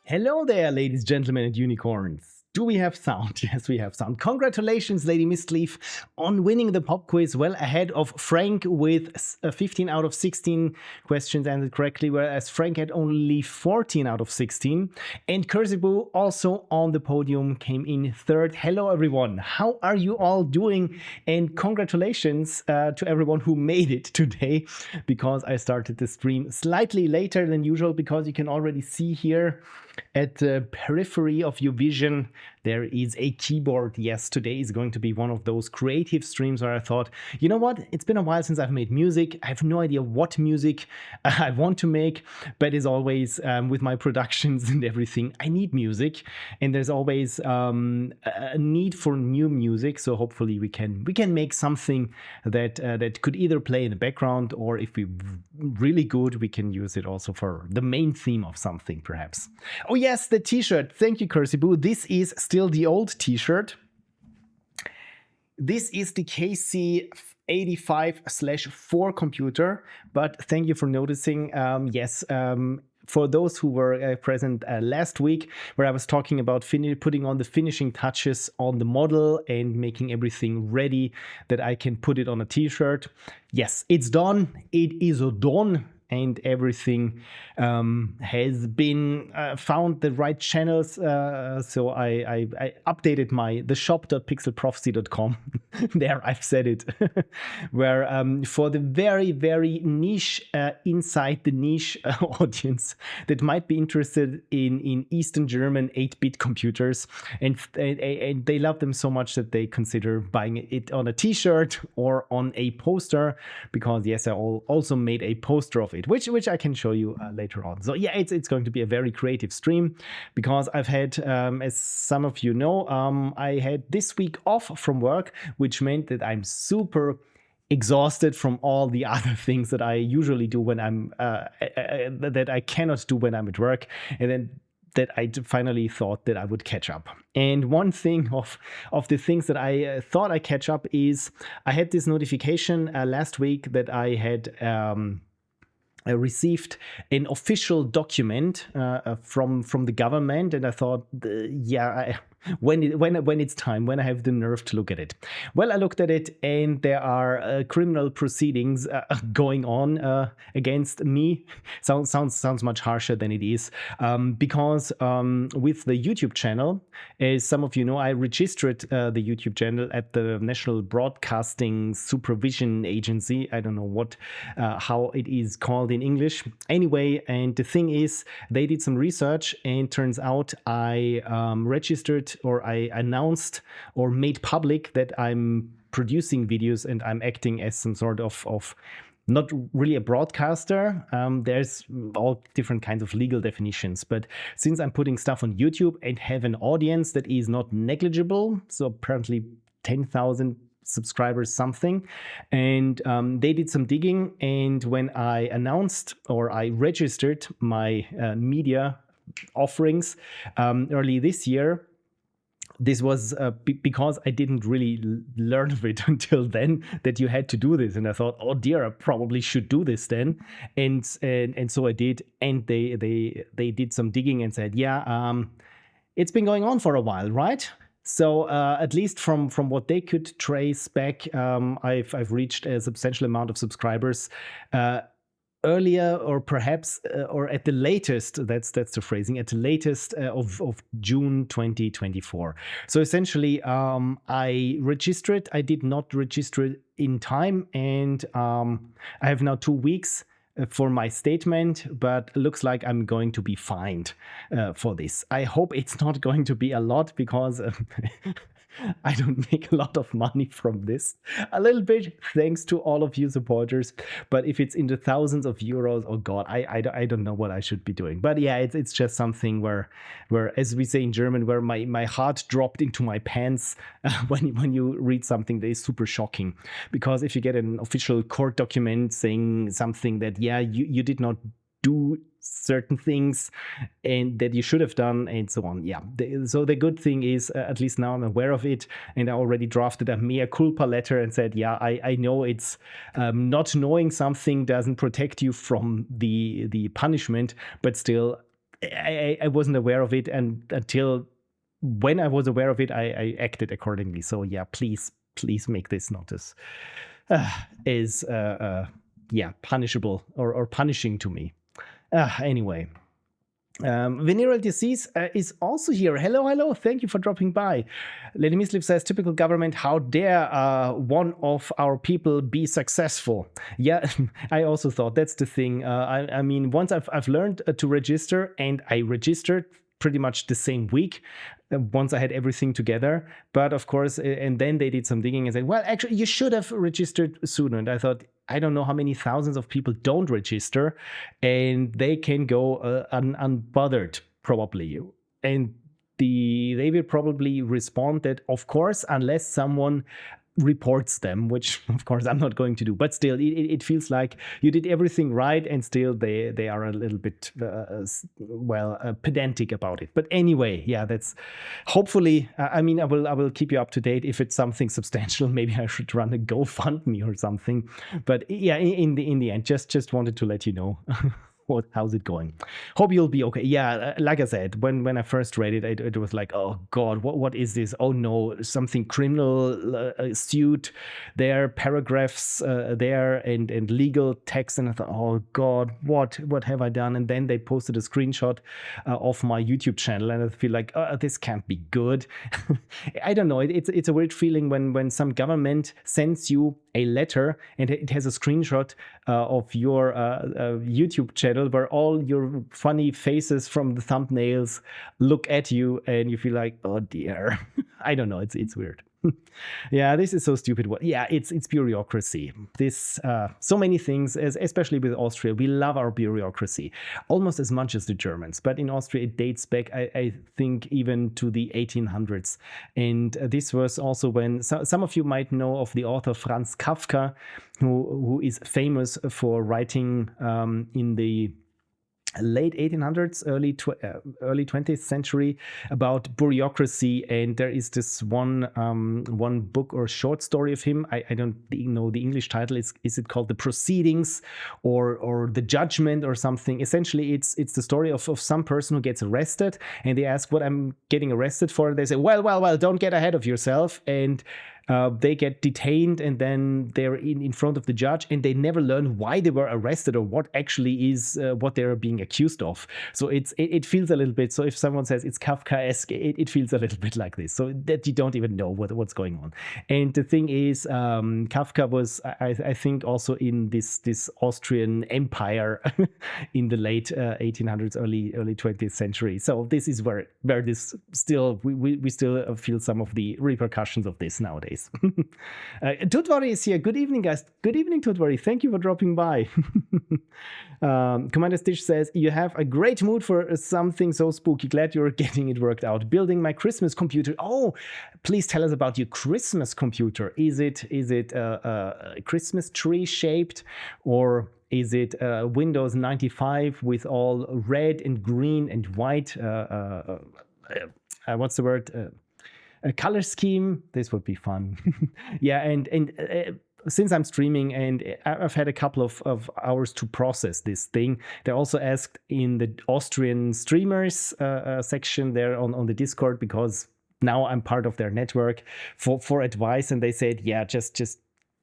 Hello there, ladies, gentlemen, and unicorns. Do we have sound? Yes, we have sound. Congratulations, Lady Mistleaf, on winning the pop quiz, well ahead of Frank with 15 out of 16 questions answered correctly, whereas Frank had only 14 out of 16. And Cursibu, also on the podium, came in third. Hello, everyone. How are you all doing? And congratulations to everyone who made it today, because I started the stream slightly later than usual, because you can already see here at the periphery of your vision, there is a keyboard. Yes, today is going to be one of those creative streams where I thought, you know what? It's been a while since I've made music. I have no idea what music I want to make, but as always, with my productions and everything, I need music, and there's always a need for new music. So hopefully we can make something that could either play in the background, or if we're really good, we can use it also for the main theme of something, perhaps. Oh yes, the t-shirt. Thank you, Cursibu. This is still the old t-shirt. This is the KC85/4 computer, but thank you for noticing. For those who were present last week, where I was talking about putting on the finishing touches on the model and making everything ready that I can put it on a t-shirt. Yes, it's done. It is done. And everything has been found the right channels. So I updated the shop.pixelprophecy.com. There, I've said it. Where for the very, very niche, inside the niche audience that might be interested in Eastern German 8-bit computers, and they love them so much that they consider buying it on a t-shirt or on a poster, because yes, I also made a poster of it, which I can show you later on. So yeah, it's going to be a very creative stream, because I've had, as some of you know, I had this week off from work, which meant that I'm super exhausted from all the other things that I usually do when I'm that I cannot do when I'm at work, and then that I finally thought that I would catch up. And one thing of the things that I thought I catch up is I had this notification last week that I had I received an official document from the government, and I thought, when it's time, when I have the nerve to look at it. Well, I looked at it, and there are criminal proceedings going on against me. Sounds much harsher than it is, because with the YouTube channel, as some of you know, I registered the YouTube channel at the National Broadcasting Supervision Agency. I don't know how it is called in English. Anyway, and the thing is, they did some research, and turns out I registered, or I announced or made public that I'm producing videos and I'm acting as some sort of not really a broadcaster. There's all different kinds of legal definitions, but since I'm putting stuff on YouTube and have an audience that is not negligible, so apparently 10,000 subscribers something, and they did some digging, and when I announced or I registered my media offerings early this year, this was because I didn't really learn of it until then, that you had to do this, and I thought, oh dear, I probably should do this then, and so I did, and they did some digging and said, it's been going on for a while, right? So at least from what they could trace back, I've reached a substantial amount of subscribers earlier, or perhaps or at the latest, that's the phrasing, at the latest of June 2024. So essentially, I registered. I did not register it in time, and I have now 2 weeks for my statement, but looks like I'm going to be fined for this. I hope it's not going to be a lot, because I don't make a lot of money from this. A little bit, thanks to all of you supporters. But if it's in the thousands of euros, oh God, I don't know what I should be doing. But yeah, it's just something where, as we say in German, where my heart dropped into my pants when you read something that is super shocking. Because if you get an official court document saying something that, you did not do certain things and that you should have done, and so on. So the good thing is, at least now I'm aware of it, and I already drafted a mea culpa letter and said, I know it's not knowing something doesn't protect you from the punishment, but still I wasn't aware of it, and until when I was aware of it, I acted accordingly. So please make this not as punishable or punishing to me. Anyway, venereal disease is also here. Hello. Thank you for dropping by. Lady Misleaf says, typical government, how dare one of our people be successful? Yeah, I also thought that's the thing. I mean, once I've learned to register, and I registered pretty much the same week once I had everything together. But of course, and then they did some digging and said, well, actually, you should have registered sooner. And I thought, I don't know how many thousands of people don't register, and they can go unbothered probably. And they will probably respond that, of course, unless someone reports them, which of course I'm not going to do, but still it feels like you did everything right, and still they are a little bit pedantic about it. But anyway, that's hopefully, I mean, I will keep you up to date. If it's something substantial, maybe I should run a GoFundMe or something. But in the end, just wanted to let you know. How's it going? Hope you'll be okay. Like I said, when I first read it, it was like, oh God, what is this? Oh no, something criminal suit there, paragraphs there, and legal text. And I thought, oh God, what have I done? And then they posted a screenshot of my YouTube channel, and I feel like, oh, this can't be good. I don't know. It's a weird feeling when some government sends you a letter and it has a screenshot of your YouTube channel, where all your funny faces from the thumbnails look at you, and you feel like, oh dear. I don't know, it's weird. Yeah, this is so stupid. Yeah, it's bureaucracy. This so many things, especially with Austria, we love our bureaucracy almost as much as the Germans. But in Austria, it dates back, I think, even to the 1800s. And this was also when some of you might know of the author Franz Kafka, who is famous for writing in the late 1800s, early 20th century about bureaucracy. And there is this one book or short story of him. I don't know the English title. Is it called The Proceedings or The Judgment or something? Essentially, it's the story of some person who gets arrested, and they ask what I'm getting arrested for. They say, well, don't get ahead of yourself. And they get detained, and then they're in front of the judge, and they never learn why they were arrested or what actually is what they're being accused of. So it feels a little bit, so if someone says it's Kafkaesque, it feels a little bit like this, so that you don't even know what's going on. And the thing is, Kafka was, I think, also in this Austrian empire in the late 1800s, early 20th century. So this is where this still, we still feel some of the repercussions of this nowadays. Tutvari is here. Good evening, guys. Good evening, Tutvari. Thank you for dropping by. Commander Stitch says, you have a great mood for something so spooky. Glad you're getting it worked out. Building my Christmas computer. Oh, please tell us about your Christmas computer. Is it a Christmas tree shaped, or is it Windows 95 with all red and green and white? What's the word? A color scheme. This would be fun. Yeah, and since I'm streaming and I've had a couple of hours to process this thing, they also asked in the Austrian streamers section there on the Discord, because now I'm part of their network, for advice, and they said, yeah, just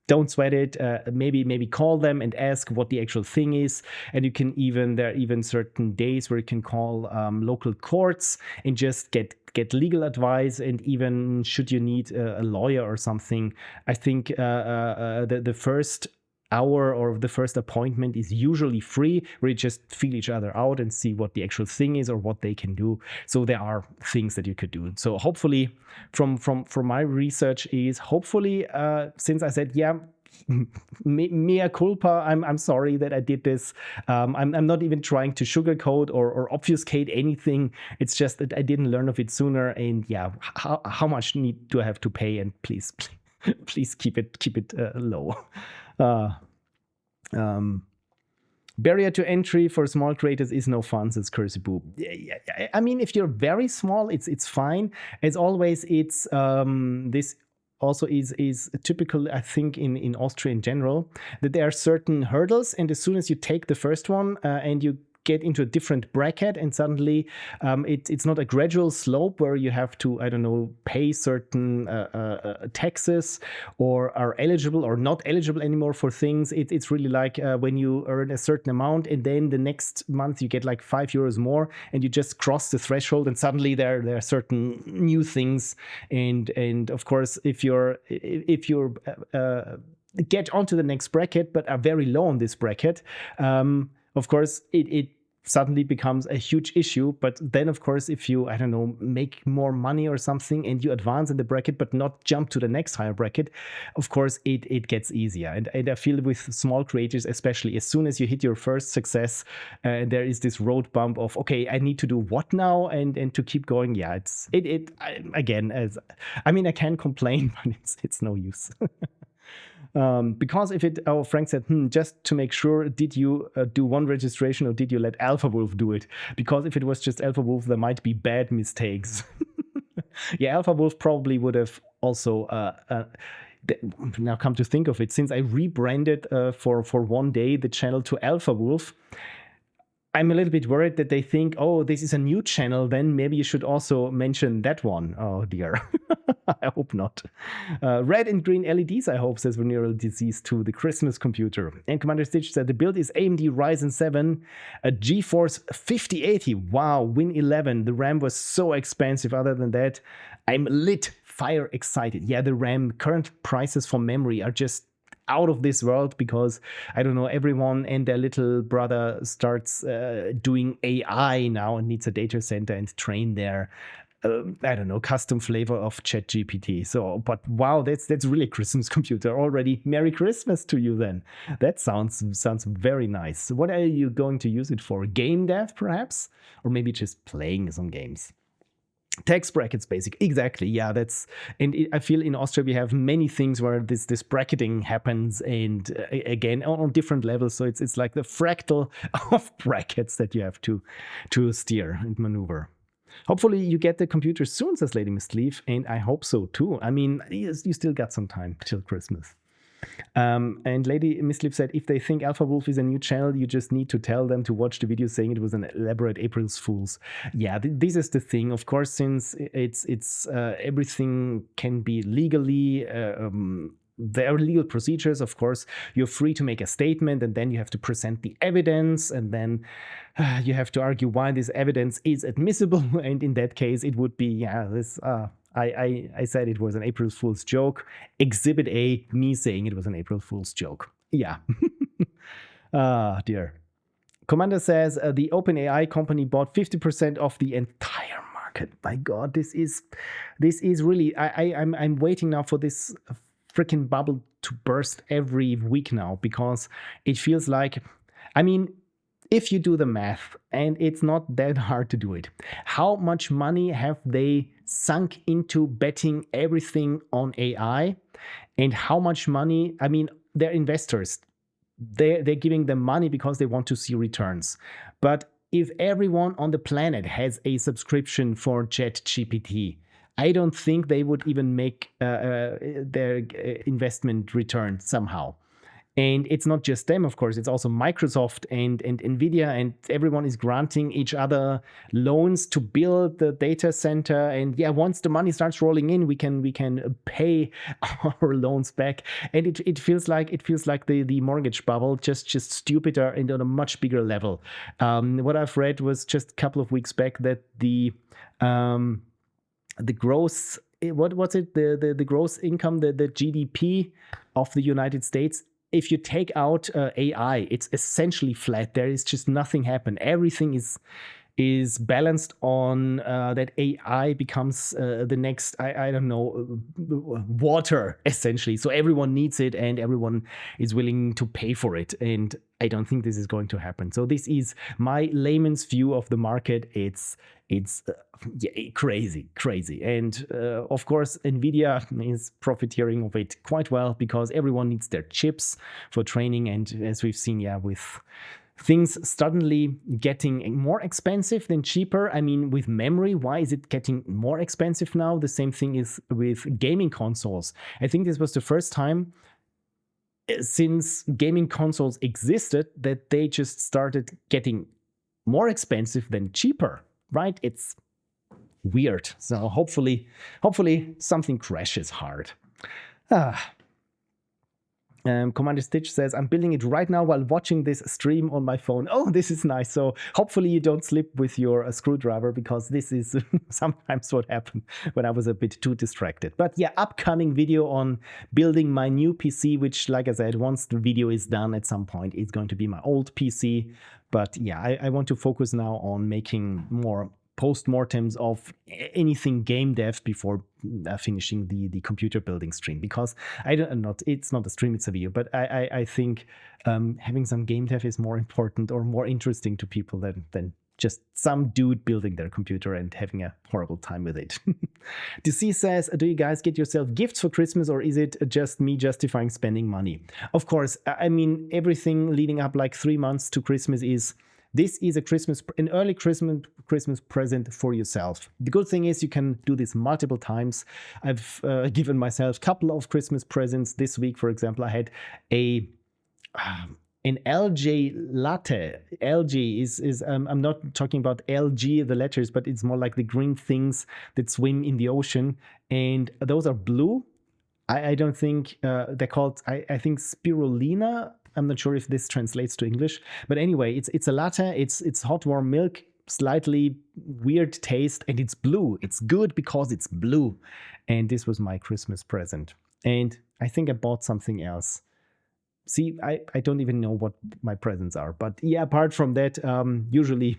don't sweat it. Maybe call them and ask what the actual thing is. And you can there are even certain days where you can call local courts and just get legal advice. And even should you need a lawyer or something, I think the first hour or the first appointment is usually free, where you just feel each other out and see what the actual thing is or what they can do. So there are things that you could do. So hopefully from my research is hopefully since I said, yeah, mea culpa, I'm sorry that I did this. I'm not even trying to sugarcoat or obfuscate anything. It's just that I didn't learn of it sooner. And yeah, how much do I have to pay? And please keep it low. Barrier to entry for small creators is no fun, says Cursey Boo. I mean, if you're very small, it's fine. As always, it's this also is typical, I think, in Austria in general, that there are certain hurdles, and as soon as you take the first one and you get into a different bracket, and suddenly it's not a gradual slope where you have to, I don't know, pay certain taxes or are eligible or not eligible anymore for things. It's really like when you earn a certain amount and then the next month you get like €5 more, and you just cross the threshold, and suddenly there are certain new things. And of course, if you're get onto the next bracket but are very low on this bracket, of course, it suddenly becomes a huge issue. But then, of course, if you, I don't know, make more money or something and you advance in the bracket but not jump to the next higher bracket, of course, it gets easier. And I feel with small creators, especially, as soon as you hit your first success, there is this road bump of, okay, I need to do what now? And to keep going, yeah, again, I can complain, but it's no use. Because if Frank said, just to make sure, did you do one registration or did you let Alpha Wolf do it? Because if it was just Alpha Wolf, there might be bad mistakes. Yeah, Alpha Wolf probably would have also, now come to think of it, since I rebranded for one day the channel to Alpha Wolf, I'm a little bit worried that they think, oh, this is a new channel, then maybe you should also mention that one. Oh dear. I hope not. Red and green LEDs, I hope, says Venereal Disease to the Christmas computer. And Commander Stitch said the build is AMD Ryzen 7, a GeForce 5080. Wow, Win 11. The RAM was so expensive. Other than that, I'm lit, fire excited. Yeah, the RAM, current prices for memory are just out of this world, because I don't know, everyone and their little brother starts doing AI now and needs a data center and train their I don't know, custom flavor of ChatGPT. So, but wow, that's really a Christmas computer already. Merry Christmas to you then. That sounds very nice. What are you going to use it for? Game dev, perhaps, or maybe just playing some games? Text brackets basic, exactly. Yeah, that's, and I feel in Austria we have many things where this bracketing happens, and again on different levels. So it's like the fractal of brackets that you have to steer and maneuver. Hopefully you get the computer soon, says Lady Mistleaf, and I hope so too. I mean, you still got some time till Christmas. And Lady Mistleaf said, if they think Alpha Wolf is a new channel, you just need to tell them to watch the video saying it was an elaborate April's Fool's. Yeah, this is the thing. Of course, since it's everything can be legally. There are legal procedures, of course. You're free to make a statement, and then you have to present the evidence, and then you have to argue why this evidence is admissible. And in that case, it would be, yeah, this. I said it was an April Fool's joke. Exhibit A, me saying it was an April Fool's joke. Yeah. Dear. Commander says the OpenAI company bought 50% of the entire market. My God, this is really. I'm waiting now for this freaking bubble to burst every week now, because it feels like, I mean, if you do the math, and it's not that hard to do it, how much money have they sunk into betting everything on AI? And how much money, I mean, they're investors. They're giving them money because they want to see returns. But if everyone on the planet has a subscription for ChatGPT, I don't think they would even make their investment return somehow. And it's not just them, of course. It's also Microsoft and Nvidia, and everyone is granting each other loans to build the data center. And yeah, once the money starts rolling in, we can pay our loans back. And it feels like the mortgage bubble, just stupider and on a much bigger level. What I've read was just a couple of weeks back that the gross, what was it, the gross income, the GDP of the United States, if you take out AI, it's essentially flat. There is just nothing happen. Everything is balanced on that AI becomes the next, I don't know, water, essentially. So everyone needs it, and everyone is willing to pay for it. And I don't think this is going to happen. So this is my layman's view of the market. It's crazy. And of course, Nvidia is profiteering of it quite well, because everyone needs their chips for training. And as we've seen, with things suddenly getting more expensive than cheaper. I mean, with memory, why is it getting more expensive now? The same thing is with gaming consoles. I think this was the first time since gaming consoles existed that they just started getting more expensive than cheaper, right? It's weird. So hopefully something crashes hard. Commander Stitch says, I'm building it right now while watching this stream on my phone. Oh, this is nice. So hopefully you don't slip with your screwdriver, because this is sometimes what happened when I was a bit too distracted. But yeah, upcoming video on building my new PC, which, like I said, once the video is done at some point, it's going to be my old PC. But yeah, I want to focus now on making more post-mortems of anything game dev before finishing the computer building stream, because it's not a stream, it's a video, but I think having some game dev is more important or more interesting to people than just some dude building their computer and having a horrible time with it. DC says, do you guys get yourself gifts for Christmas, or is it just me justifying spending money? Of course, I mean, everything leading up like 3 months to Christmas is an early Christmas present for yourself. The good thing is you can do this multiple times. I've given myself a couple of Christmas presents this week. For example, I had an LJ latte. LG is I'm not talking about LG, the letters, but it's more like the green things that swim in the ocean. And those are blue. I don't think they're called, I think spirulina. I'm not sure if this translates to English, but anyway, it's a latte. It's hot warm milk, slightly weird taste, and it's blue. It's good because it's blue. And this was my Christmas present. And I think I bought something else. See, I don't even know what my presents are, but yeah, apart from that, usually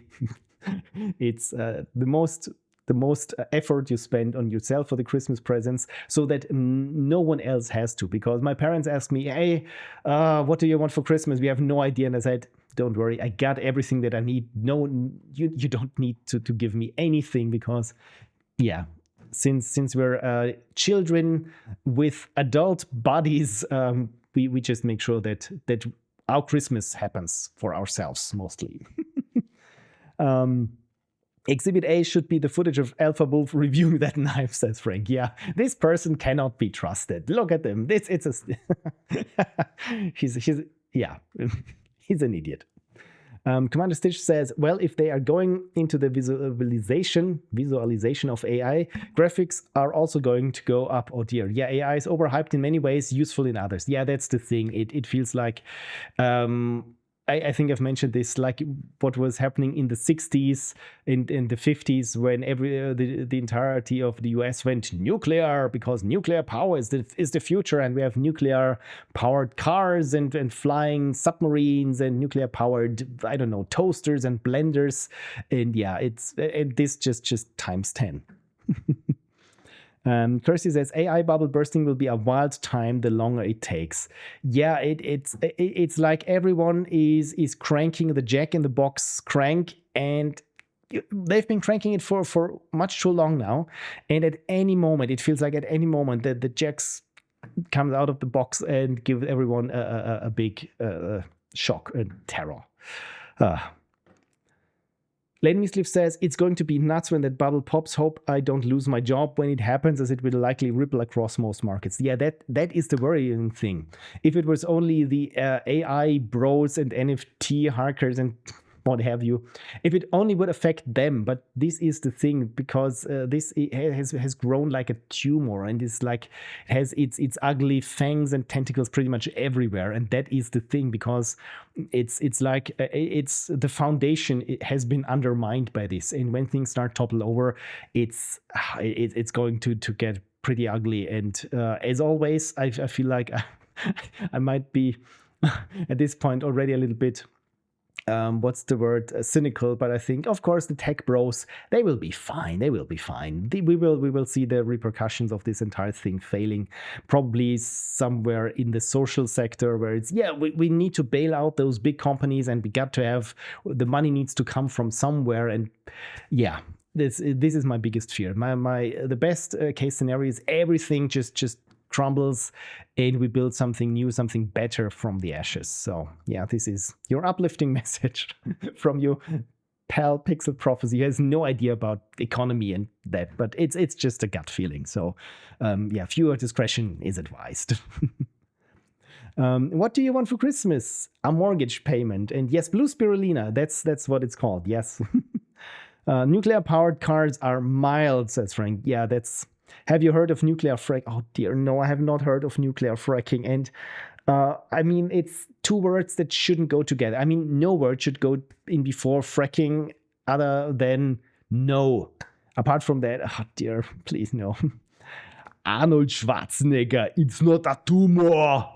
it's the most the most effort you spend on yourself for the Christmas presents, so that no one else has to. Because my parents asked me, hey, what do you want for Christmas? We have no idea. And I said, don't worry, I got everything that I need. No, you don't need to give me anything, because yeah, since we're children with adult bodies, we just make sure that our Christmas happens for ourselves mostly. Exhibit A should be the footage of Alpha Wolf reviewing that knife, says Frank. Yeah, this person cannot be trusted. Look at him. It's a he's yeah, he's an idiot. Commander Stitch says, well, if they are going into the visualization of AI, graphics are also going to go up. Oh dear. Yeah, AI is overhyped in many ways, useful in others. Yeah, that's the thing. It feels like, I think I've mentioned this, like what was happening in the 60s, in the 50s, when the entirety of the US went nuclear, because nuclear power is the future, and we have nuclear powered cars and flying submarines and nuclear powered, I don't know, toasters and blenders, and yeah, this just times 10. Kirsty says, AI bubble bursting will be a wild time the longer it takes. Yeah, it's like everyone is cranking the Jack in the Box crank, and they've been cranking it for much too long now. And at any moment, it feels like at any moment that the Jacks comes out of the box and give everyone a big shock and terror. Lane Misleaf says, it's going to be nuts when that bubble pops. Hope I don't lose my job when it happens, as it will likely ripple across most markets. Yeah, that is the worrying thing. If it was only the AI bros and NFT hackers and what have you, if it only would affect them. But this is the thing, because this has grown like a tumor, and it's like has its ugly fangs and tentacles pretty much everywhere. And that is the thing, because it's like it's the foundation, it has been undermined by this. And when things start topple over, it's going to get pretty ugly. And as always, I feel like I might be at this point already a little bit what's the word, cynical, but I think, of course, the tech bros, they will be fine. We will see the repercussions of this entire thing failing, probably somewhere in the social sector, where it's, yeah, we need to bail out those big companies, and we got to have, the money needs to come from somewhere. And yeah, this is my biggest fear. The best case scenario is everything just crumbles, and we build something new, something better from the ashes. So yeah, this is your uplifting message from your pal Pixel Prophecy. He has no idea about economy and that, but it's just a gut feeling. So yeah, viewer discretion is advised. What do you want for Christmas? A mortgage payment. And yes, blue spirulina, that's what it's called. Yes. Nuclear powered cars are mild, says Frank. Yeah, that's. Have you heard of nuclear frack? Oh dear, no, I have not heard of nuclear fracking. And I mean, it's two words that shouldn't go together. I mean, no word should go in before fracking other than no. Apart from that, oh dear, please no. Arnold Schwarzenegger, it's not a tumor.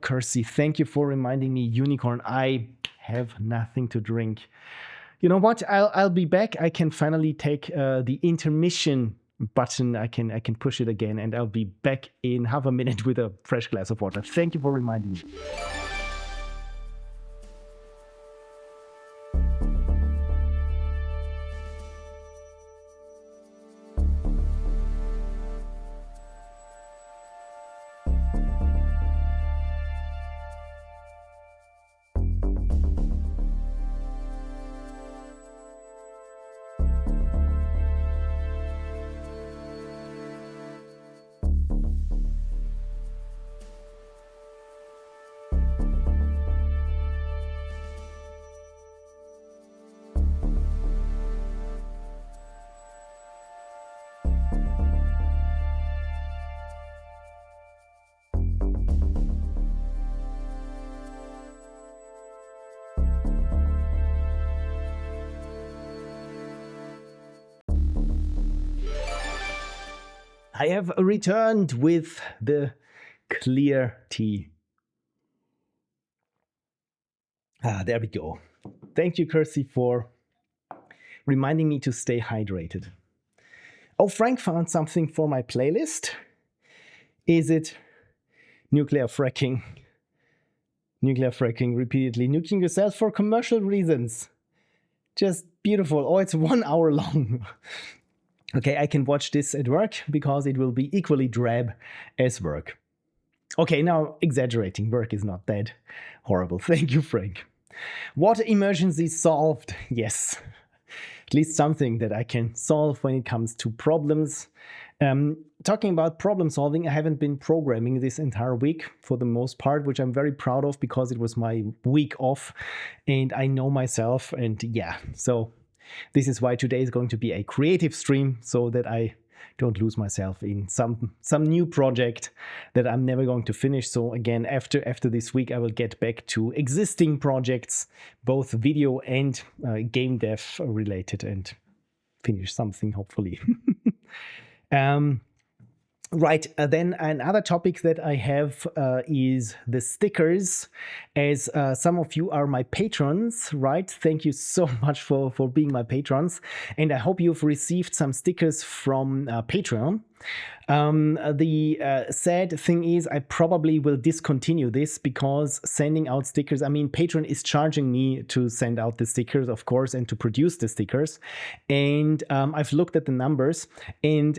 Kersey, thank you for reminding me, Unicorn. I have nothing to drink. You know what? I'll be back. I can finally take the intermission button. I can push it again, and I'll be back in half a minute with a fresh glass of water. Thank you for reminding me. I have returned with the clear tea. There we go. Thank you, Kirsty, for reminding me to stay hydrated. Oh, Frank found something for my playlist. Is it nuclear fracking? Nuclear fracking repeatedly, nuking yourself for commercial reasons. Just beautiful. Oh, it's 1 hour long. Okay, I can watch this at work because it will be equally drab as work. Okay, now exaggerating. Work is not that horrible. Thank you, Frank. Water emergency solved. Yes. At least something that I can solve when it comes to problems. Talking about problem solving, I haven't been programming this entire week for the most part, which I'm very proud of because it was my week off and I know myself. And yeah, so this is why today is going to be a creative stream so that I don't lose myself in some new project that I'm never going to finish. So again, after this week, I will get back to existing projects, both video and game dev related, and finish something hopefully. Right, then another topic that I have is the stickers. As some of you are my patrons, right? Thank you so much for being my patrons. And I hope you've received some stickers from Patreon. The sad thing is I probably will discontinue this because sending out stickers, I mean, Patreon is charging me to send out the stickers, of course, and to produce the stickers. And I've looked at the numbers, and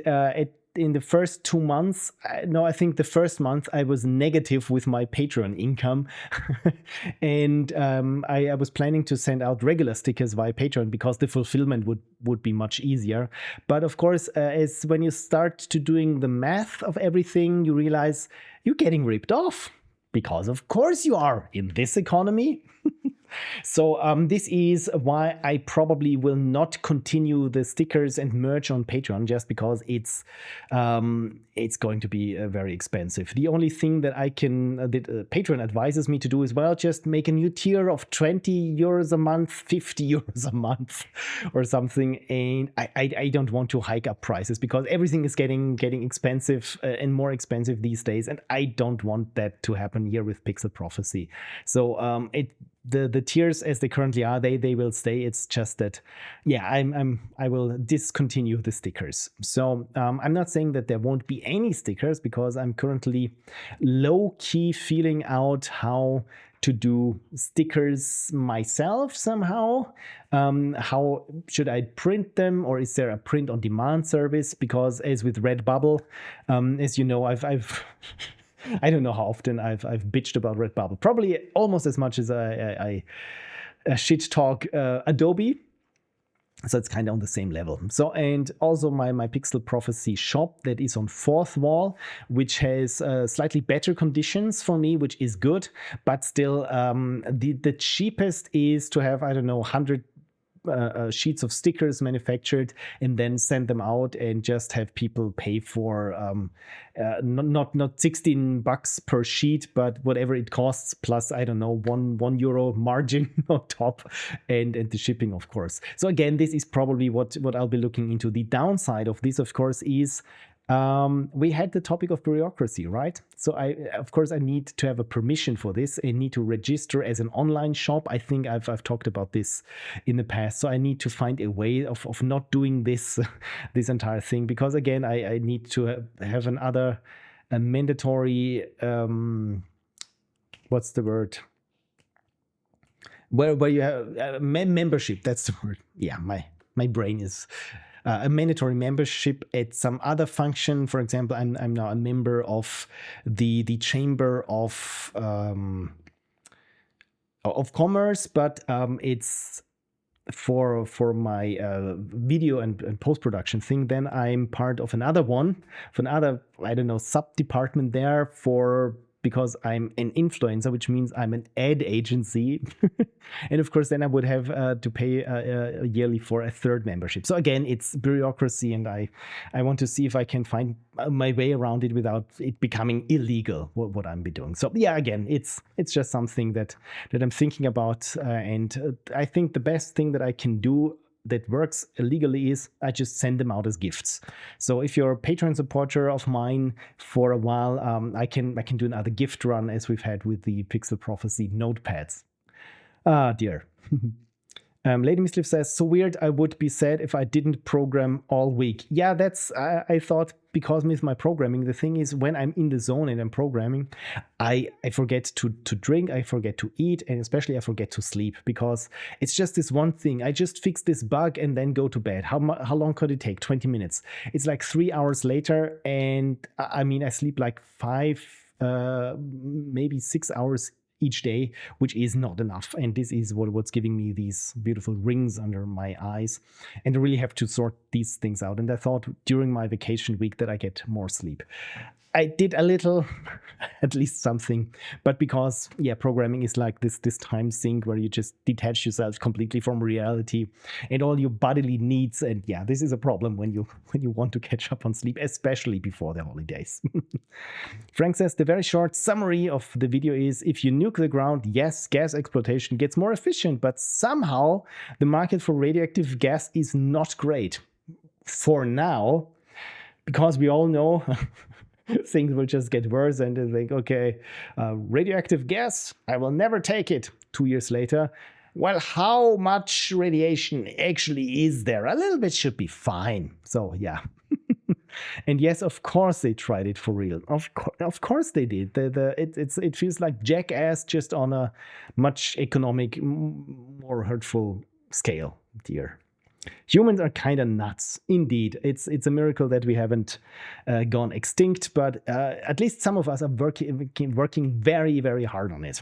in the first 2 months, I think the first month I was negative with my Patreon income. And I was planning to send out regular stickers via Patreon because the fulfillment would be much easier. But of course, as when you start to doing the math of everything, you realize you're getting ripped off. Because of course you are in this economy. So this is why I probably will not continue the stickers and merch on Patreon, just because it's going to be very expensive. The only thing that Patreon advises me to do is, well, just make a new tier of 20 euros a month, 50 euros a month or something. And I don't want to hike up prices because everything is getting expensive and more expensive these days. And I don't want that to happen here with Pixel Prophecy. So the tiers as they currently are, they will stay. It's just that, yeah, I will discontinue the stickers. So I'm not saying that there won't be any stickers because I'm currently low-key feeling out how to do stickers myself somehow. How should I print them, or is there a print on demand service? Because as with Redbubble, as you know, I've I don't know how often I've bitched about Redbubble. Probably almost as much as I shit talk Adobe. So it's kind of on the same level. So, and also my Pixel Prophecy shop that is on Fourth Wall, which has slightly better conditions for me, which is good. But still, the cheapest is to have, I don't know, 100 sheets of stickers manufactured and then send them out and just have people pay for not $16 per sheet, but whatever it costs plus, I don't know, one euro margin on top and the shipping, of course. So again, this is probably what I'll be looking into. The downside of this, of course, is we had the topic of bureaucracy, right? So of course, I need to have a permission for this. I need to register as an online shop. I think I've talked about this in the past. So I need to find a way of not doing this entire thing, because again, I need to have a mandatory what's the word? Where you have membership. That's the word. Yeah, my brain is. A mandatory membership at some other function. For example, I'm now a member of the Chamber of Commerce, but it's for my video and post-production thing. Then I'm part of another I don't know, sub-department there because I'm an influencer, which means I'm an ad agency. And of course, then I would have to pay yearly for a third membership. So again, it's bureaucracy, and I want to see if I can find my way around it without it becoming illegal, what I'm be doing. So yeah, again, it's just something that I'm thinking about. And I think the best thing that I can do that works legally is I just send them out as gifts. So if you're a Patreon supporter of mine for a while, I can do another gift run as we've had with the Pixel Prophecy notepads. Ah, dear. Lady Misliff says, so weird, I would be sad if I didn't program all week. Yeah, that's, I thought, because with my programming, the thing is, when I'm in the zone and I'm programming, I forget to drink, I forget to eat, and especially I forget to sleep, because it's just this one thing. I just fix this bug and then go to bed. How long could it take? 20 minutes. It's like 3 hours later, and I mean, I sleep like 5, maybe 6 hours each day, which is not enough. And this is what's giving me these beautiful rings under my eyes. And I really have to sort these things out. And I thought during my vacation week that I get more sleep. I did a little, at least something, but because, yeah, programming is like this time sink where you just detach yourself completely from reality and all your bodily needs. And yeah, this is a problem when you want to catch up on sleep, especially before the holidays. Frank says, the very short summary of the video is, if you nuke the ground, yes, gas exploitation gets more efficient, but somehow the market for radioactive gas is not great for now, because we all know things will just get worse, and they think, okay, radioactive gas, I will never take it. 2 years later, well, how much radiation actually is there? A little bit should be fine. So yeah. And yes, of course they tried it for real. Of course they did. It feels like jackass, just on a much economic, more hurtful scale, dear. Humans are kind of nuts, indeed. It's a miracle that we haven't gone extinct, but at least some of us are working very, very hard on it.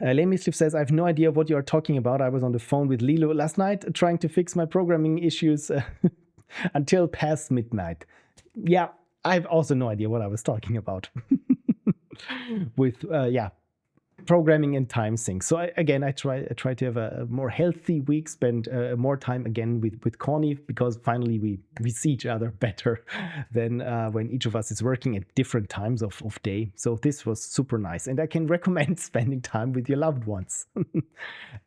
Lame Mischief says, I have no idea what you are talking about. I was on the phone with Lilo last night trying to fix my programming issues until past midnight. Yeah, I have also no idea what I was talking about with, programming and time sync. So I try to have a more healthy week, spend more time again with Connie, because finally we see each other better than when each of us is working at different times of day. So this was super nice, and I can recommend spending time with your loved ones.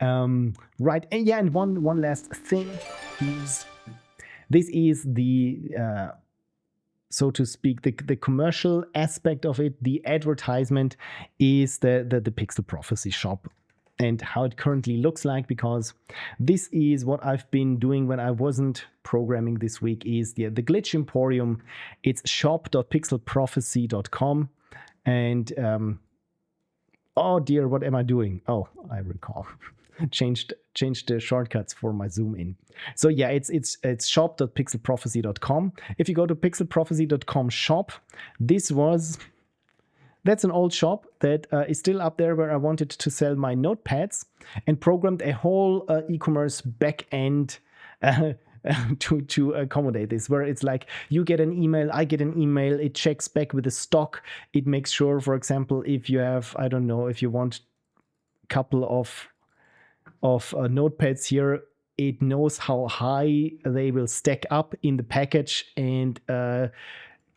Right, and yeah, and one last thing is, this is the so to speak, the commercial aspect of it. The advertisement is the Pixel Prophecy shop and how it currently looks like, because this is what I've been doing when I wasn't programming this week, is the Glitch Emporium. It's shop.pixelprophecy.com. And oh dear, what am I doing? Oh, I recall. changed the shortcuts for my zoom in. So yeah, it's shop.pixelprophecy.com. If you go to pixelprophecy.com shop, that's an old shop that is still up there, where I wanted to sell my notepads and programmed a whole e-commerce back end to accommodate this, where it's like you get an email, I get an email, it checks back with the stock, it makes sure, for example, if you have, I don't know, if you want a couple of notepads here, it knows how high they will stack up in the package, and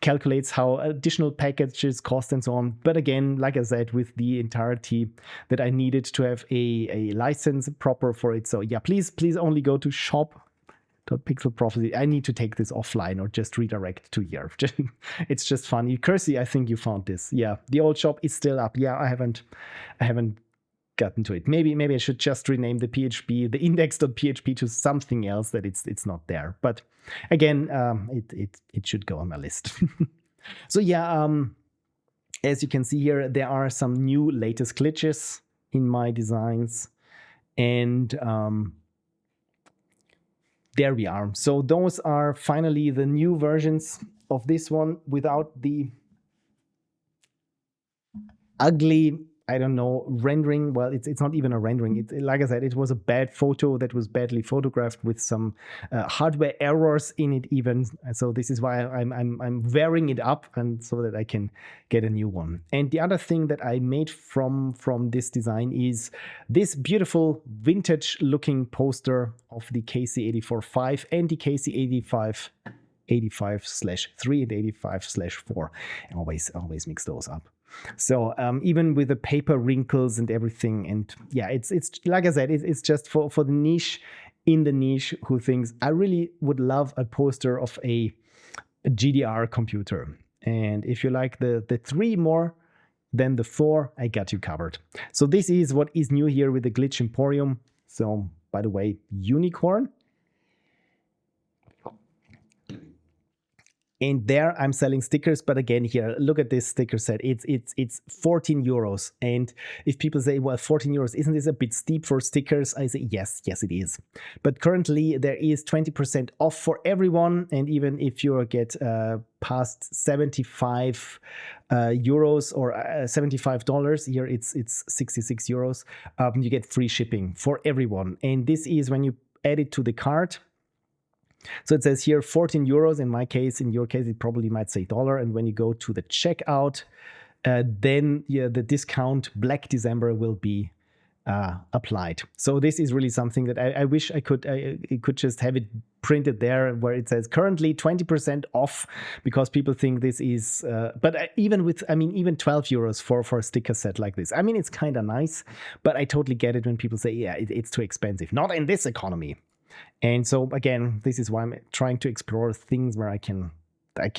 calculates how additional packages cost and so on. But again, like I said, with the entirety that I needed to have a license proper for it. So yeah, please only go to shop.pixelprophecy. I need to take this offline or just redirect to here. It's just funny. Kersey, I think you found this. Yeah, the old shop is still up. Yeah, I haven't gotten to it. Maybe I should just rename the PHP, the index.php, to something else that it's not there. But again, it should go on my list. So yeah, as you can see here, there are some new latest glitches in my designs, and there we are. So those are finally the new versions of this one, without the ugly, I don't know, rendering. Well, it's not even a rendering. Like I said, it was a bad photo that was badly photographed with some hardware errors in it even. So this is why I'm wearing it up, and so that I can get a new one. And the other thing that I made from this design is this beautiful vintage looking poster of the KC84-5 and the KC85 85/3 and 85/4. I always mix those up. So even with the paper wrinkles and everything, and yeah, it's like I said, it's just for the niche in the niche who thinks I really would love a poster of a GDR computer. And if you like the 3 more than the 4, I got you covered. So this is what is new here with the Glitch Emporium. So by the way, unicorn. And there I'm selling stickers, but again here, look at this sticker set. It's 14 euros. And if people say, well, 14 euros, isn't this a bit steep for stickers? I say, yes, it is. But currently there is 20% off for everyone. And even if you get past 75 euros or $75, here it's 66 euros, you get free shipping for everyone. And this is when you add it to the cart. So it says here 14 euros. In my case, in your case, it probably might say $1. And when you go to the checkout, then the discount Black December will be applied. So this is really something that I wish I could just have it printed there where it says currently 20% off, because people think this is, but even 12 euros for a sticker set like this. I mean, it's kind of nice, but I totally get it when people say, yeah, it's too expensive. Not in this economy. And so again, this is why I'm trying to explore things where I can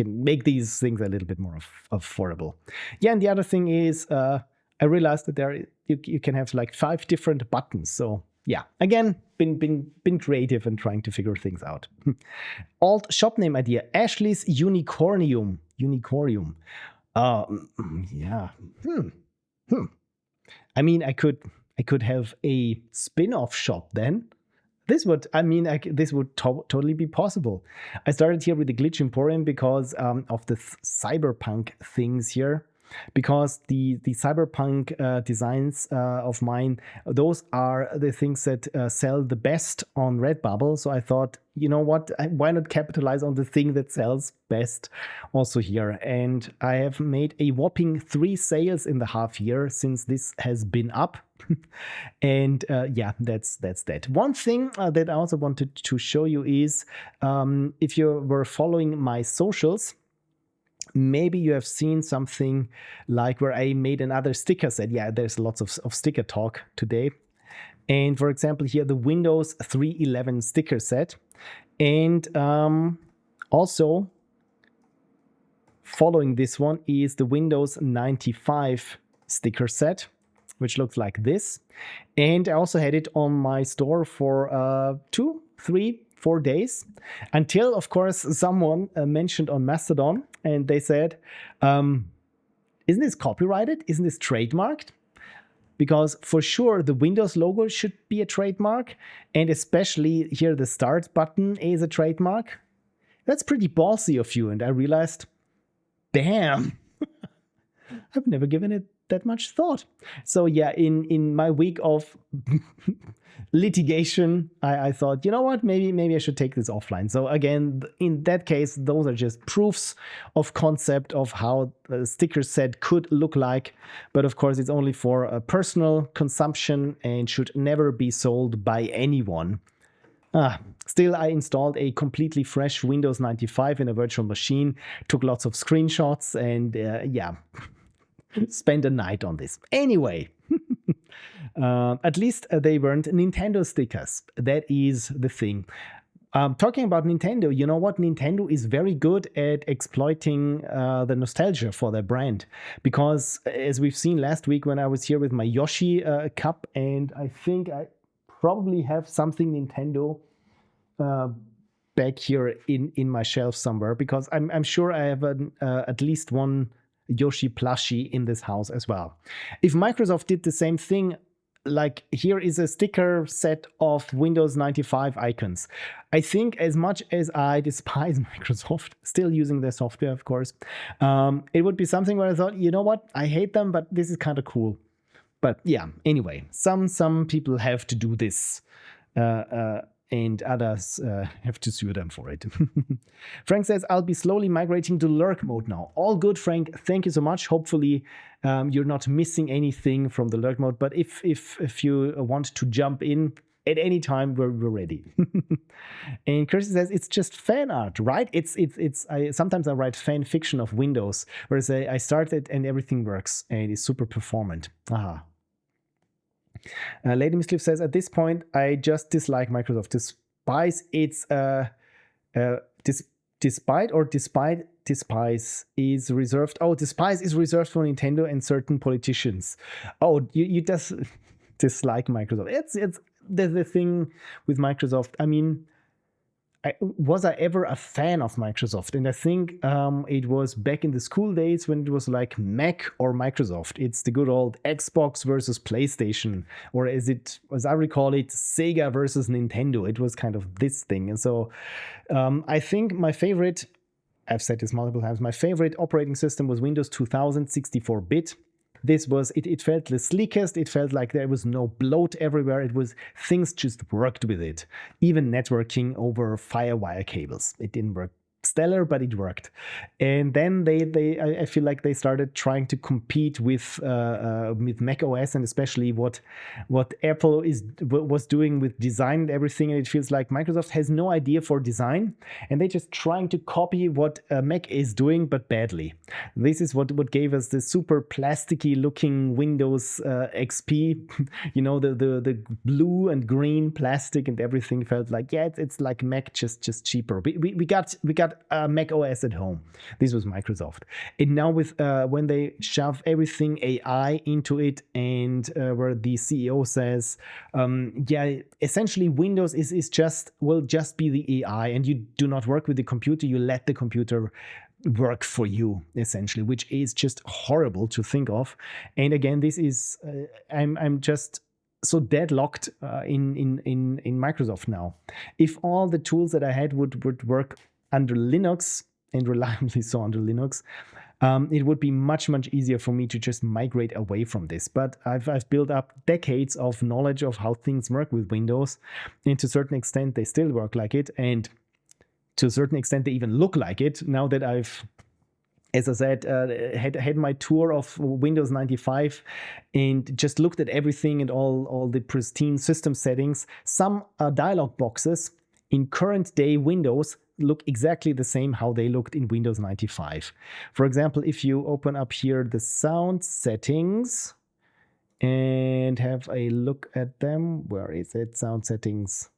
make these things a little bit more affordable. Yeah, and the other thing is I realized that you can have like 5 different buttons. So yeah, again, been creative and trying to figure things out. Alt shop name idea: Ashley's Unicornium. Yeah. I mean, I could have a spin-off shop then. This would totally be possible. I started here with the Glitch Emporium because of the cyberpunk things here. Because the cyberpunk designs of mine, those are the things that sell the best on Redbubble. So I thought, you know what, why not capitalize on the thing that sells best also here? And I have made a whopping 3 sales in the half year since this has been up. And yeah, that's that. One thing that I also wanted to show you is if you were following my socials, maybe you have seen something like where I made another sticker set. Yeah, there's lots of sticker talk today. And for example, here the Windows 3.11 sticker set. And also following this one is the Windows 95 sticker set, which looks like this. And I also had it on my store for 2, 3, 4 days, until, of course, someone mentioned on Mastodon, and they said, isn't this copyrighted? Isn't this trademarked? Because for sure, the Windows logo should be a trademark, and especially here the Start button is a trademark. That's pretty ballsy of you, and I realized, damn, I've never given it that much thought. So yeah, in my week of litigation, I thought, you know what, maybe I should take this offline. So again, in that case, those are just proofs of concept of how a sticker set could look like. But of course, it's only for personal consumption and should never be sold by anyone. Still, I installed a completely fresh Windows 95 in a virtual machine, took lots of screenshots, and yeah, spent a night on this. Anyway, at least they weren't Nintendo stickers. That is the thing. Talking about Nintendo, you know what? Nintendo is very good at exploiting the nostalgia for their brand. Because as we've seen last week when I was here with my Yoshi cup, and I think I probably have something Nintendo back here in my shelf somewhere, because I'm sure I have at least one Yoshi plushie in this house as well. If Microsoft did the same thing, like here is a sticker set of Windows 95 icons. I think as much as I despise Microsoft, still using their software, of course, it would be something where I thought, you know what, I hate them, but this is kind of cool. But yeah, anyway, some people have to do this. And others have to sue them for it. Frank says, I'll be slowly migrating to lurk mode now. All good, Frank. Thank you so much. Hopefully you're not missing anything from the lurk mode. But if you want to jump in at any time, we're ready. And Kirsty says, it's just fan art, right? Sometimes I write fan fiction of Windows, whereas I start it and everything works and it's super performant. Aha. Lady Miscliff says, at this point, I just dislike Microsoft. Despise its despise is reserved. Oh, despise is reserved for Nintendo and certain politicians. Oh, you just dislike Microsoft. It's the thing with Microsoft. I mean, was I ever a fan of Microsoft? And I think it was back in the school days when it was like Mac or Microsoft. It's the good old Xbox versus PlayStation, or as I recall it, Sega versus Nintendo. It was kind of this thing. And so I think my favorite, I've said this multiple times, my favorite operating system was Windows 2000 64-bit. This was, it felt the sleekest. It felt like there was no bloat everywhere. It was, things just worked with it. Even networking over FireWire cables. It didn't work stellar, but it worked. And then I feel like they started trying to compete with Mac OS, and especially what Apple was doing with design and everything. And it feels like Microsoft has no idea for design, and they're just trying to copy what Mac is doing, but badly. This is what gave us the super plasticky looking Windows XP. You know, the blue and green plastic and everything felt like, yeah, it's like Mac, just cheaper. We got Mac OS at home. This was Microsoft. And now with when they shove everything AI into it, and where the CEO says, yeah, essentially Windows will just be the AI, and you do not work with the computer, you let the computer work for you, essentially, which is just horrible to think of. And again, this is I'm just so deadlocked in Microsoft now. If all the tools that I had would work under Linux, and reliably so under Linux, it would be much easier for me to just migrate away from this. But I've built up decades of knowledge of how things work with Windows, and to a certain extent they still work like it, and to a certain extent they even look like it now that I've, as I said, had my tour of Windows 95 and just looked at everything and all the pristine system settings. Some dialog boxes in current day Windows look exactly the same how they looked in Windows 95. For example, if you open up here the sound settings and have a look at them, where is it? Sound settings.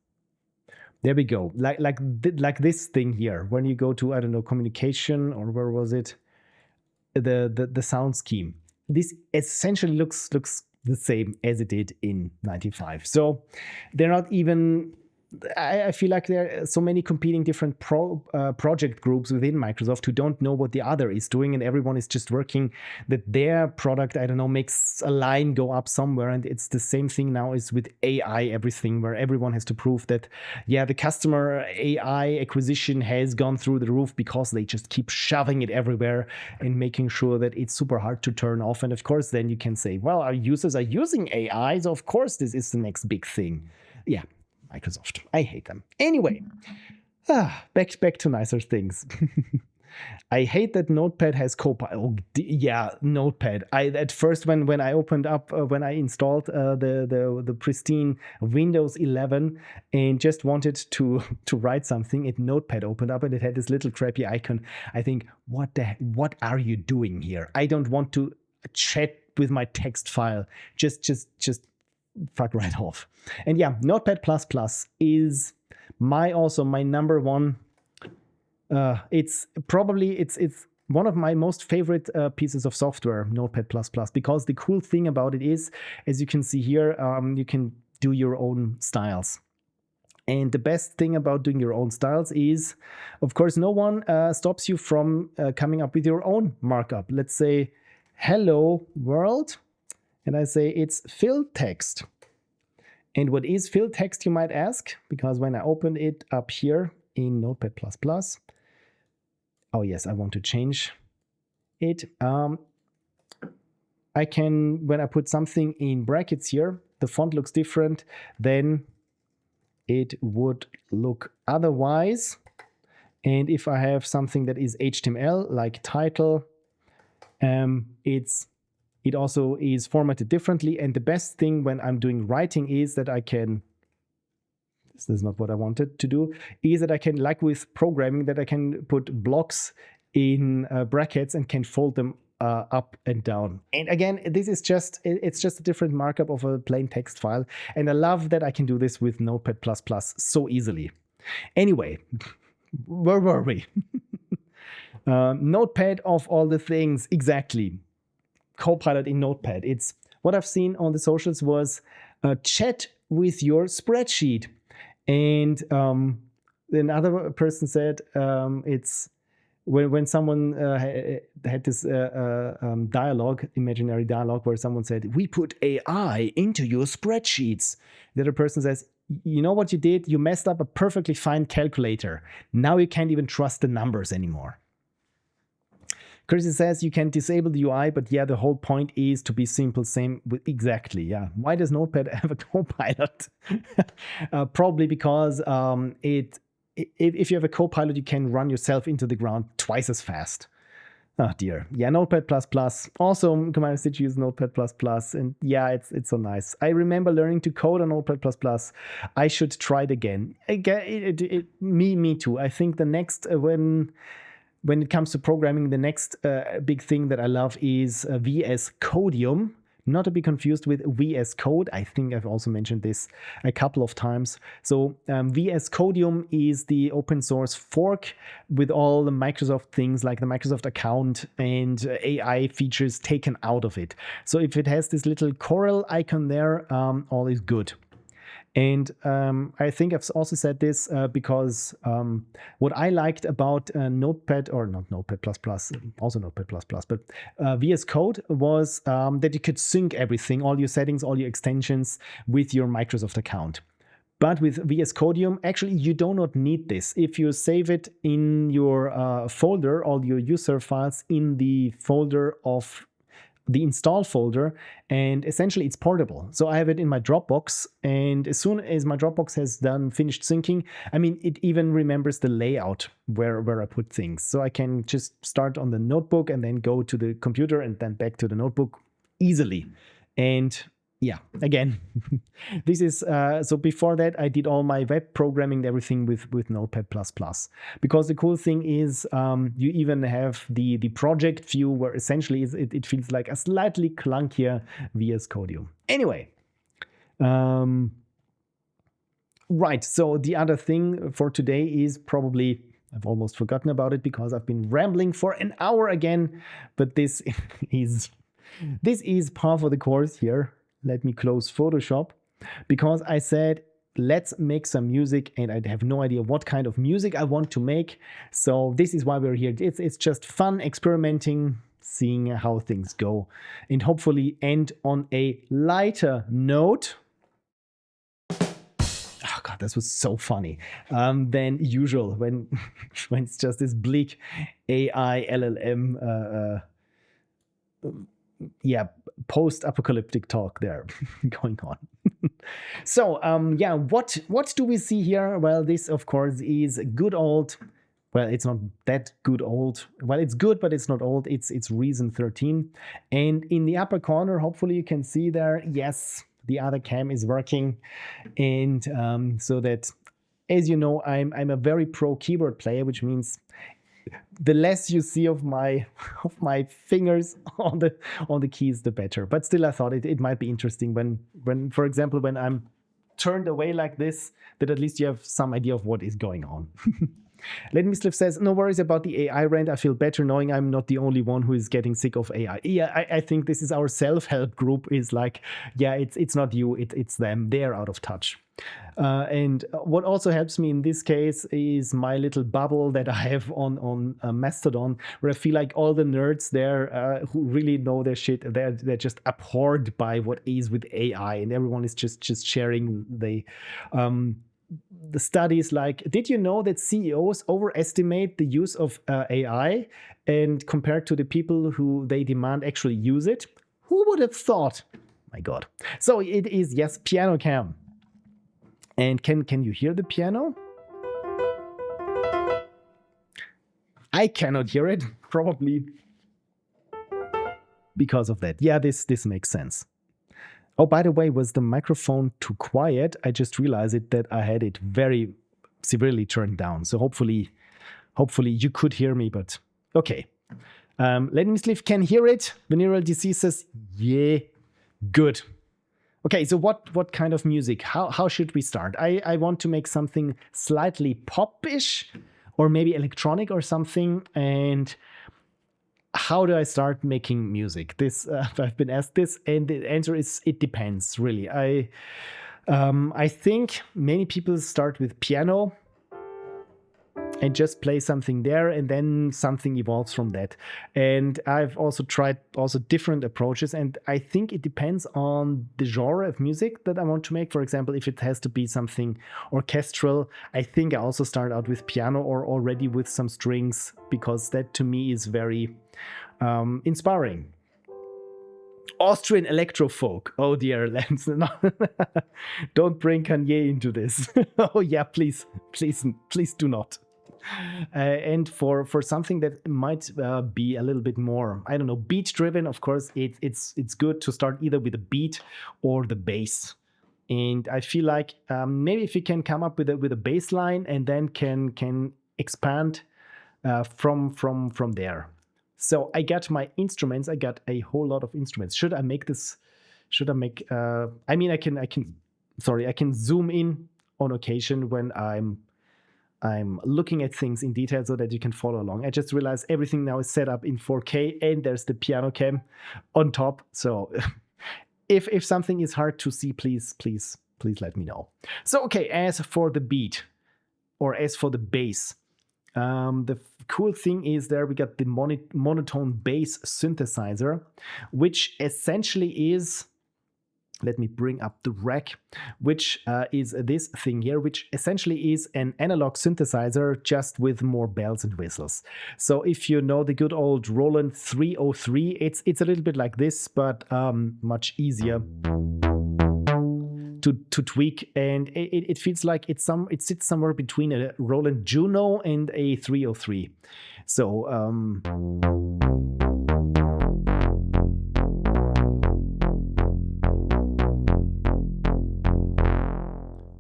There we go. Like this thing here. When you go to, I don't know, communication, or where was it? The sound scheme. This essentially looks the same as it did in 95. So they're not even, I feel like there are so many competing different project groups within Microsoft who don't know what the other is doing, and everyone is just working that their product, I don't know, makes a line go up somewhere. And it's the same thing now is with AI everything, where everyone has to prove that, yeah, the customer AI acquisition has gone through the roof because they just keep shoving it everywhere and making sure that it's super hard to turn off. And of course, then you can say, well, our users are using AI, so of course this is the next big thing. Yeah. Microsoft. I hate them. Anyway, back to nicer things. I hate that Notepad has Copilot. Oh, yeah, Notepad. At first, when I opened up, when I installed the pristine Windows 11 and just wanted to write something, Notepad opened up and it had this little crappy icon. I think, what are you doing here? I don't want to chat with my text file. Just fuck right off. And yeah, Notepad++ is my number one. It's one of my most favorite pieces of software, Notepad++, because the cool thing about it is, as you can see here, you can do your own styles. And the best thing about doing your own styles is, of course, no one stops you from coming up with your own markup. Let's say, hello world. And I say it's fill text. And what is fill text, you might ask? Because when I open it up here in Notepad++, oh yes, I want to change it. I can, when I put something in brackets here, the font looks different than it would look otherwise. And if I have something that is HTML, like title, it also is formatted differently. And the best thing when I'm doing writing is that I can, this is not what I wanted to do, is that I can, like with programming, that I can put blocks in brackets and can fold them up and down. And again, this is it's just a different markup of a plain text file. And I love that I can do this with Notepad++ so easily. Anyway, where were we? Notepad of all the things, exactly. Copilot in Notepad. It's what I've seen on the socials was chat with your spreadsheet. And another person said it's when someone had this dialogue, imaginary dialogue, where someone said, "We put AI into your spreadsheets." The other person says, "You know what you did? You messed up a perfectly fine calculator. Now you can't even trust the numbers anymore." Chrissy says you can disable the UI, but yeah, the whole point is to be simple. Same with exactly. Yeah. Why does Notepad have a Copilot? Probably because if you have a Copilot, you can run yourself into the ground twice as fast. Oh dear. Yeah, Notepad++. Also, Commander Stitch uses Notepad++. And yeah, it's so nice. I remember learning to code on Notepad++. I should try it again. Me too. I think the next, when it comes to programming, the next big thing that I love is VS Codium. Not to be confused with VS Code. I think I've also mentioned this a couple of times. So VS Codium is the open source fork with all the Microsoft things like the Microsoft account and AI features taken out of it. So if it has this little coral icon there, all is good. And I think I've also said this because what I liked about Notepad, or not Notepad++, also Notepad++, but VS Code was that you could sync everything, all your settings, all your extensions with your Microsoft account. But with VS Codium, actually, you do not need this. If you save it in your folder, all your user files in the folder of the install folder, and essentially it's portable. So I have it in my Dropbox, and as soon as my Dropbox has finished syncing, I mean, it even remembers the layout where I put things. So I can just start on the notebook and then go to the computer and then back to the notebook easily. And yeah, again, this is so before that I did all my web programming and everything with Notepad++, because the cool thing is you even have the project view where essentially it feels like a slightly clunkier VS Codium. Anyway, right, so the other thing for today is probably, I've almost forgotten about it because I've been rambling for an hour again, but this is par for the course here. Let me close Photoshop because I said, let's make some music, and I have no idea what kind of music I want to make. So this is why we're here. It's just fun experimenting, seeing how things go, and hopefully end on a lighter note. Oh God, this was so funny than usual when it's just this bleak AI LLM post-apocalyptic talk there going on. So yeah, what do we see here? Well, this of course is good old, well, it's not that good old, well, it's good, but it's not old. It's Reason 13, and in the upper corner, hopefully you can see there, yes, the other cam is working. And so that, as you know, I'm a very pro keyboard player, which means the less you see of my fingers on the keys, the better. But still, I thought it might be interesting when, for example, when I'm turned away like this, that at least you have some idea of what is going on. Lady Misliff says, no worries about the AI rant. I feel better knowing I'm not the only one who is getting sick of AI. Yeah, I think this is our self-help group is like, yeah, it's not you, it's them. They're out of touch. And what also helps me in this case is my little bubble that I have on Mastodon, where I feel like all the nerds there who really know their shit, they're just abhorred by what is with AI, and everyone is just sharing the studies. Like, did you know that CEOs overestimate the use of AI, and compared to the people who they demand actually use it? Who would have thought? My God. So it is, yes, piano cam. And can you hear the piano? I cannot hear it, probably because of that. Yeah, this makes sense. Oh, by the way, was the microphone too quiet? I just realized that I had it very severely turned down. So hopefully you could hear me, but okay. Lady Misliff can hear it. Venereal Disease says, yeah, good. Okay, so what kind of music? How should we start? I want to make something slightly pop-ish, or maybe electronic or something. And how do I start making music? This I've been asked this, and the answer is it depends, really. I think many people start with piano and just play something there, and then something evolves from that. And I've also tried different approaches, and I think it depends on the genre of music that I want to make. For example, if it has to be something orchestral, I think I also start out with piano or already with some strings, because that to me is very inspiring. Austrian electro folk. Oh dear, Lance, no. Don't bring Kanye into this. Oh yeah, please do not. And for something that might be a little bit more, I don't know, beat driven, of course, it's good to start either with the beat or the bass. And I feel like maybe if you can come up with a bass line and then can expand from there. So I got my instruments. I got a whole lot of instruments. Should I make this? Should I make? I mean, I can. Sorry, I can zoom in on occasion when I'm looking at things in detail so that you can follow along. I just realized everything now is set up in 4K, and there's the piano cam on top. So if something is hard to see, please let me know. So okay, as for the beat or as for the bass. The cool thing is there we got the monotone bass synthesizer, which essentially is, let me bring up the rack, which is this thing here, which essentially is an analog synthesizer just with more bells and whistles. So if you know the good old Roland 303, it's a little bit like this, but much easier to tweak, and it feels like it sits somewhere between a Roland Juno and a 303. So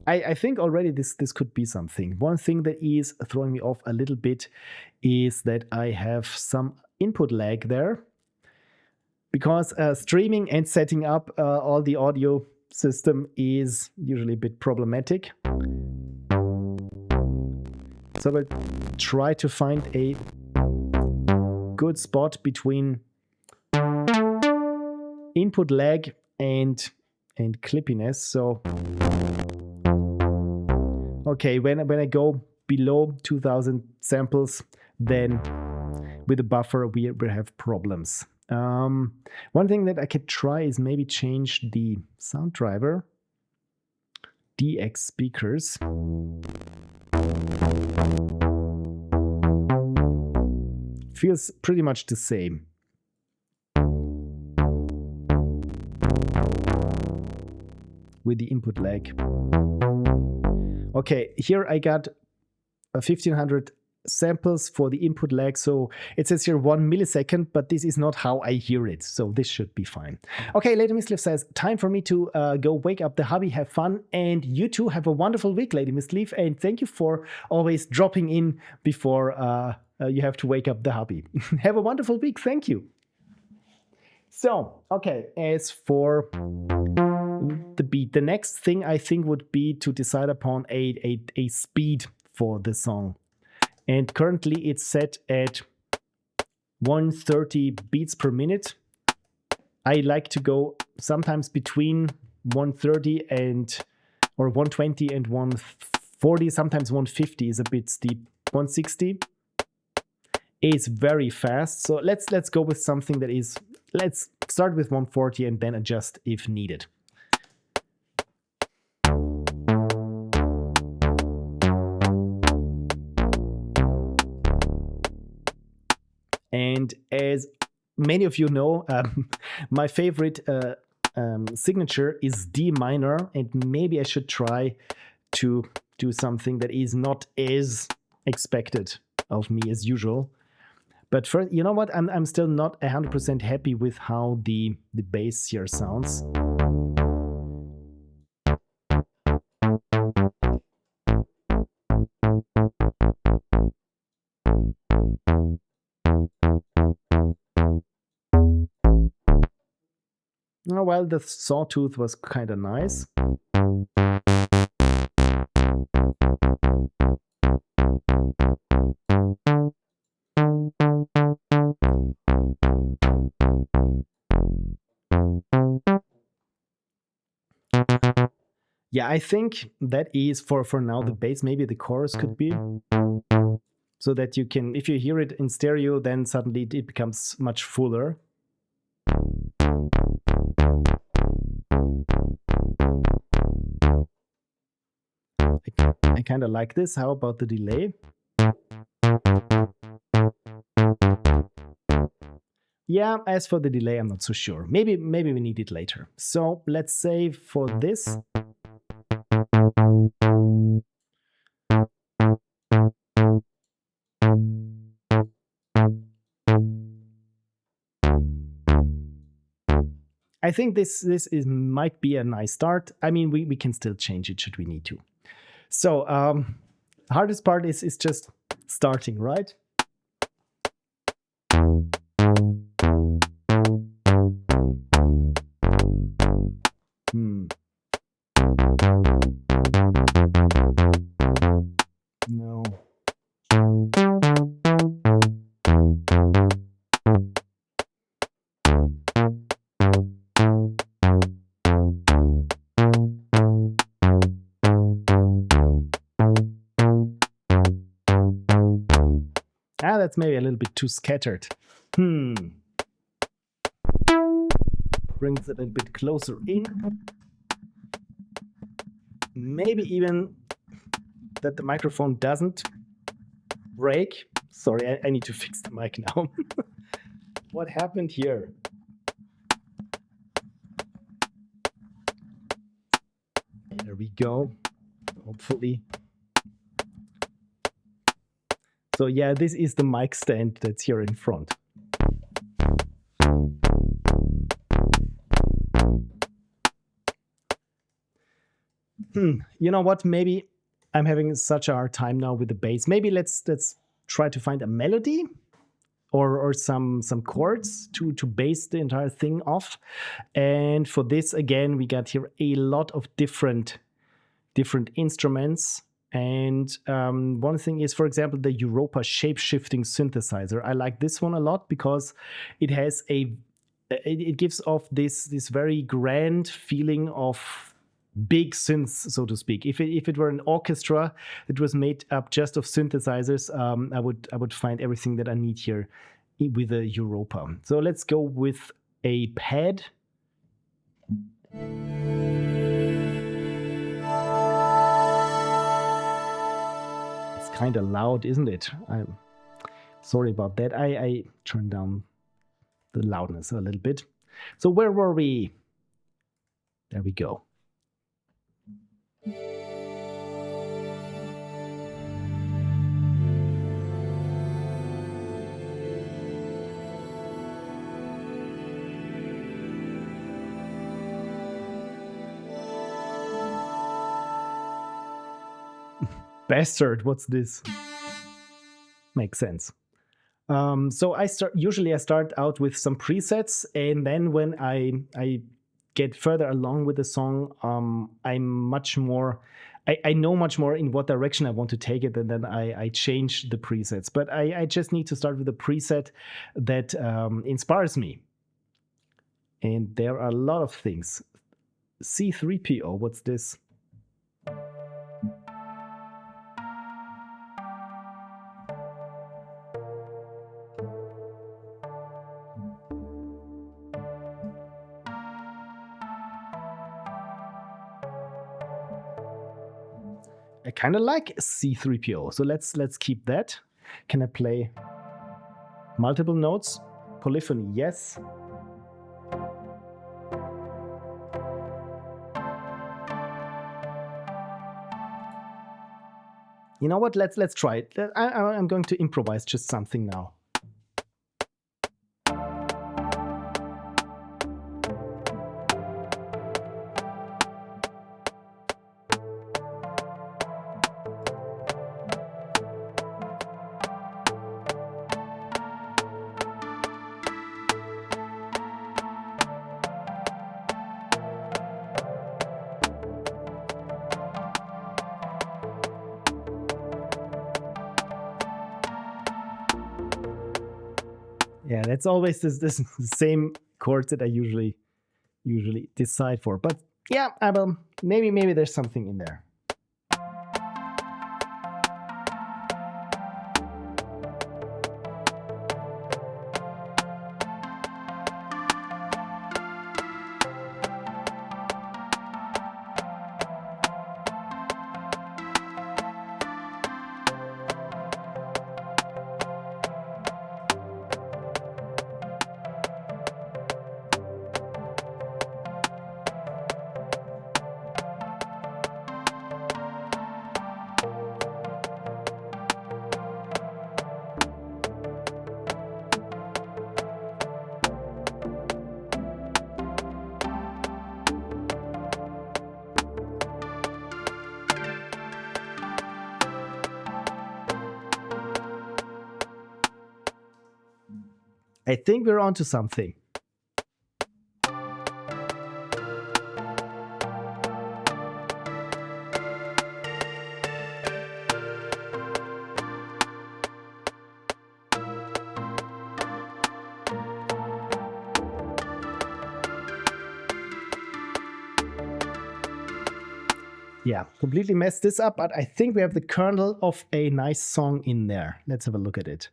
I think already this could be something. One thing that is throwing me off a little bit is that I have some input lag there, because streaming and setting up all the audio system is usually a bit problematic. So we'll try to find a good spot between input lag and clippiness. So okay, when I go below 2000 samples, then with the buffer we have problems. One thing that I could try is maybe change the sound driver, DX speakers. Feels pretty much the same. With the input lag. Okay, here I got 1500 samples for the input lag, so it says here 1 millisecond, but this is not how I hear it, so this should be fine. Okay, Lady Misleaf says, time for me to go wake up the hubby, have fun, and you too have a wonderful week, Lady Misleaf, and thank you for always dropping in before you have to wake up the hubby. Have a wonderful week, thank you. So, okay, as for the beat, the next thing I think would be to decide upon a speed for the song. And currently it's set at 130 beats per minute. I like to go sometimes between 130 or 120 and 140, sometimes 150 is a bit steep. 160 is very fast. So let's go with something that is, let's start with 140 and then adjust if needed. And as many of you know, my favorite signature is D minor, and maybe I should try to do something that is not as expected of me as usual. But first, you know what? I'm still not 100% happy with how the bass here sounds. Oh, well, the sawtooth was kind of nice. Yeah, I think that is for now the bass. Maybe the chorus could be. So that you can, if you hear it in stereo, then suddenly it becomes much fuller. I kind of like this. How about the delay? Yeah, as for the delay, I'm not so sure. Maybe we need it later. So let's say for this. I think this might be a nice start. I mean, we can still change it should we need to. So hardest part is just starting, right? No. That's maybe a little bit too scattered. Brings it a little bit closer in. Maybe even that the microphone doesn't break. Sorry, I need to fix the mic now. What happened here? There we go. Hopefully. So yeah, this is the mic stand that's here in front. You know what? Maybe I'm having such a hard time now with the bass. Maybe let's try to find a melody or some chords to base the entire thing off. And for this, again, we got here a lot of different instruments. And one thing is, for example, the Europa shape-shifting synthesizer. I like this one a lot because it has it gives off this very grand feeling of big synths, so to speak. If it were an orchestra that was made up just of synthesizers, I would find everything that I need here with a Europa. So let's go with a pad. It's kind of loud, isn't it? I'm sorry about that. I turned down the loudness a little bit. So where were we? There we go. Bastard, what's this? Makes sense. So usually I start out with some presets, and then when I get further along with the song, I'm much more, I know much more in what direction I want to take it, and then I change the presets. But I just need to start with a preset that inspires me. And there are a lot of things. C3PO, what's this? I kind of like C3PO, so let's keep that. Can I play multiple notes? Polyphony, yes. You know what? Let's try it. I'm going to improvise just something now. Yeah, that's always this the same chords that I usually decide for. But Yeah, I will. Maybe there's something in there. I think we're onto something. Yeah, completely messed this up, but I think we have the kernel of a nice song in there. Let's have a look at it.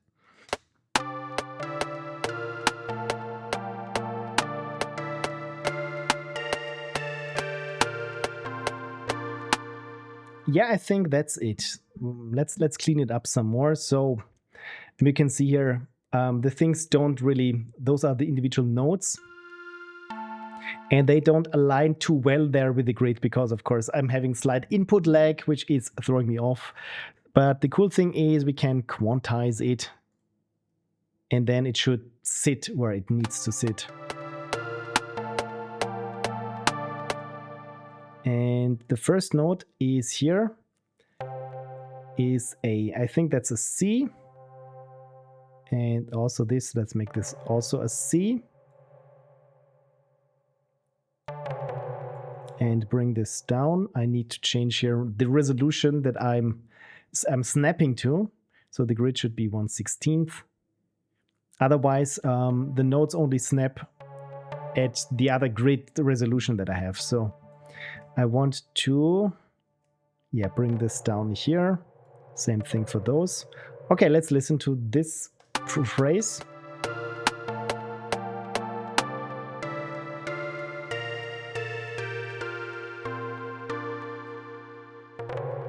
Yeah, I think that's it. Let's clean it up some more. So we can see here the things don't really, those are the individual notes. And they don't align too well there with the grid because, of course, I'm having slight input lag, which is throwing me off. But the cool thing is we can quantize it, and then it should sit where it needs to sit. And the first note is here, is a, I think that's a C. And also this, let's make this also a C. And bring this down. I need to change here the resolution that I'm snapping to. So the grid should be 1/16. Otherwise, the notes only snap at the other grid resolution that I have. So I want to, yeah, bring this down here. Same thing for those. Okay, let's listen to this phrase.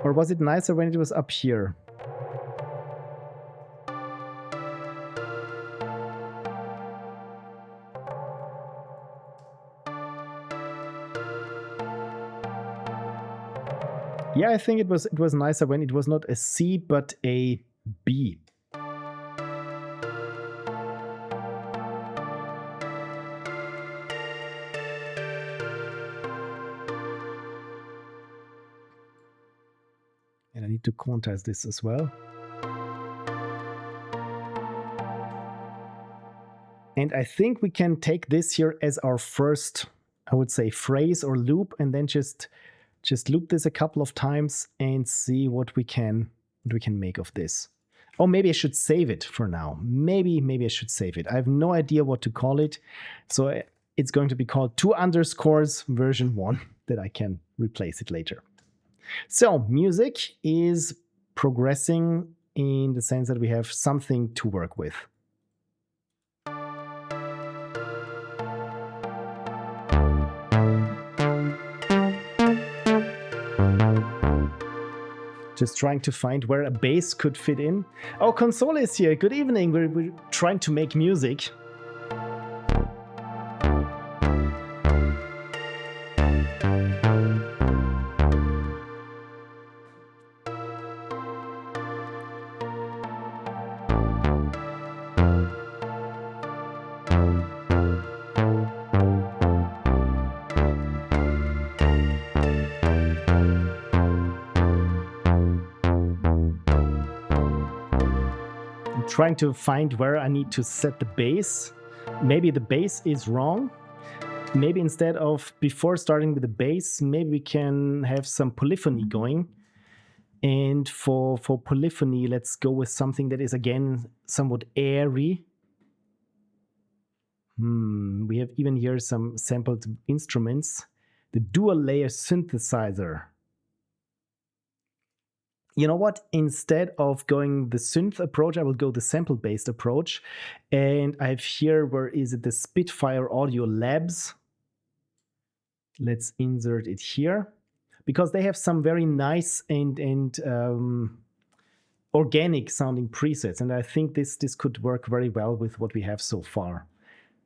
Or was it nicer when it was up here? Yeah, I think it was nicer when it was not a C but a B. And I need to quantize this as well. And I think we can take this here as our first, I would say, phrase or loop, and then just loop this a couple of times and see what we can make of this. Oh, maybe I should save it for now. Maybe I should save it. I have no idea what to call it. So it's going to be called 2_ version 1, that I can replace it later. So music is progressing in the sense that we have something to work with. Just trying to find where a bass could fit in. Oh, Console is here. Good evening. We're trying to make music. Trying to find where I need to set the bass. Maybe the bass is wrong. Maybe instead of before starting with the bass, maybe we can have some polyphony going. And for polyphony, let's go with something that is again somewhat airy. We have even here some sampled instruments The dual layer synthesizer. You know what? Instead of going the synth approach, I will go the sample-based approach. And I have here, where is it? The Spitfire Audio Labs. Let's insert it here, because they have some very nice and organic sounding presets. And I think this could work very well with what we have so far.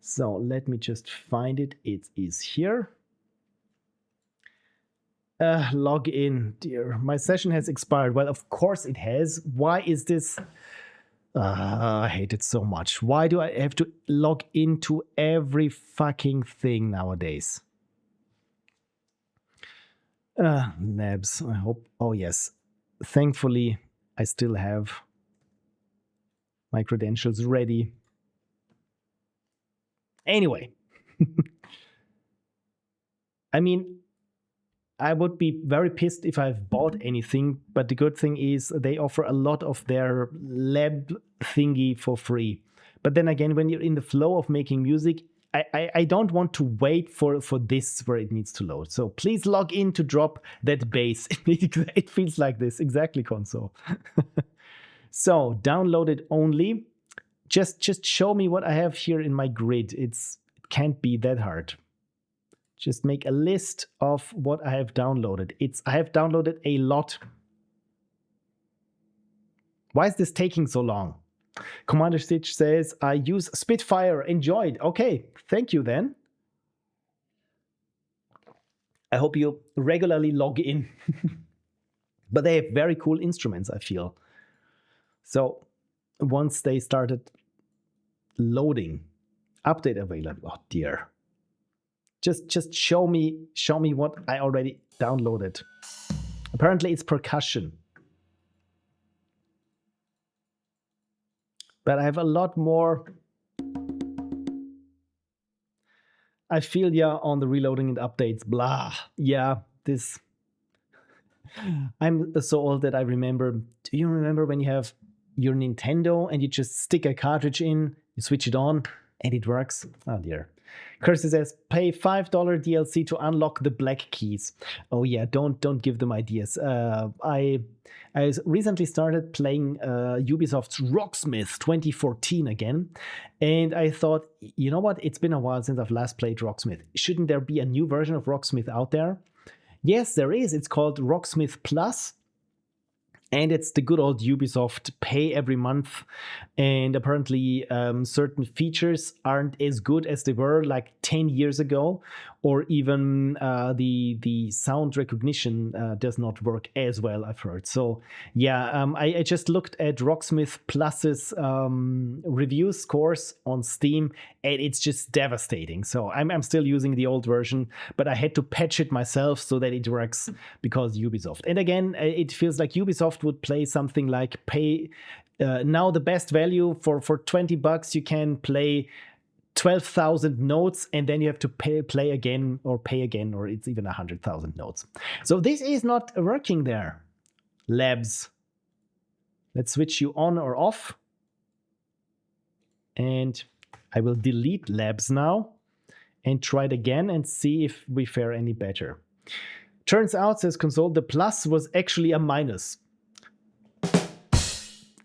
So let me just find it. It is here. Log in, dear. My session has expired. Well, of course it has. Why is this? I hate it so much. Why do I have to log into every fucking thing nowadays? Labs, I hope. Oh, yes. Thankfully, I still have my credentials ready. Anyway. I mean, I would be very pissed if I've bought anything, but the good thing is they offer a lot of their lab thingy for free. But then again, when you're in the flow of making music, I don't want to wait for this where it needs to load. So please log in to drop that bass. It feels like this. Exactly, console. So download it only. Just show me what I have here in my grid. It can't be that hard. Just make a list of what I have downloaded. I have downloaded a lot. Why is this taking so long? Commander Stitch says, I use Spitfire. Enjoyed. Okay, thank you then. I hope you regularly log in. But they have very cool instruments, I feel. So once they started loading, update available. Oh dear. Just show me what I already downloaded. Apparently it's percussion. But I have a lot more. I feel on the reloading and updates, blah. Yeah, this. I'm so old that I remember. Do you remember when you have your Nintendo and you just stick a cartridge in, you switch it on, and it works? Oh dear. Kirsty says, pay $5 DLC to unlock the black keys. Oh yeah, don't give them ideas. I recently started playing Ubisoft's Rocksmith 2014 again, and I thought, you know what? It's been a while since I've last played Rocksmith. Shouldn't there be a new version of Rocksmith out there? Yes, there is. It's called Rocksmith Plus. And it's the good old Ubisoft pay every month. And apparently certain features aren't as good as they were like 10 years ago. Or even the sound recognition does not work as well, I've heard. So yeah, I just looked at Rocksmith Plus's review scores on Steam, and it's just devastating. So I'm still using the old version, but I had to patch it myself so that it works because Ubisoft. And again, it feels like Ubisoft would play something like pay now the best value for $20 you can play 12,000 notes, and then you have to play again, or it's even 100,000 notes. So this is not working there. Labs. Let's switch you on or off. And I will delete labs now and try it again and see if we fare any better. Turns out, says Console, the plus was actually a minus.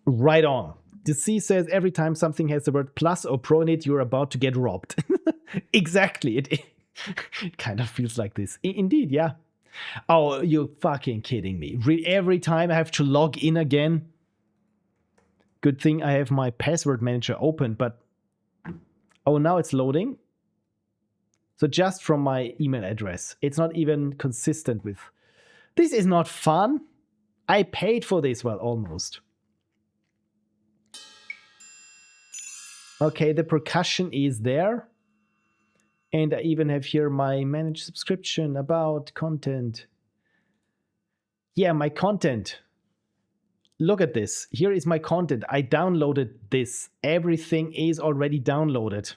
Right on. The C says every time something has the word plus or pro in it, you're about to get robbed. Exactly. It kind of feels like this. Indeed, yeah. Oh, you're fucking kidding me. Every time I have to log in again. Good thing I have my password manager open, but oh, now it's loading. So just from my email address. It's not even consistent with. This is not fun. I paid for this, well, almost. Okay, the percussion is there. And I even have here my managed subscription about content. Yeah, my content. Look at this. Here is my content. I downloaded this. Everything is already downloaded.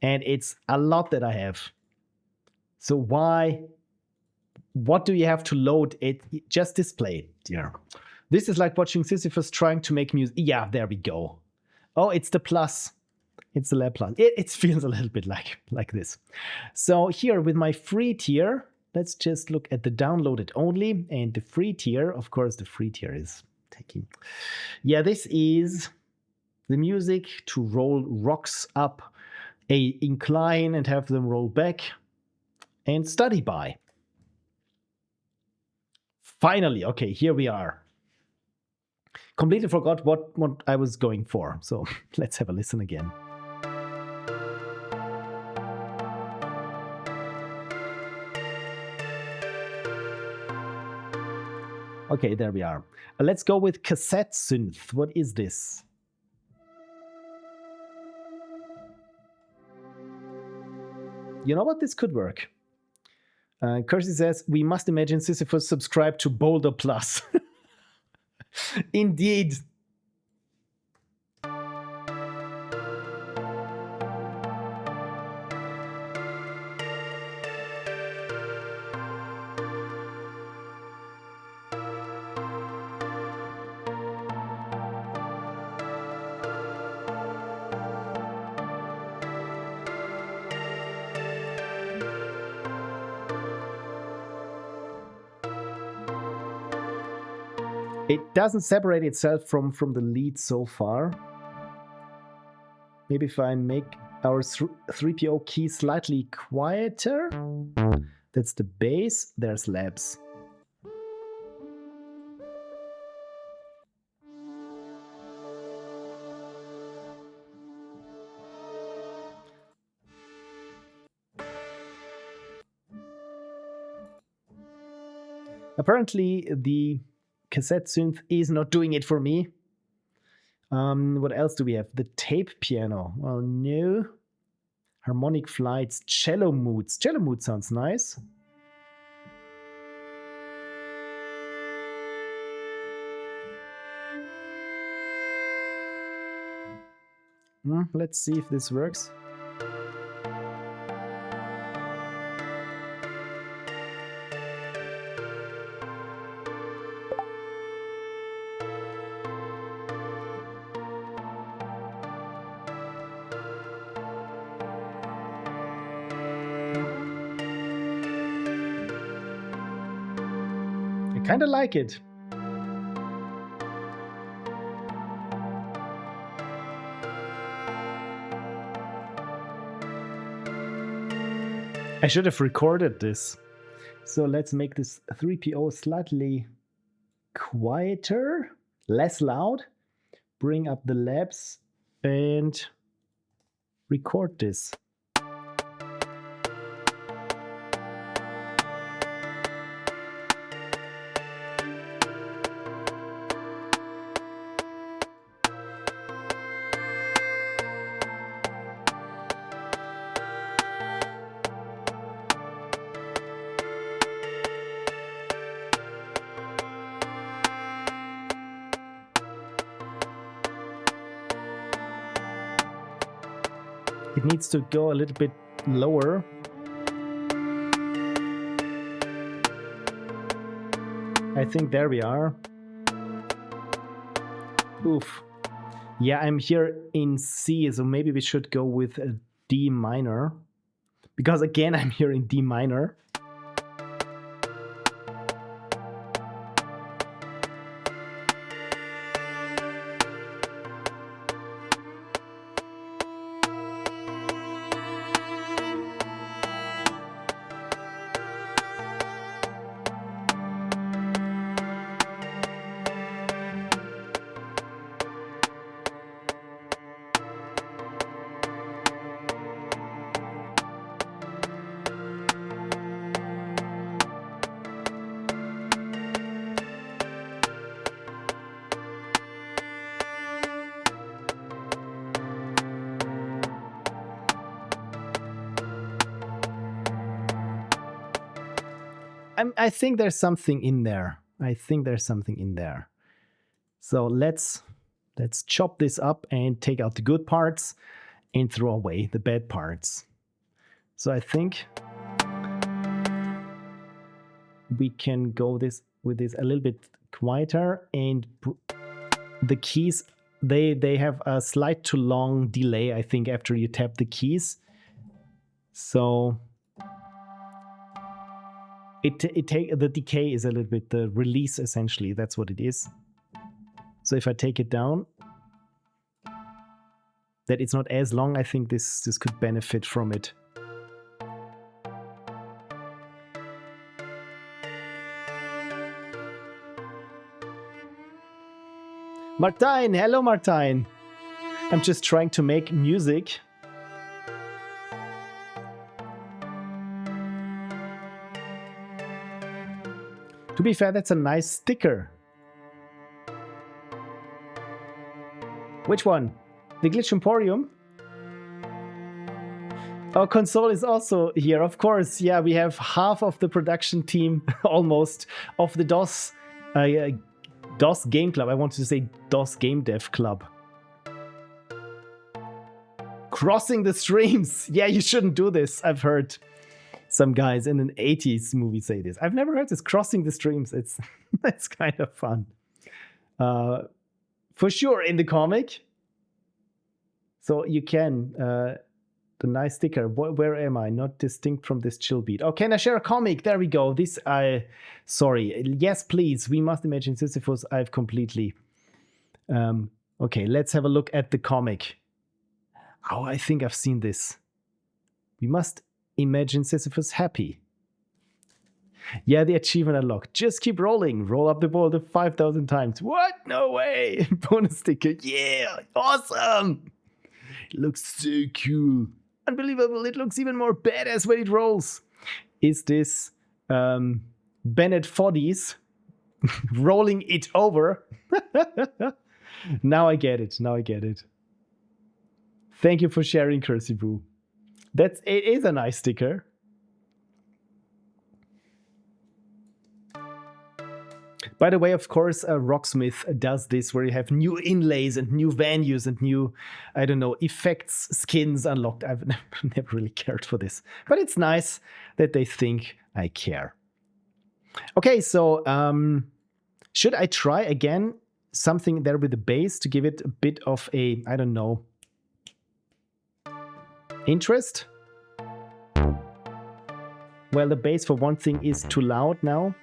And it's a lot that I have. So why? What do you have to load it? Just display it. Yeah. This is like watching Sisyphus trying to make music. Yeah, there we go. Oh, it's the plus. It's the lab plus. It feels a little bit like this. So here with my free tier, let's just look at the downloaded only and the free tier. Of course, the free tier is taking. Yeah, this is the music to roll rocks up a incline and have them roll back and study by. Finally, okay, here we are. Completely forgot what I was going for. So let's have a listen again. Okay, there we are. Let's go with cassette synth. What is this? You know what? This could work. Kersey says, we must imagine Sisyphus subscribed to Boulder Plus. Indeed. It doesn't separate itself from the lead so far. Maybe if I make our 3PO key slightly quieter. That's the bass. There's labs. Apparently, the cassette synth is not doing it for me. What else do we have? The tape piano. Well, no. Harmonic flights, cello moods. Cello mood sounds nice. Let's see if this works. I kind of like it. I should have recorded this. So let's make this 3PO slightly quieter, less loud, bring up the labs and record this. It needs to go a little bit lower. I think there we are. Oof. Yeah, I'm here in C, so maybe we should go with a D minor. Because again, I'm here in D minor. I think there's something in there. So let's chop this up and take out the good parts and throw away the bad parts. So I think we can go with this a little bit quieter, and the keys, they have a slight to long delay, I think, after you tap the keys. So the decay is a little bit the release, essentially. That's what it is. So if I take it down, that it's not as long, I think this could benefit from it. Martijn, hello Martijn. I'm just trying to make music. To be fair, that's a nice sticker. Which one? The Glitch Emporium? Our console is also here, of course. Yeah, we have half of the production team, almost, of the DOS Game Club. I wanted to say DOS Game Dev Club. Crossing the streams. Yeah, you shouldn't do this. I've heard some guys in an 80s movie say this. I've never heard this. Crossing the streams. It's kind of fun. For sure, in the comic. So you can, the nice sticker. Where am I? Not distinct from this chill beat. Oh, can I share a comic? There we go. Sorry. Yes, please. We must imagine Sisyphus. I've completely. Okay, let's have a look at the comic. Oh, I think I've seen this. We must imagine Sisyphus happy. Yeah, the achievement unlocked. Just keep rolling. Roll up the boulder 5,000 times. What? No way. Bonus sticker. Yeah. Awesome. It looks so cool. Unbelievable. It looks even more badass when it rolls. Is this Bennett Foddy's rolling it over? Now I get it. Thank you for sharing, Cursey Boo. It is a nice sticker. By the way, of course, Rocksmith does this where you have new inlays and new venues and new, I don't know, effects, skins unlocked. I've never really cared for this. But it's nice that they think I care. Okay, so should I try again something there with the bass to give it a bit of a, I don't know, interest? Well, the bass for one thing is too loud now.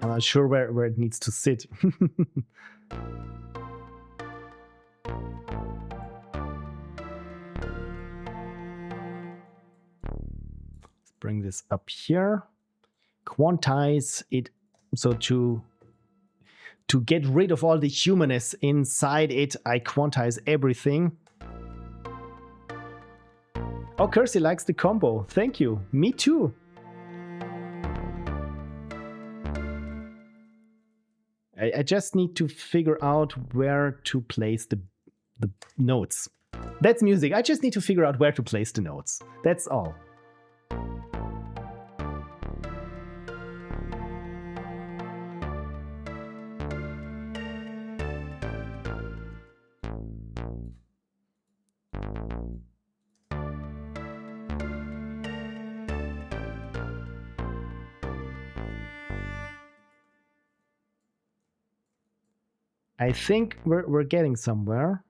I'm not sure where it needs to sit. Let's bring this up here. Quantize it. So to get rid of all the humanness inside it, I quantize everything. Oh, Kersey likes the combo. Thank you. Me too. I just need to figure out where to place the notes. That's music. I just need to figure out where to place the notes. That's all. I think we're getting somewhere.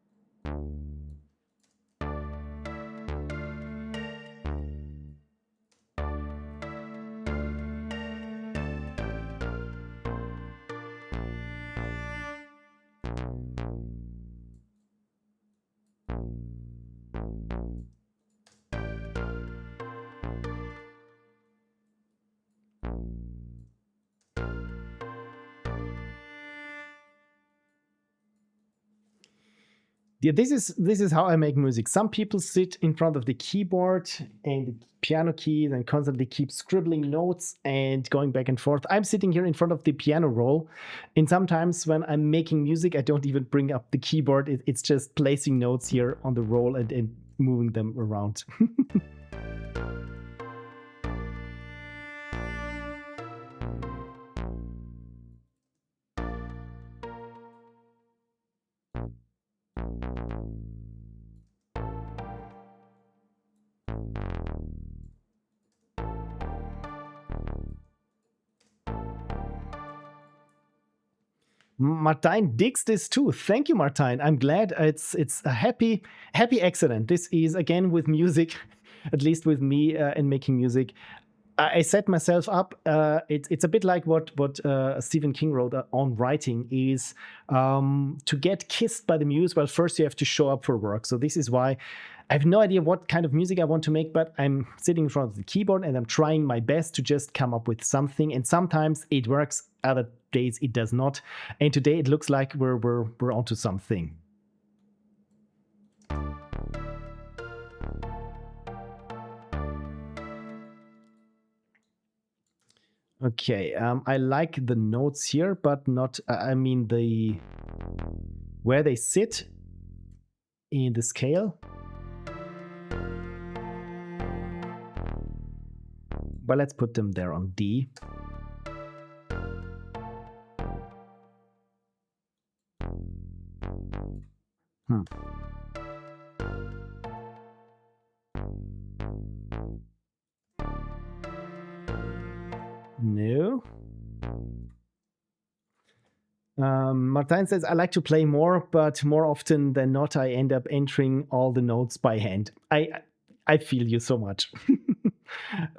Yeah, this is how I make music. Some people sit in front of the keyboard and the piano keys and constantly keep scribbling notes and going back and forth. I'm sitting here in front of the piano roll, and sometimes when I'm making music, I don't even bring up the keyboard. It's just placing notes here on the roll and moving them around. Martijn digs this too. Thank you, Martijn. I'm glad it's a happy accident. This is again with music, at least with me and making music. I set myself up. It's a bit like what Stephen King wrote on writing is to get kissed by the muse. Well, first you have to show up for work. So this is why I have no idea what kind of music I want to make, but I'm sitting in front of the keyboard and I'm trying my best to just come up with something. And sometimes it works, other days it does not. And today it looks like we're onto something. Okay, I like the notes here, but not, I mean, where they sit in the scale. Well, let's put them there on D. No. Martijn says, I like to play more, but more often than not, I end up entering all the notes by hand. I feel you so much.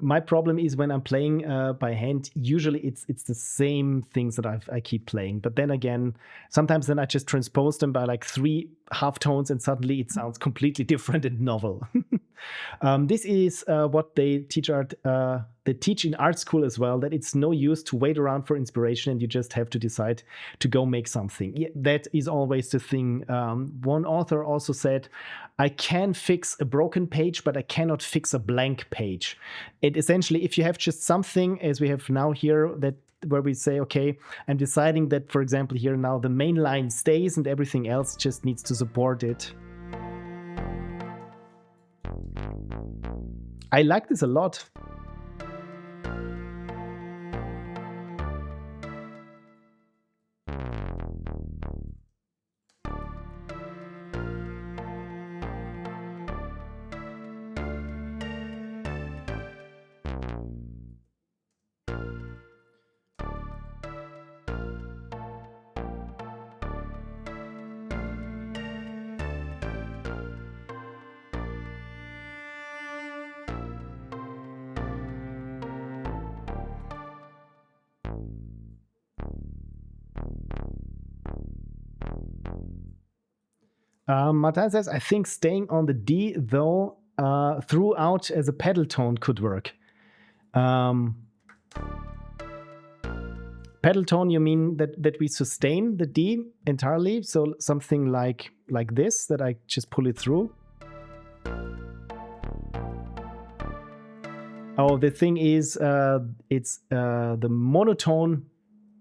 My problem is when I'm playing by hand, usually it's the same things that I keep playing. But then again, sometimes then I just transpose them by like 3 halftones and suddenly it sounds completely different and novel. This is what they teach in art school as well, that it's no use to wait around for inspiration and you just have to decide to go make something. Yeah, that is always the thing. One author also said, I can fix a broken page, but I cannot fix a blank page. It essentially, if you have just something, as we have now here, that where we say, okay, I'm deciding that, for example, here now the main line stays and everything else just needs to support it. I like this a lot. Martin says, I think staying on the D, though, throughout as a pedal tone could work. Pedal tone, you mean that we sustain the D entirely? So something like this, that I just pull it through? Oh, the thing is, it's the monotone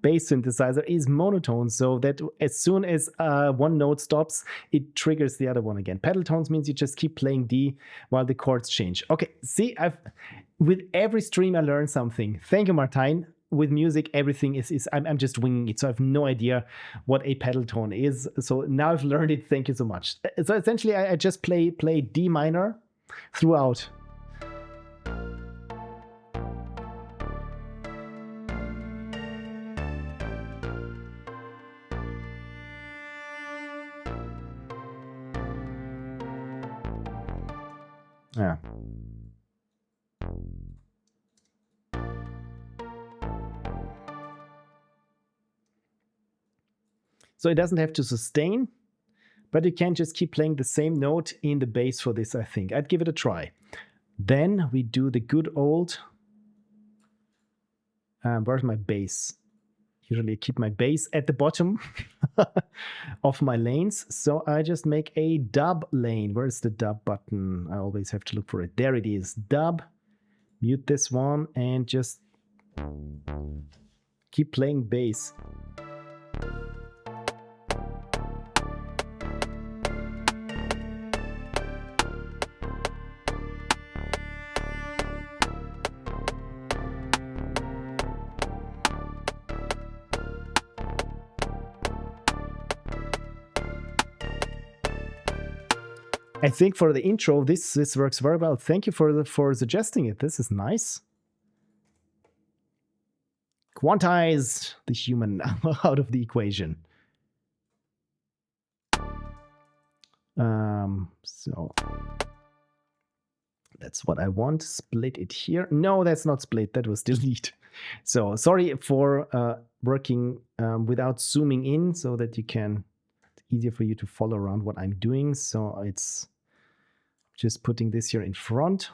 bass synthesizer is monotone, so that as soon as one note stops, it triggers the other one again. Pedal tones means you just keep playing D while the chords change. Okay, see, with every stream I learn something. Thank you, Martijn. With music, everything is I'm just winging it, so I have no idea what a pedal tone is. So now I've learned it. Thank you so much. So essentially, I just play D minor throughout. Yeah. So it doesn't have to sustain, but you can just keep playing the same note in the bass for this, I think. I'd give it a try. Then we do the good old... where's my bass? Usually I keep my bass at the bottom of my lanes. So I just make a dub lane. Where's the dub button? I always have to look for it. There it is. Dub. Mute this one and just keep playing bass. I think for the intro, this works very well. Thank you for suggesting it. This is nice. Quantize the human out of the equation. So that's what I want. Split it here. No, that's not split. That was delete. So sorry for working without zooming in so that you can, it's easier for you to follow around what I'm doing. So it's just putting this here in front.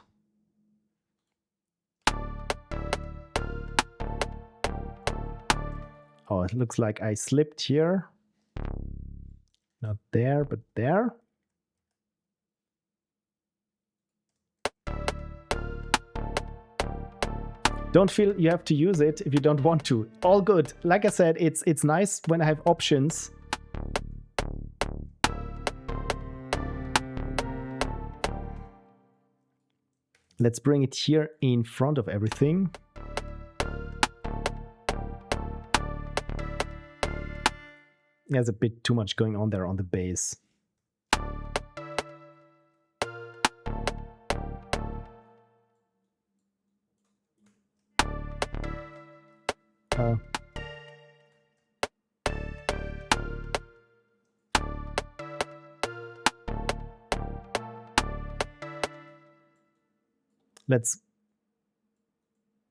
Oh, it looks like I slipped here. Not there, but there. Don't feel you have to use it if you don't want to. All good. Like I said, it's nice when I have options. Let's bring it here in front of everything. There's a bit too much going on there on the base. Let's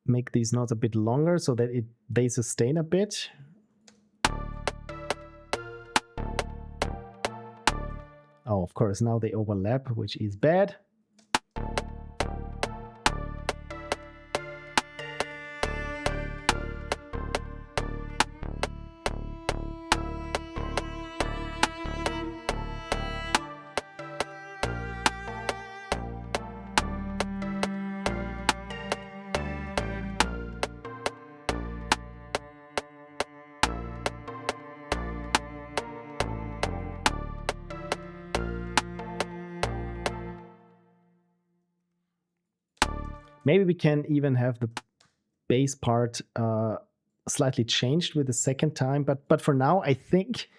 make these notes a bit longer so that they sustain a bit. Oh, of course, now they overlap, which is bad. Maybe we can even have the bass part slightly changed with the second time, but for now, I think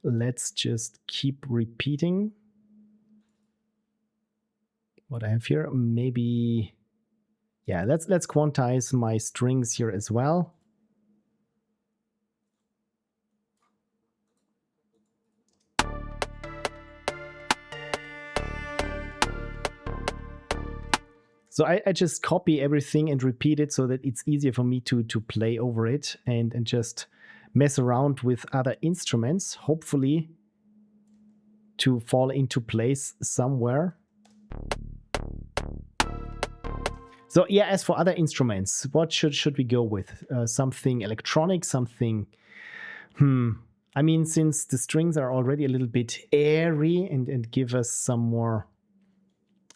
let's just keep repeating what I have here. Maybe, yeah, let's quantize my strings here as well. So I just copy everything and repeat it so that it's easier for me to play over it and just mess around with other instruments, hopefully to fall into place somewhere. So yeah, as for other instruments, what should we go with? Something electronic, something... I mean, since the strings are already a little bit airy and give us some more...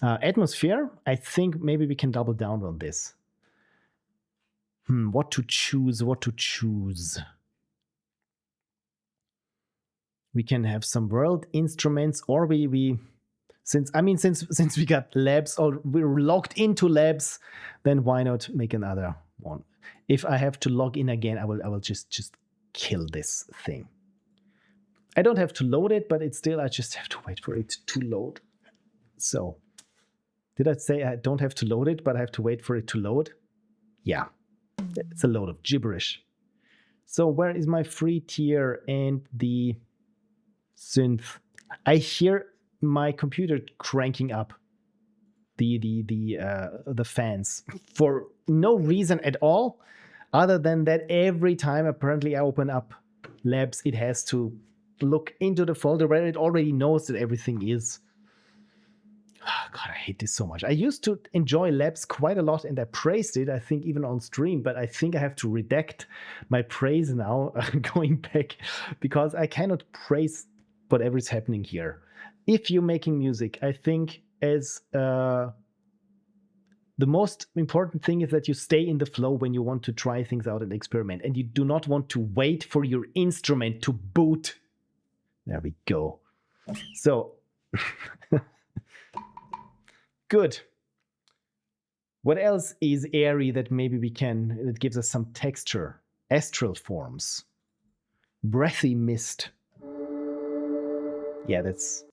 atmosphere, I think maybe we can double down on this. What to choose? We can have some world instruments, or since we got labs, or we're logged into labs, then why not make another one? If I have to log in again, I will just kill this thing. I don't have to load it, but it's still, I just have to wait for it to load. So did I say I don't have to load it, but I have to wait for it to load? Yeah, it's a load of gibberish. So where is my free tier and the synth? I hear my computer cranking up the fans for no reason at all, other than that every time apparently I open up labs, it has to look into the folder where it already knows that everything is. God, I hate this so much. I used to enjoy labs quite a lot and I praised it, I think even on stream, but I think I have to redact my praise now going back, because I cannot praise whatever is happening here. If you're making music, I think as the most important thing is that you stay in the flow when you want to try things out and experiment, and you do not want to wait for your instrument to boot. There we go. So... Good. What else is airy that maybe that gives us some texture? Astral forms. Breathy mist. Yeah, that's...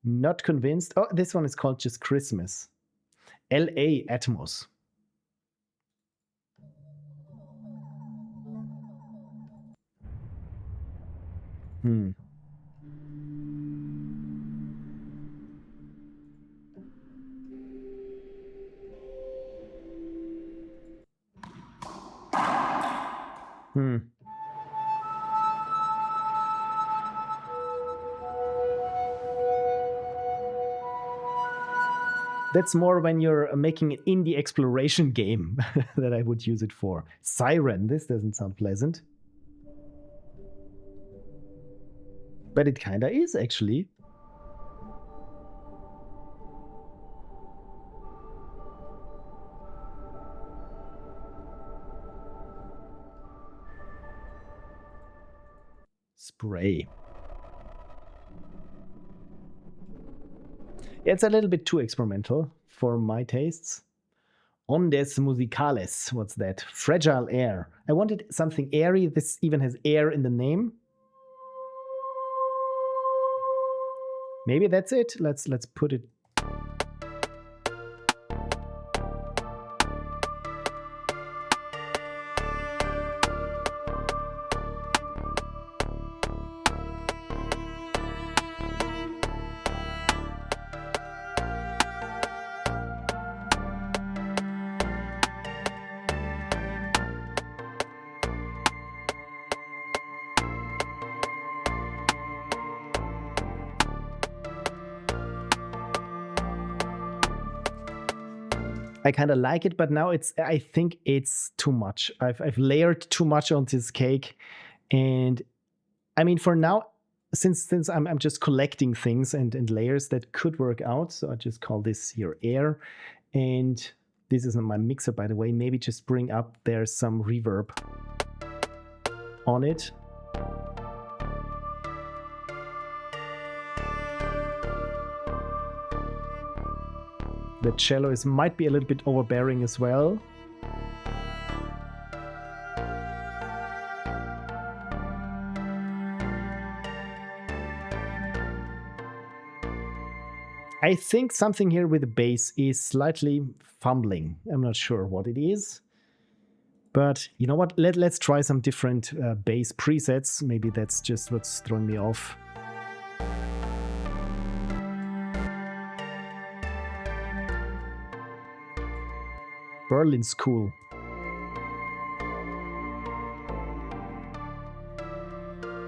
Not convinced. Oh, this one is called just Christmas. LA Atmos. Hmm. That's more when you're making an indie exploration game that I would use it for. Siren, this doesn't sound pleasant. But it kinda is, actually. Spray. It's a little bit too experimental for my tastes. Ondes musicales. What's that? Fragile air. I wanted something airy. This even has air in the name. Maybe that's it. Let's put it. I kind of like it, but now I think it's too much. I've layered too much on this cake, and I mean, for now, since I'm just collecting things and layers that could work out, so I just call this here air, and this is my mixer, by the way. Maybe just bring up there some reverb on it. The cello might be a little bit overbearing as well. I think something here with the bass is slightly fumbling. I'm not sure what it is. But you know what? Let's try some different bass presets. Maybe that's just what's throwing me off. Berlin School.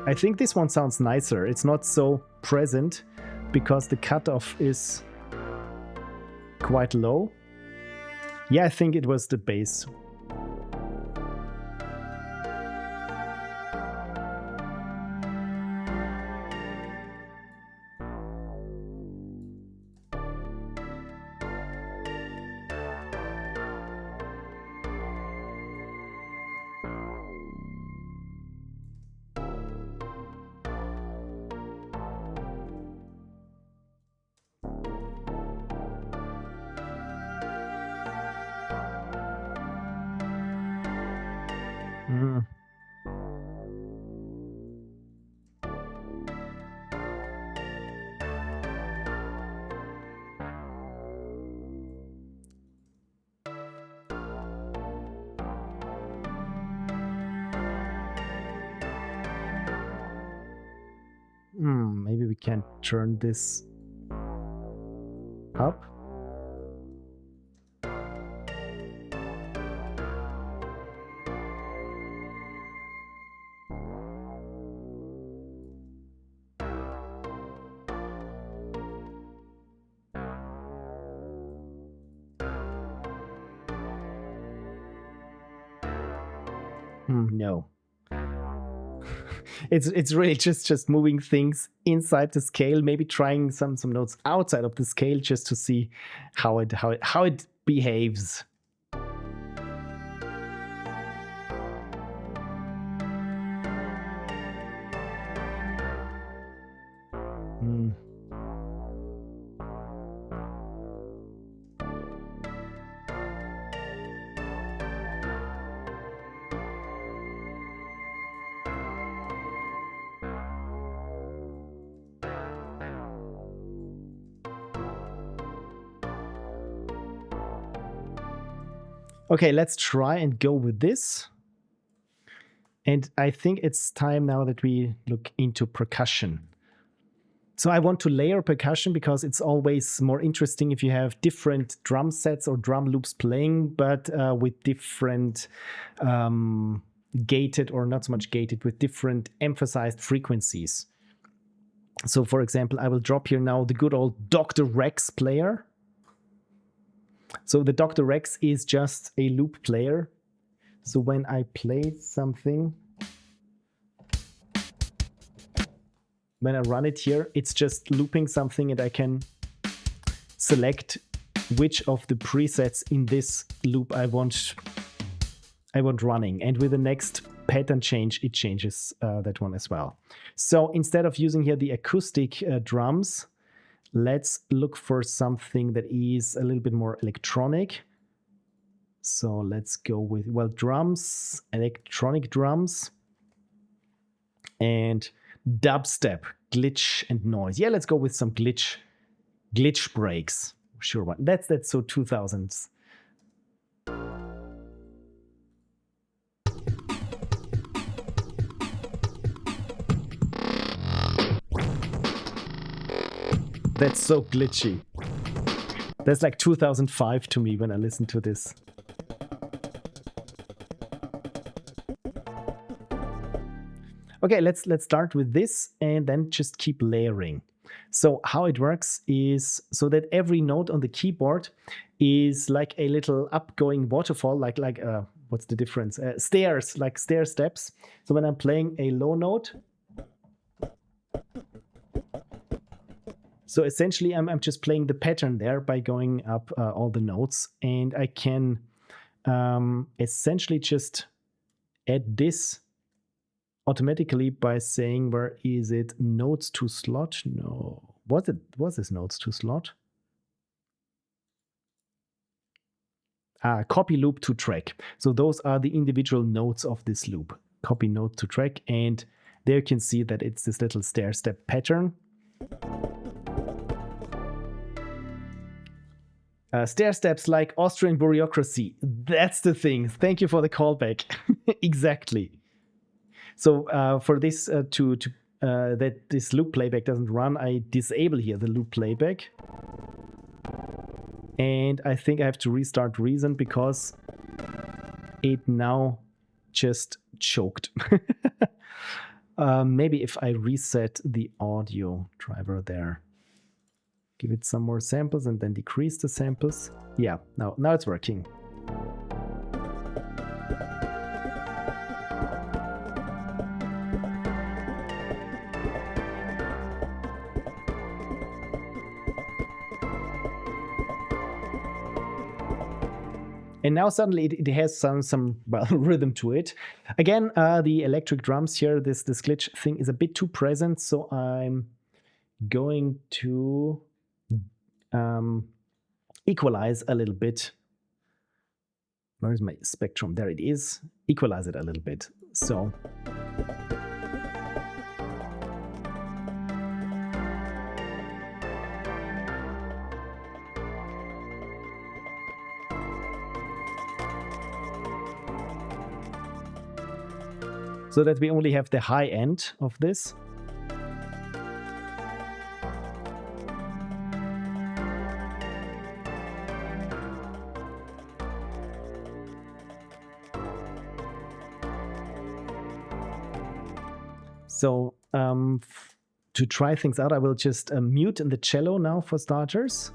I think this one sounds nicer. It's not so present because the cutoff is quite low. Yeah, I think it was the bass. Maybe we can turn this up. No. It's really just moving things inside the scale, maybe trying some notes outside of the scale just to see how it behaves. Okay, let's try and go with this. And I think it's time now that we look into percussion. So I want to layer percussion because it's always more interesting if you have different drum sets or drum loops playing, but with different gated, or not so much gated, with different emphasized frequencies. So for example, I will drop here now the good old Dr. Rex player. So the Dr. Rex is just a loop player. So when I play something, when I run it here, it's just looping something, and I can select which of the presets in this loop I want running. And with the next pattern change, it changes that one as well. So instead of using here the acoustic drums, let's look for something that is a little bit more electronic. So let's go with, well, drums, electronic drums, and dubstep, glitch and noise. Yeah, let's go with some glitch breaks. Sure one. That's so 2000s. That's so glitchy. That's like 2005 to me when I listen to this. Okay, let's start with this and then just keep layering. So how it works is so that every note on the keyboard is like a little upgoing waterfall, like what's the difference? Stairs, like stair steps. So when I'm playing a low note, so essentially I'm just playing the pattern there by going up all the notes, and I can essentially just add this automatically by saying, where is it? Notes to slot? No. Was this notes to slot? Copy loop to track. So those are the individual notes of this loop. Copy note to track, and there you can see that it's this little stair step pattern. Stair steps like Austrian bureaucracy. That's the thing. Thank you for the callback. Exactly. So for this that this loop playback doesn't run, I disable here the loop playback. And I think I have to restart Reason because it now just choked. Maybe if I reset the audio driver there, give it some more samples and then decrease the samples. Yeah, now it's working. And now suddenly it has some well, rhythm to it. Again, the electric drums here, this glitch thing is a bit too present, so I'm going to equalize a little bit. Where's my spectrum? There it is. Equalize it a little bit. So that we only have the high end of this. So to try things out, I will just mute the cello now for starters.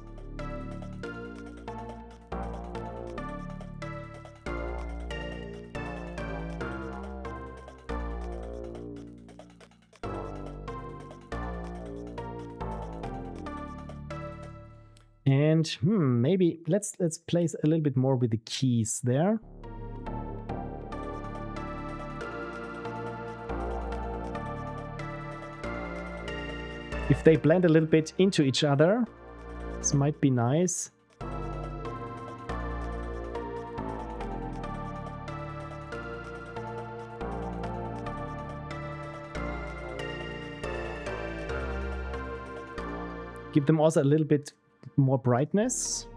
And maybe let's play a little bit more with the keys there. If they blend a little bit into each other, this might be nice. Give them also a little bit more brightness.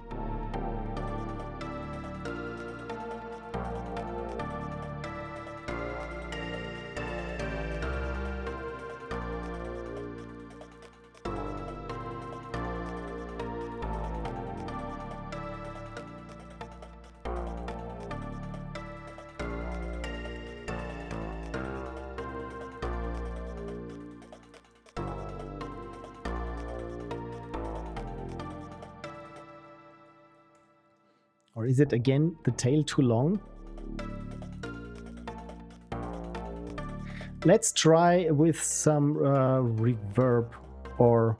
Or is it again the tail too long? Let's try with some reverb, or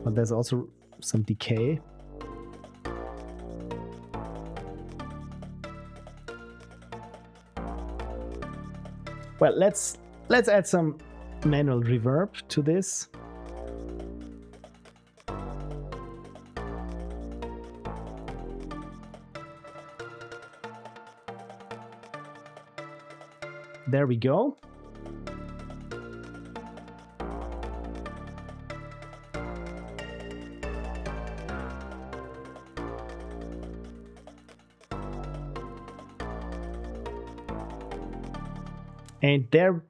well, there's also some decay. Well, let's add some manual reverb to this. There we go. And there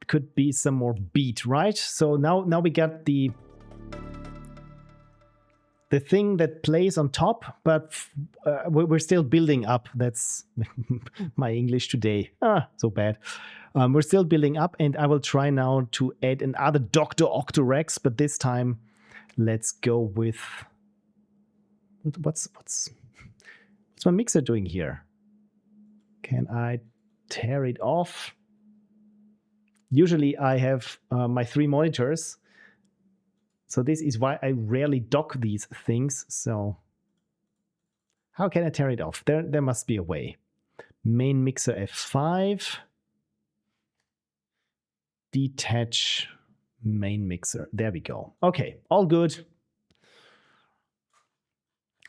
could be some more beat, right? So now we got the thing that plays on top, but we're still building up. That's my English today. So bad. We're still building up, and I will try now to add another Dr. Octorex, but this time let's go with what's my mixer doing here? Can I tear it off? Usually I have my 3 monitors. So this is why I rarely dock these things. So how can I tear it off? There must be a way. Main mixer F5. Detach main mixer. There we go. Okay, all good.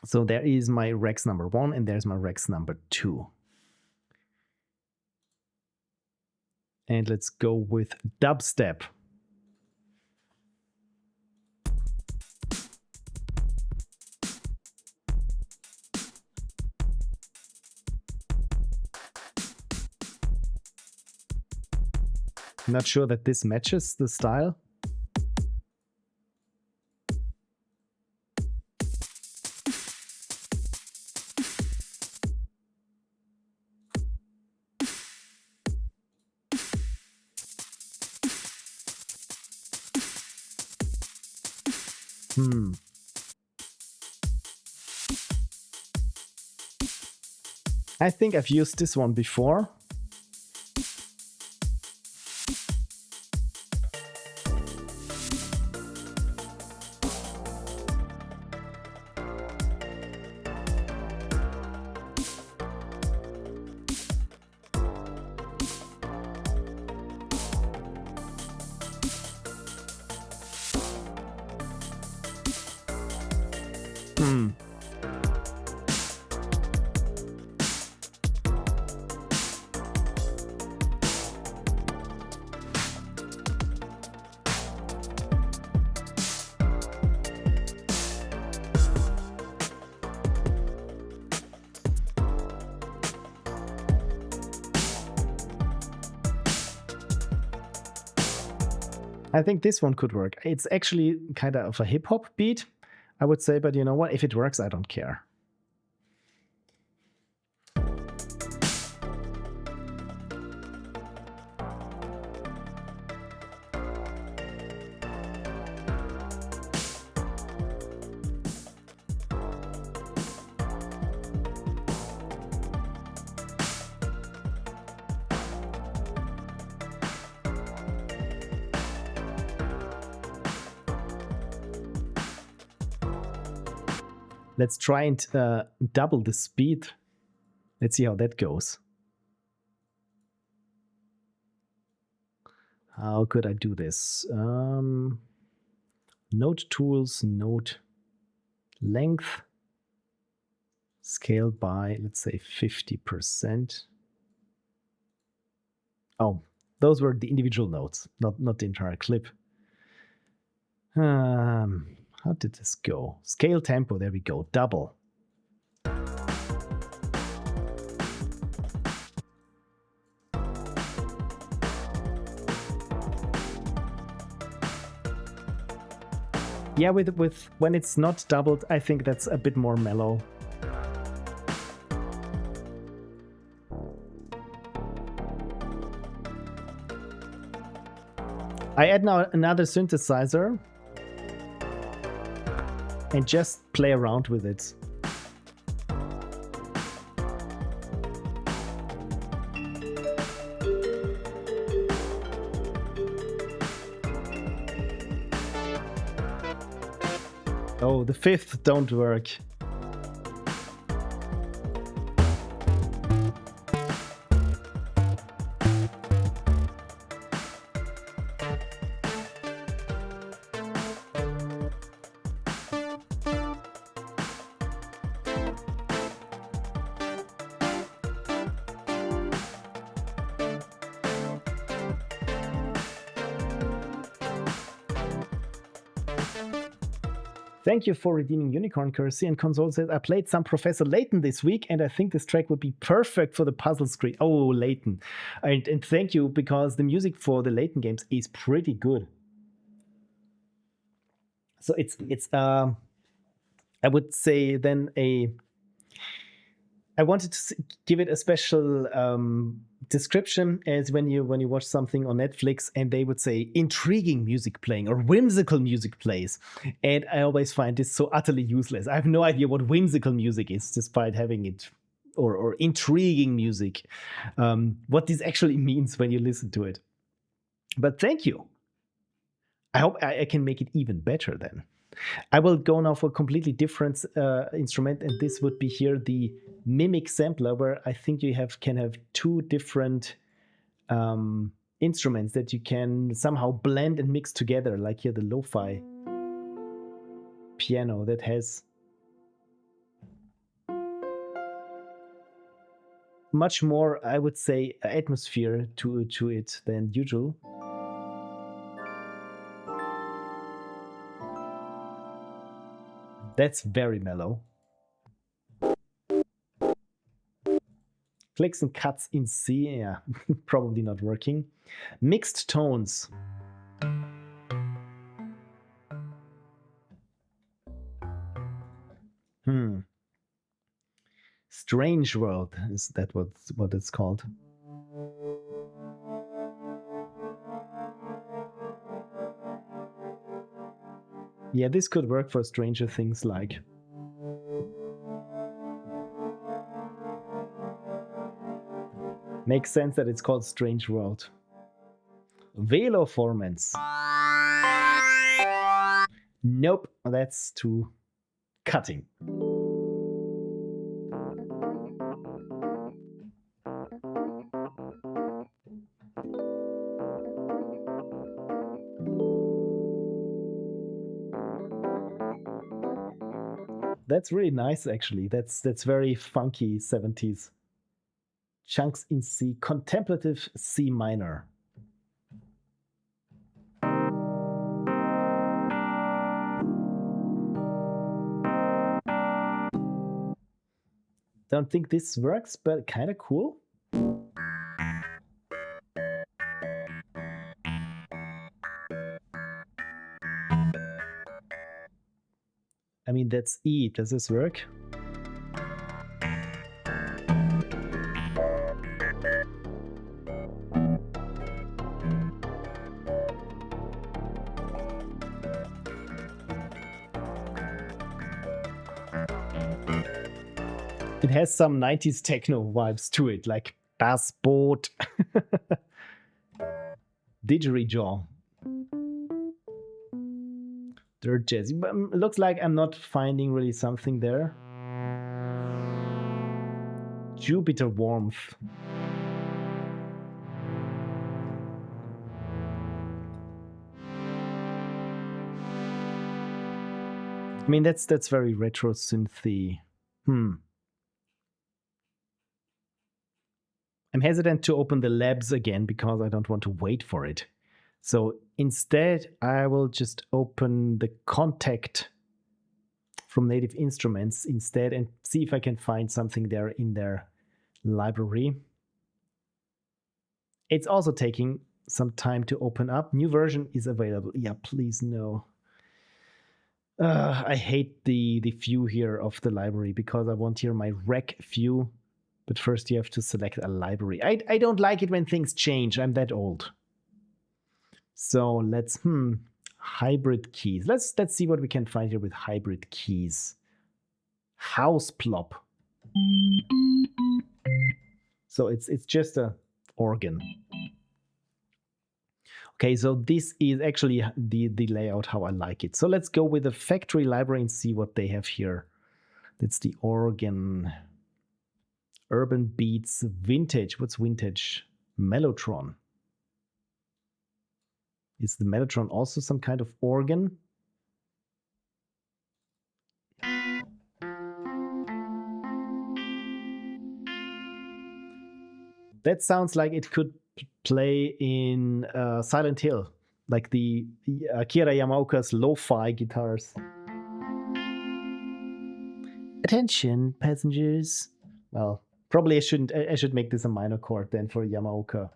So there is my Rex number 1 and there's my Rex number 2. And let's go with dubstep. Not sure that this matches the style. I think I've used this one before. I think this one could work. It's actually kind of a hip-hop beat, I would say, but you know what? If it works, I don't care. Let's try and double the speed. Let's see how that goes. How could I do this? Note tools, note length, scale by, let's say, 50%. Oh, those were the individual notes, not the entire clip. How did this go? Scale tempo, there we go, double. Yeah, with when it's not doubled, I think that's a bit more mellow. I add now another synthesizer and just play around with it. Oh, the fifth don't work. Thank you for redeeming Unicorn Currency. And Console says, I played some Professor Layton this week, and I think this track would be perfect for the puzzle screen. Oh, Layton. And thank you, because the music for the Layton games is pretty good. So it's I would say then I wanted to give it a special description as when you watch something on Netflix and they would say intriguing music playing or whimsical music plays. And I always find this so utterly useless. I have no idea what whimsical music is, despite having it, or intriguing music, what this actually means when you listen to it. But thank you. I hope I can make it even better then. I will go now for a completely different instrument, and this would be here the mimic sampler, where I think you can have two different instruments that you can somehow blend and mix together, like here the lo-fi piano that has much more, I would say, atmosphere to it than usual. That's very mellow. Clicks and cuts in C, yeah, probably not working. Mixed tones. Strange World, is that what it's called? Yeah, this could work for Stranger Things like. Makes sense that it's called Strange World. Veloformance. Nope, that's too cutting. That's really nice, actually. That's very funky 70s. Chunks in C, contemplative C minor. Don't think this works, but kind of cool. I mean, that's E. Does this work? It has some 90s techno vibes to it, like Passport, Didgeridoo, Dirt Jazz. Looks like I'm not finding really something there. Jupiter Warmth. I mean, that's very retro synthy. I'm hesitant to open the labs again because I don't want to wait for it. So instead, I will just open the contact from Native Instruments instead and see if I can find something there in their library. It's also taking some time to open up. New version is available. Yeah, please no. I hate the view here of the library because I want here my rec view. But first you have to select a library. I don't like it when things change. I'm that old. So let's, hybrid keys. Let's see what we can find here with hybrid keys. House plop. So it's just a organ. Okay, so this is actually the layout how I like it. So let's go with the factory library and see what they have here. That's the organ. Urban Beats Vintage. What's vintage? Mellotron. Is the Mellotron also some kind of organ? That sounds like it could play in Silent Hill, like the Akira Yamaoka's lo-fi guitars. Attention, passengers. Well, probably I shouldn't. I should make this a minor chord then for Yamaoka.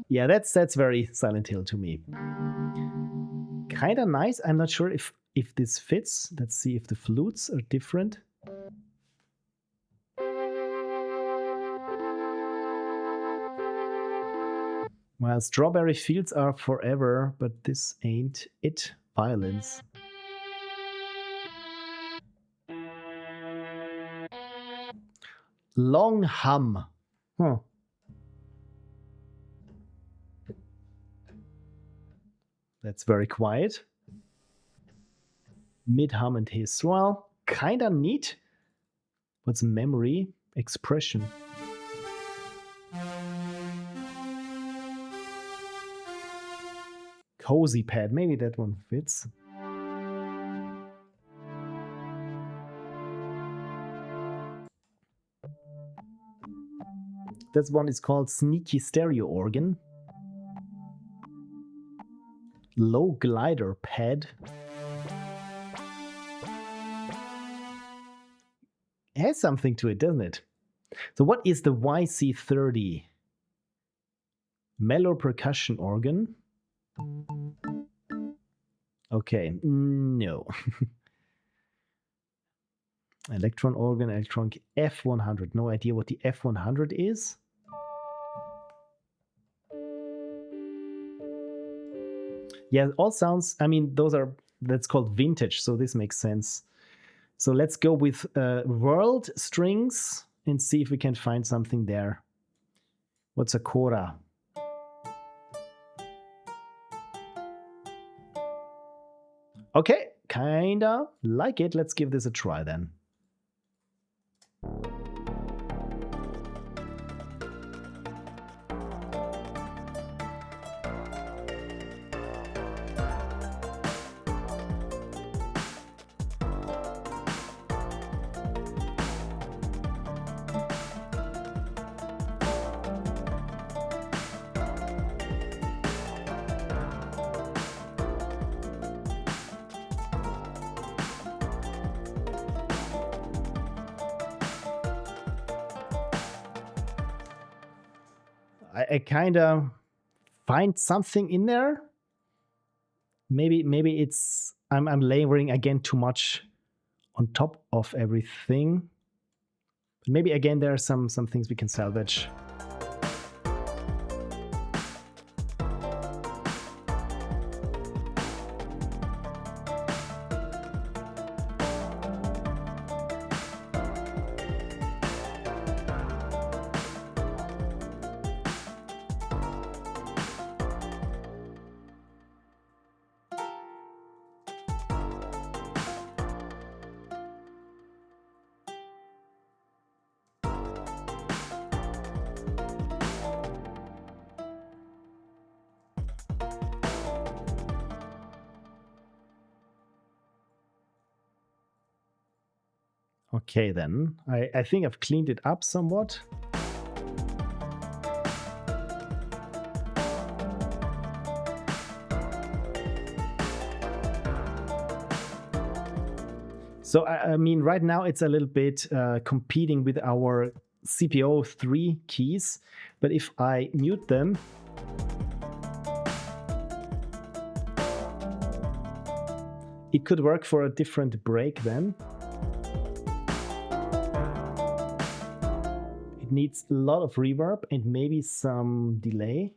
Yeah, that's very Silent Hill to me. Kind of nice. I'm not sure if this fits. Let's see if the flutes are different. Well, Strawberry Fields are forever, but this ain't it. Violins. Long hum. Huh. That's very quiet. Mid hum and hiss. Well, kind of neat. What's memory? Expression. Cozy pad. Maybe that one fits. This one is called Sneaky Stereo Organ. Low glider pad. It has something to it, doesn't it? So what is the YC30? Mellow percussion organ. Okay, no. Electron organ, electronic F100. No idea what the F100 is. Yeah, it all sounds, I mean, that's called vintage, so this makes sense. So let's go with world strings and see if we can find something there. What's a kora? Okay, kinda like it. Let's give this a try then. I kind of find something in there. Maybe it's I'm layering again too much on top of everything. But maybe again there are some things we can salvage. Okay, then. I think I've cleaned it up somewhat. So, I mean, right now it's a little bit competing with our CPO3 keys. But if I mute them, it could work for a different break then. Needs a lot of reverb and maybe some delay.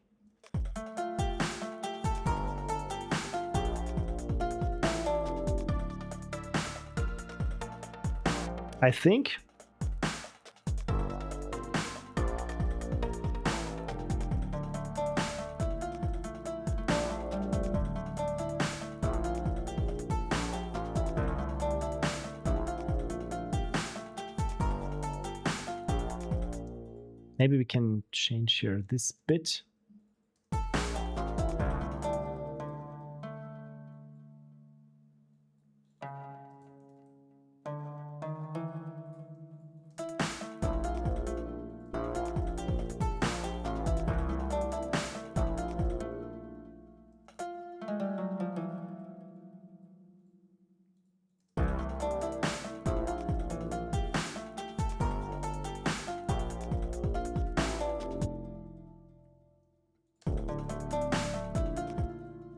I think. Maybe we can change here this bit.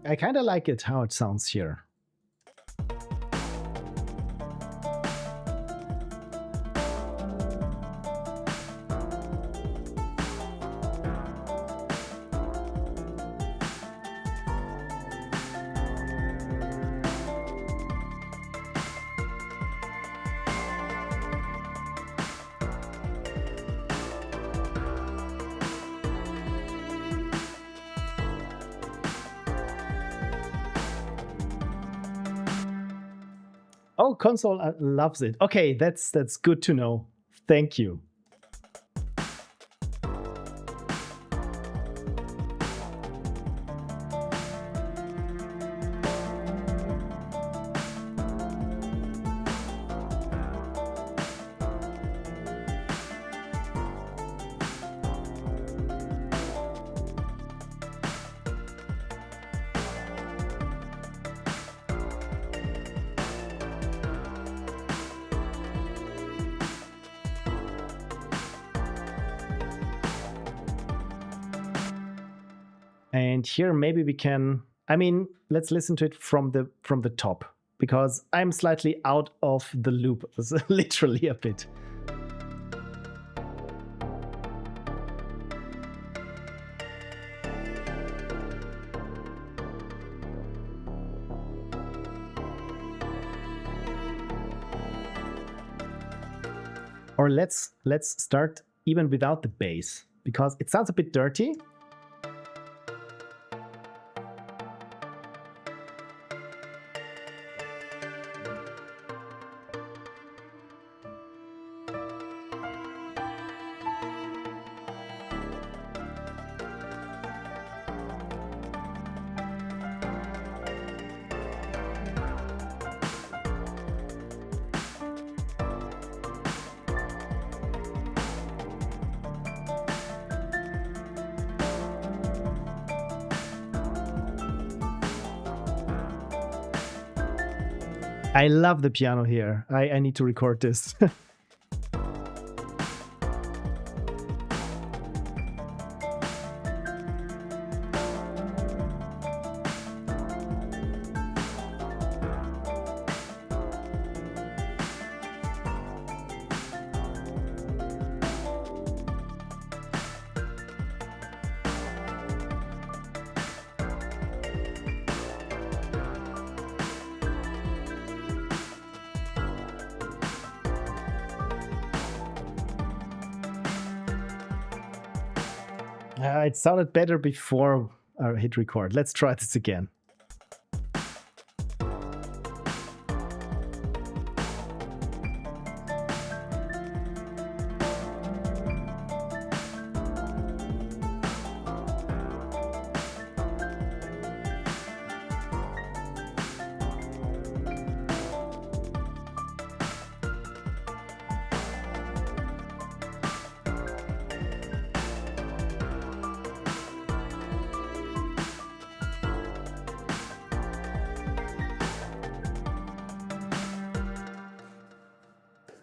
I kind of like it, how it sounds here. Oh, console loves it. Okay, that's good to know. Thank you. And here maybe we can, I mean, let's listen to it from the top, because I'm slightly out of the loop, literally a bit. Or let's start even without the bass, because it sounds a bit dirty. I love the piano here. I need to record this. It sounded better before I hit record. Let's try this again.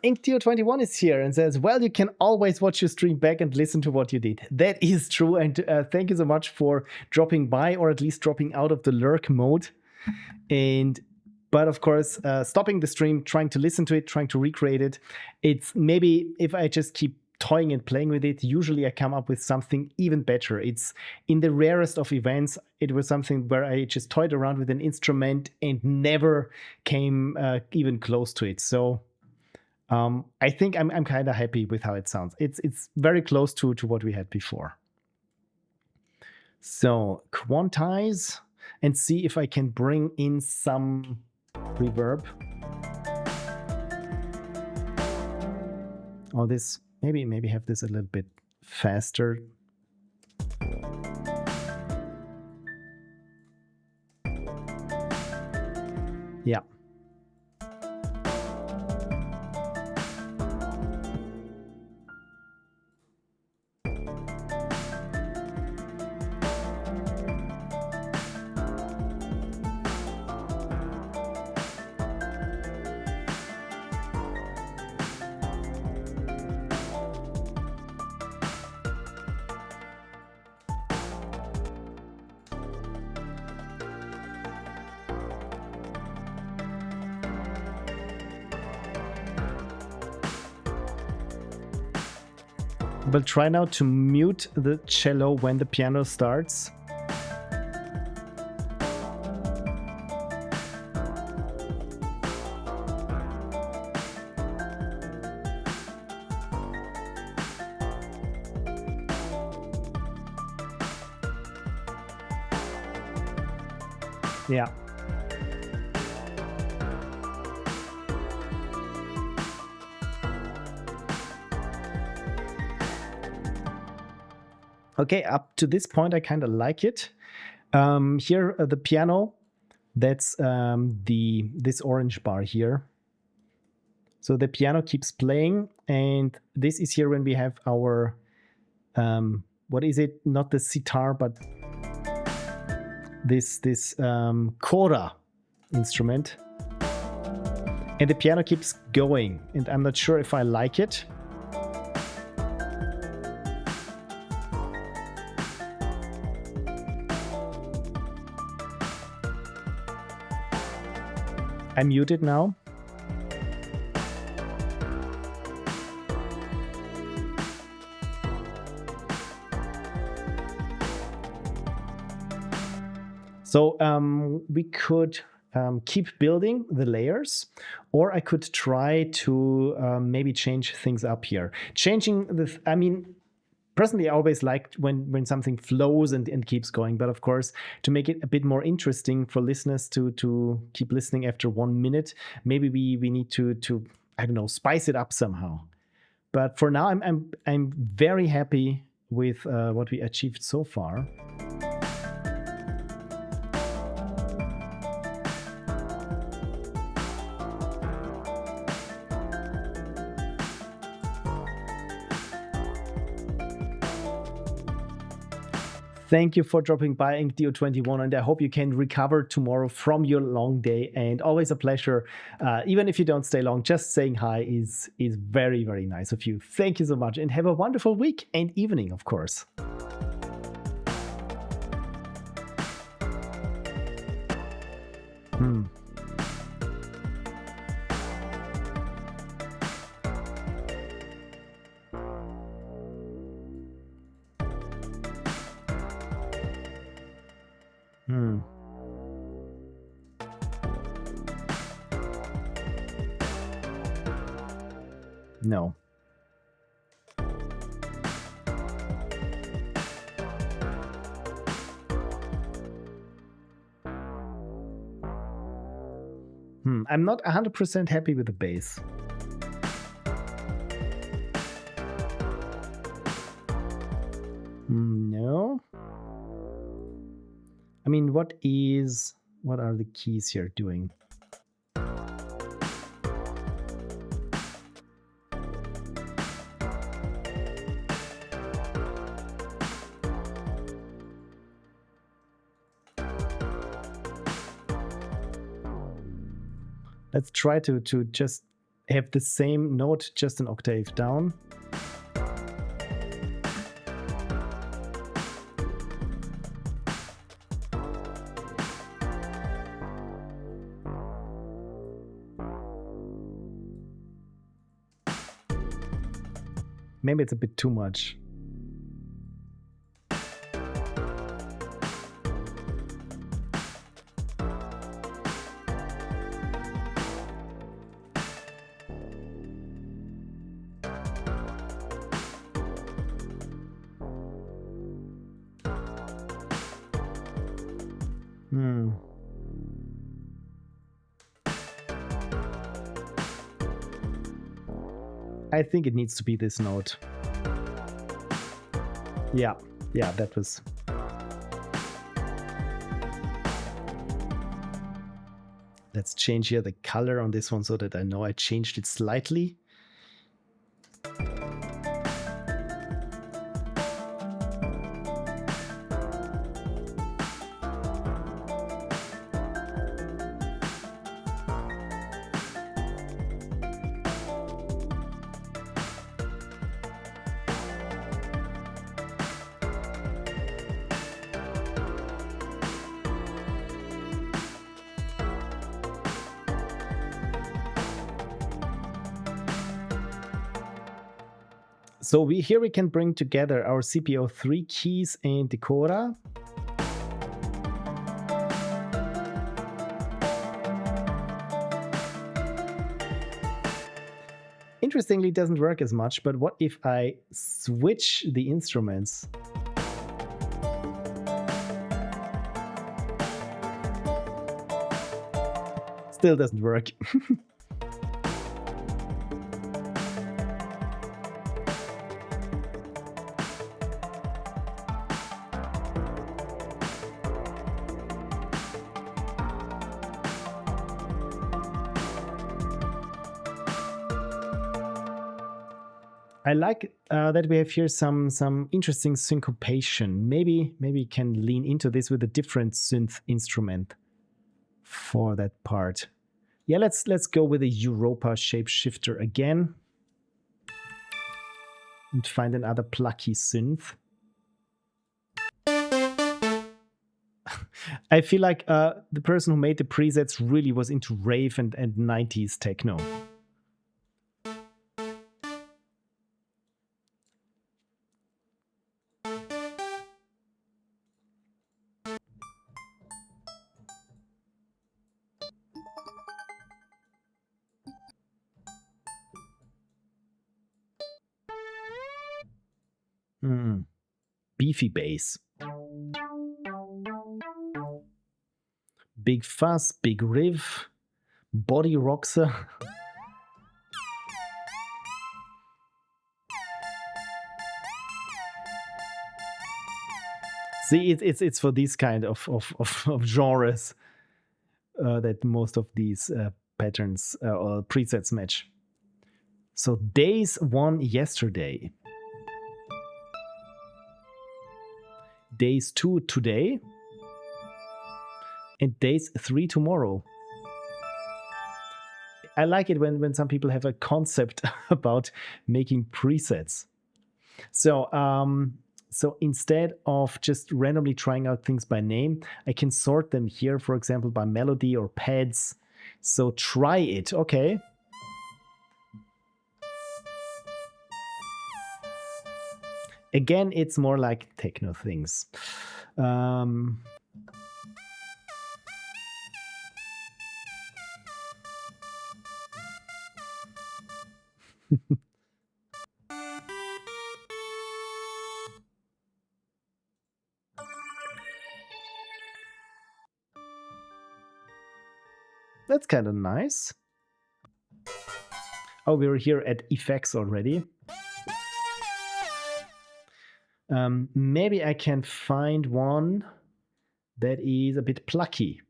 InkTeo21 is here and says, well, you can always watch your stream back and listen to what you did. That is true. And thank you so much for dropping by, or at least dropping out of the lurk mode. But of course, stopping the stream, trying to listen to it, trying to recreate it. It's maybe if I just keep toying and playing with it, usually I come up with something even better. It's in the rarest of events, it was something where I just toyed around with an instrument and never came even close to it. So I think I'm kind of happy with how it sounds. It's very close to what we had before. So quantize and see if I can bring in some reverb. Or this, maybe have this a little bit faster. Yeah. We'll try now to mute the cello when the piano starts. Yeah. Okay, up to this point, I kind of like it. Here, the piano, that's this orange bar here. So the piano keeps playing, and this is here when we have our, what is it? Not the sitar, but this kora instrument. And the piano keeps going, and I'm not sure if I like it. I'm muted now. So we could keep building the layers, or I could try to maybe change things up here. Changing the, I mean, personally, I always liked when something flows and keeps going. But of course, to make it a bit more interesting for listeners to keep listening after 1 minute, maybe we need to I don't know, spice it up somehow. But for now, I'm very happy with what we achieved so far. Thank you for dropping by, InkDeo21, and I hope you can recover tomorrow from your long day. And always a pleasure. Even if you don't stay long, just saying hi is very, very nice of you. Thank you so much, and have a wonderful week and evening, of course. No. I'm not 100% happy with the bass. No. I mean, what are the keys here doing? Let's try to just have the same note, just an octave down. Maybe it's a bit too much. I think it needs to be this note. Yeah, that was... Let's change here the color on this one so that I know I changed it slightly. So here we can bring together our CPO3 keys and decoder. Interestingly, it doesn't work as much, but what if I switch the instruments? Still doesn't work. I like that we have here some interesting syncopation. Maybe we can lean into this with a different synth instrument for that part. Yeah, let's go with a Europa shapeshifter again and find another plucky synth. I feel like the person who made the presets really was into rave and 90s techno. Beefy bass. Big fuzz, big riff, body roxer. See, it's for these kind of genres that most of these patterns or presets match. So days 1 yesterday. Days 2 today. And days 3 tomorrow. I like it when some people have a concept about making presets. So so instead of just randomly trying out things by name, I can sort them here, for example, by melody or pads. So try it, okay. Again, it's more like techno things. That's kind of nice. Oh, we're here at effects already. Maybe I can find one that is a bit plucky.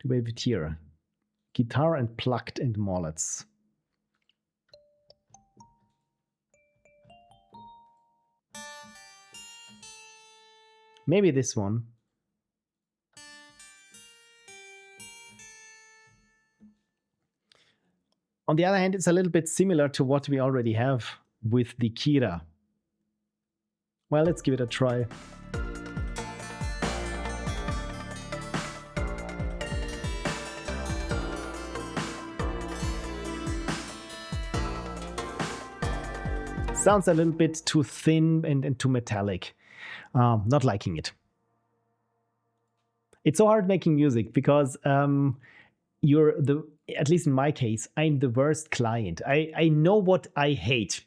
To wave it here. Guitar and plucked and mollets. Maybe this one. On the other hand, it's a little bit similar to what we already have with the Kira. Well, let's give it a try. Sounds a little bit too thin and too metallic. Not liking it. It's so hard making music because at least in my case, I'm the worst client. I know what I hate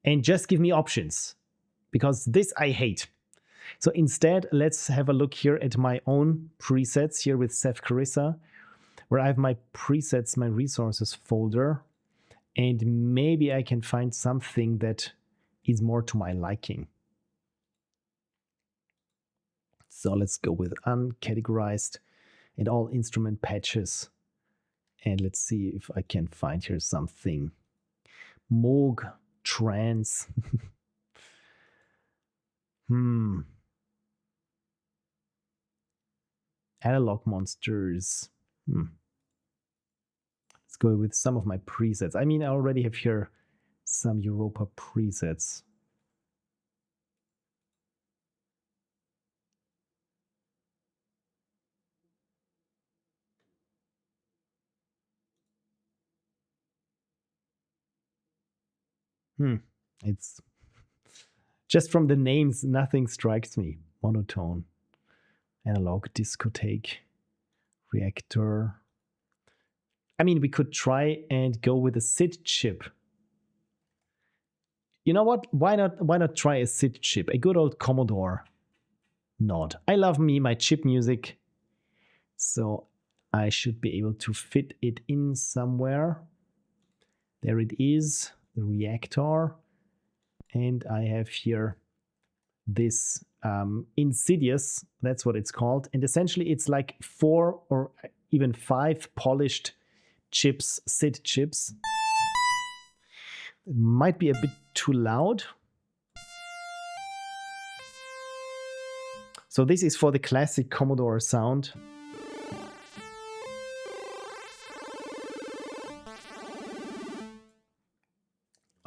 and just give me options because this I hate. So instead, let's have a look here at my own presets here with Seth Carissa, where I have my presets, my resources folder, and maybe I can find something that is more to my liking. So let's go with uncategorized and all instrument patches. And let's see if I can find here something. Moog, trance. Analog monsters. Let's go with some of my presets. I mean, I already have here some Europa presets. It's just from the names, nothing strikes me. Monotone, analog discotheque, reactor. I mean, we could try and go with a SID chip. You know what? Why not try a SID chip? A good old Commodore Nod. I love my chip music, so I should be able to fit it in somewhere. There it is, the reactor. And I have here this Insidious, that's what it's called. And essentially it's like 4 or even 5 polished chips, SID chips. It might be a bit too loud. So this is for the classic Commodore sound.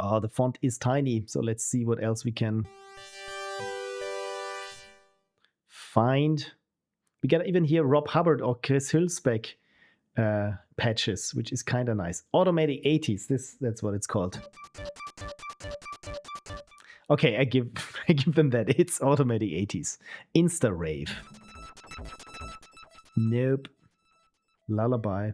Oh, the font is tiny, so let's see what else we can find. We got even here Rob Hubbard or Chris Hülsbeck patches, which is kind of nice. Automatic 80s, that's what it's called. Okay, I give them that. It's Automatic 80s. Insta Rave. Nope. Lullaby.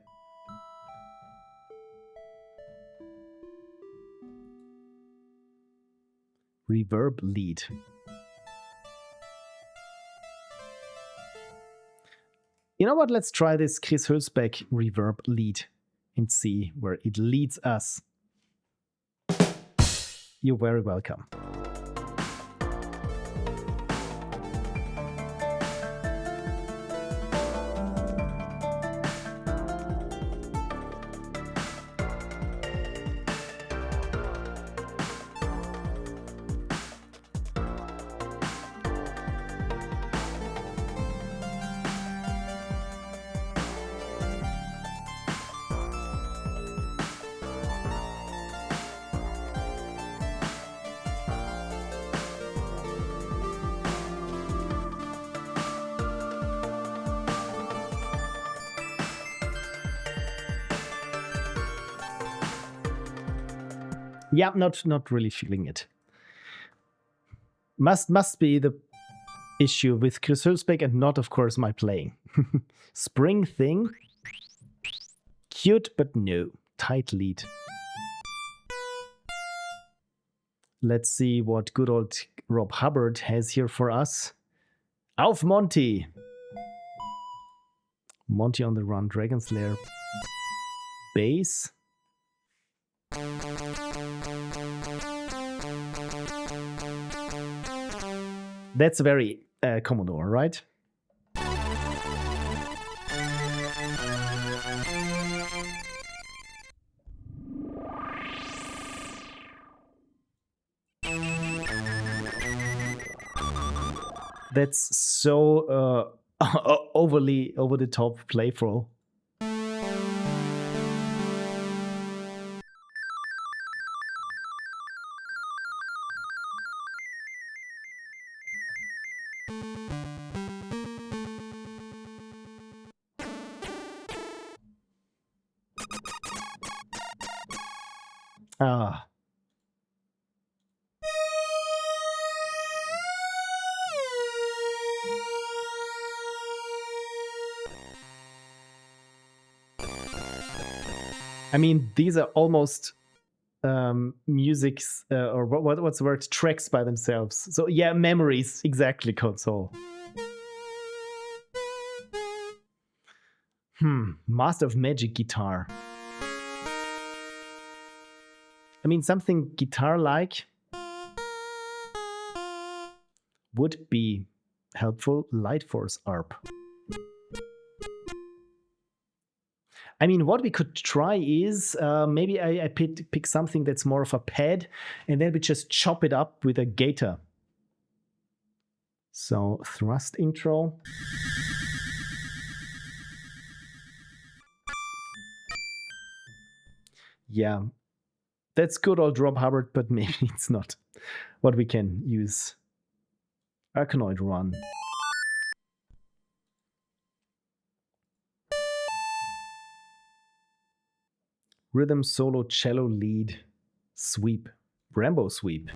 Reverb lead. You know what? Let's try this Chris Hülsbeck reverb lead and see where it leads us. You're very welcome. Yeah, not really feeling it. Must be the issue with Chris Hülsbeck and not, of course, my playing. Spring thing. Cute, but no. Tight lead. Let's see what good old Rob Hubbard has here for us. Auf Monty. Monty on the Run, Dragon's Lair. Bass. That's very Commodore, right? That's so overly over the top playful. Ah. I mean, these are almost musics or what's the word, tracks by themselves. So yeah, memories, exactly, console. Master of Magic guitar. I mean, something guitar-like would be helpful. Light Force ARP. I mean, what we could try is maybe I pick something that's more of a pad, and then we just chop it up with a gator. So thrust intro. Yeah, that's good old Rob Hubbard, but maybe it's not what we can use. Arkanoid run. Rhythm solo cello lead sweep. Rambo sweep.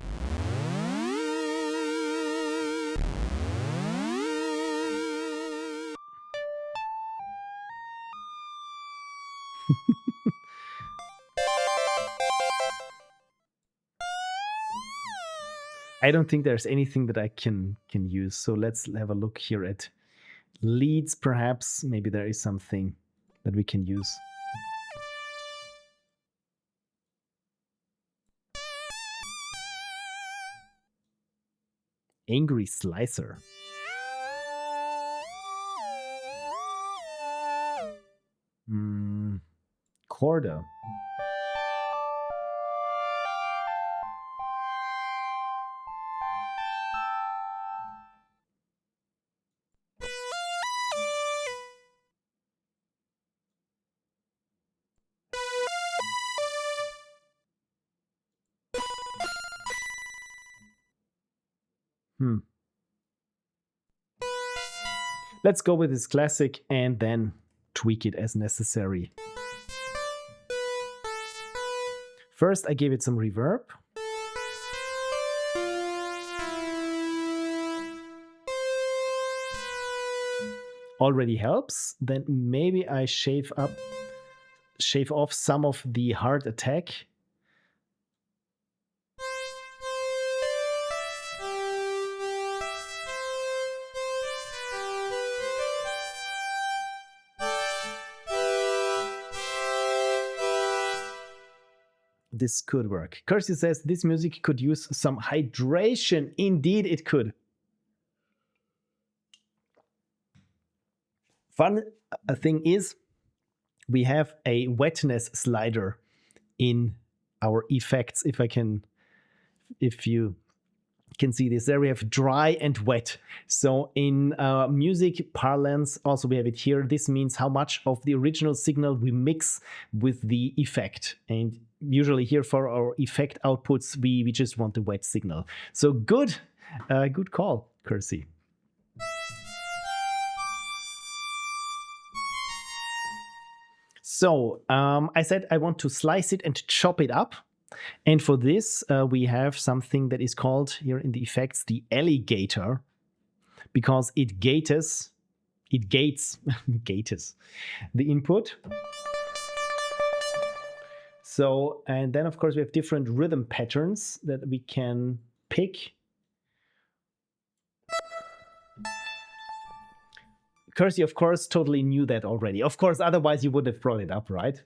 I don't think there's anything that I can use. So let's have a look here at leads, perhaps. Maybe there is something that we can use. Angry Slicer. Chorda. Let's go with this classic and then tweak it as necessary. First, I give it some reverb. Already helps. Then maybe I shave off some of the hard attack. This could work. Kirsty says this music could use some hydration. Indeed, it could. Fun thing is, we have a wetness slider in our effects. If you can see this, there we have dry and wet. So in music parlance, also we have it here. This means how much of the original signal we mix with the effect. And usually here for our effect outputs, we just want the wet signal. So good call, Kirsty. So I said I want to slice it and chop it up. And for this, we have something that is called here in the effects, the alligator, because it gates the input. So, and then of course we have different rhythm patterns that we can pick. Kirsty, of course, totally knew that already. Of course, otherwise you would have brought it up, right?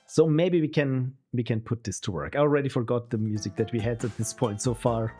So maybe we can put this to work. I already forgot the music that we had at this point so far.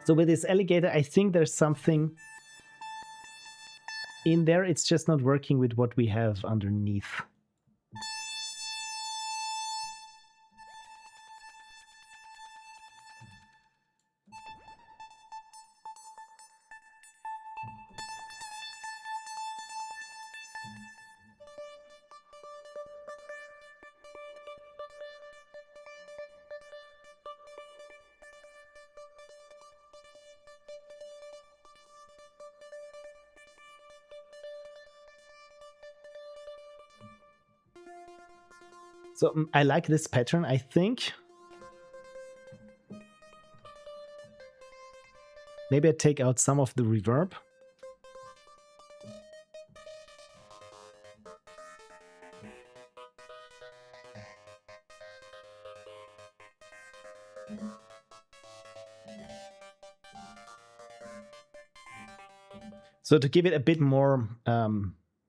So with this alligator, I think there's something in there. It's just not working with what we have underneath. So I like this pattern, I think. Maybe I take out some of the reverb. So to give it a bit more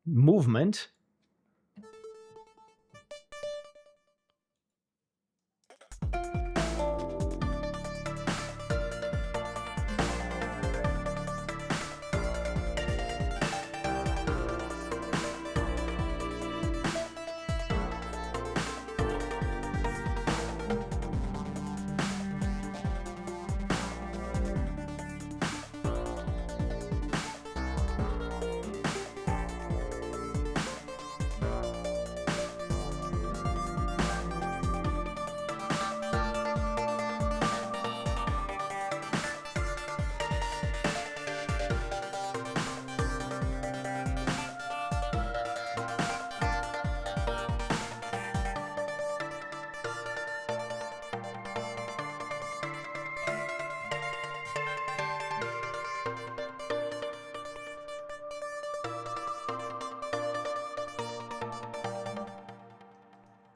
movement.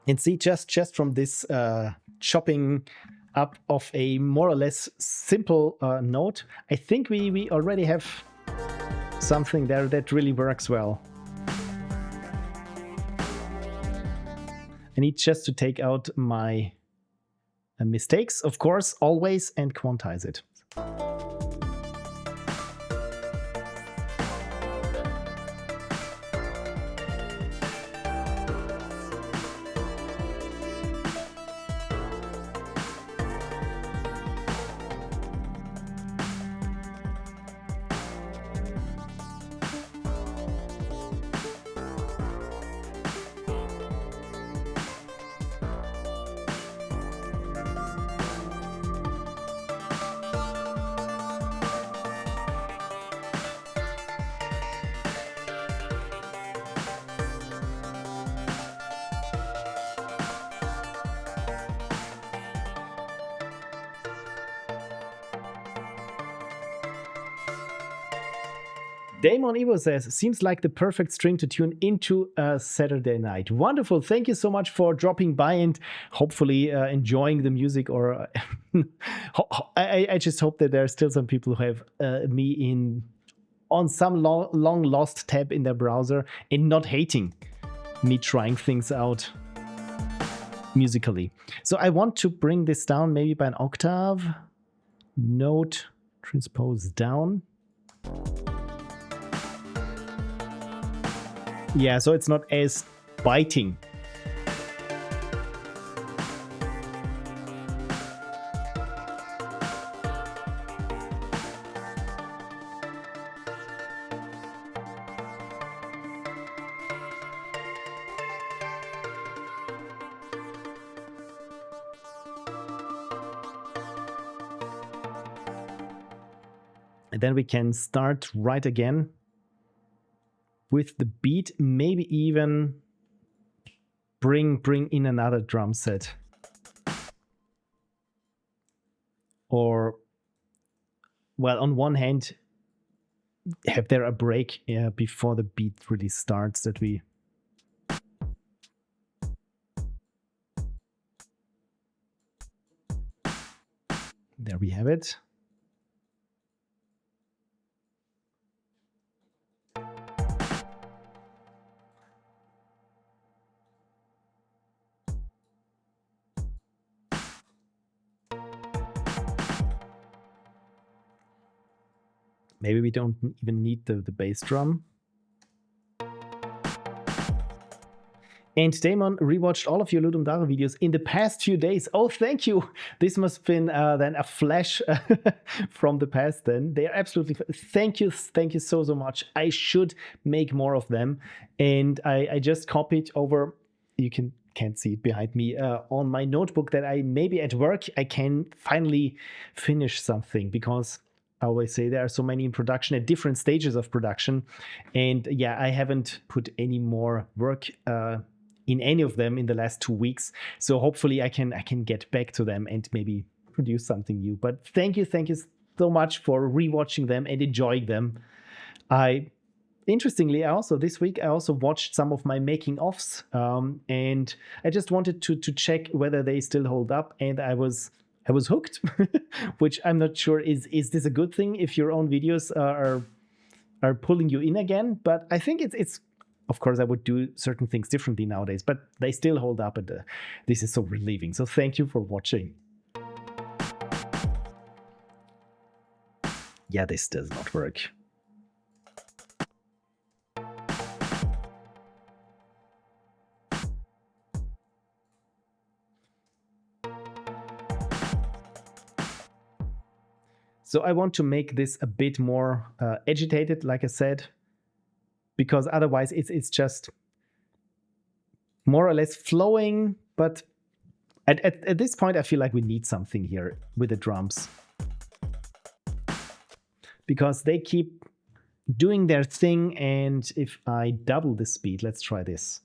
And see, just from this chopping up of a more or less simple note, I think we already have something there that really works well. I need just to take out my mistakes, of course, always, and quantize it. Damon Evo says, seems like the perfect string to tune into a Saturday night. Wonderful. Thank you so much for dropping by and hopefully enjoying the music. Or I just hope that there are still some people who have me on some long lost tab in their browser and not hating me trying things out musically. So I want to bring this down maybe by an octave. Note transpose down. Yeah, so it's not as biting. And then we can start right again with the beat, maybe even bring in another drum set. Or, well, on one hand, have there a break before the beat really starts that we... There we have it. Maybe we don't even need the bass drum. And Damon rewatched all of your Ludum Dare videos in the past few days. Oh, thank you. This must have been then a flash from the past then. They are absolutely... Thank you so much. I should make more of them. And I just copied over... You can't see it behind me, on my notebook that I maybe at work I can finally finish something, because I always say there are so many in production at different stages of production. And yeah, I haven't put any more work in any of them in the last 2 weeks. So hopefully I can get back to them and maybe produce something new. But thank you so much for rewatching them and enjoying them. Interestingly, this week I also watched some of my making offs, and I just wanted to check whether they still hold up, and I was hooked, which I'm not sure is this a good thing if your own videos are pulling you in again. But I think it's of course I would do certain things differently nowadays, but they still hold up, and this is so relieving. So thank you for watching. Yeah, this does not work. So I want to make this a bit more agitated, like I said, because otherwise it's just more or less flowing. But at this point, I feel like we need something here with the drums, because they keep doing their thing. And if I double the speed, let's try this.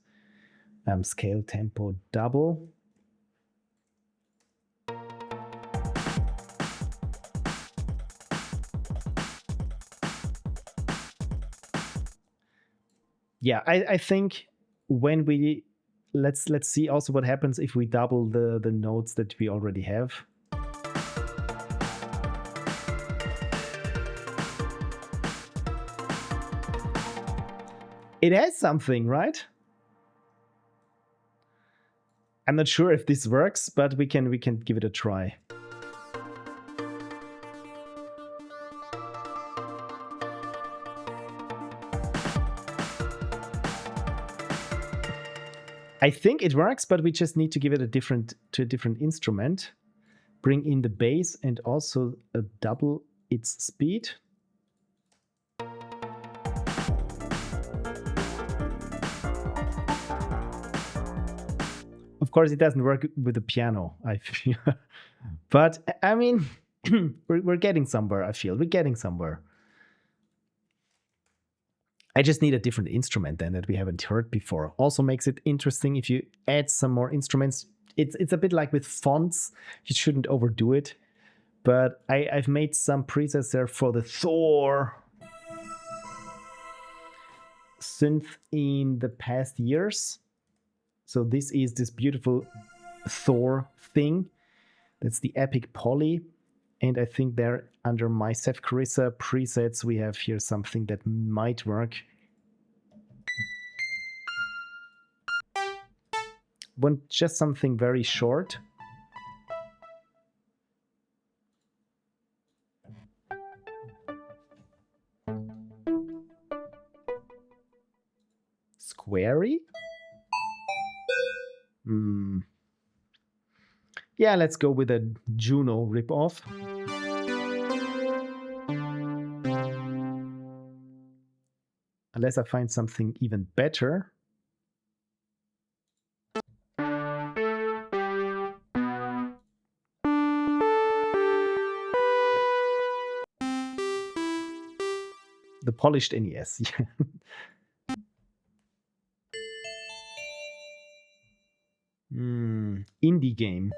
Scale tempo double. Yeah, I think when we let's see also what happens if we double the notes that we already have. It has something, right? I'm not sure if this works, but we can give it a try. I think it works, but we just need to give it a different instrument. Bring in the bass and also double its speed. Of course, it doesn't work with the piano, I feel. But I mean, we're getting somewhere, I feel. We're getting somewhere. I just need a different instrument then that we haven't heard before. Also makes it interesting if you add some more instruments. It's a bit like with fonts. You shouldn't overdo it. But I've made some presets there for the Thor synth in the past years. So this is this beautiful Thor thing. That's the Epic Poly. And I think there under my Seth Carissa presets, we have here something that might work. Want just something very short. Squarey? Yeah, let's go with a Juno ripoff. Unless I find something even better. The polished NES. Indie game.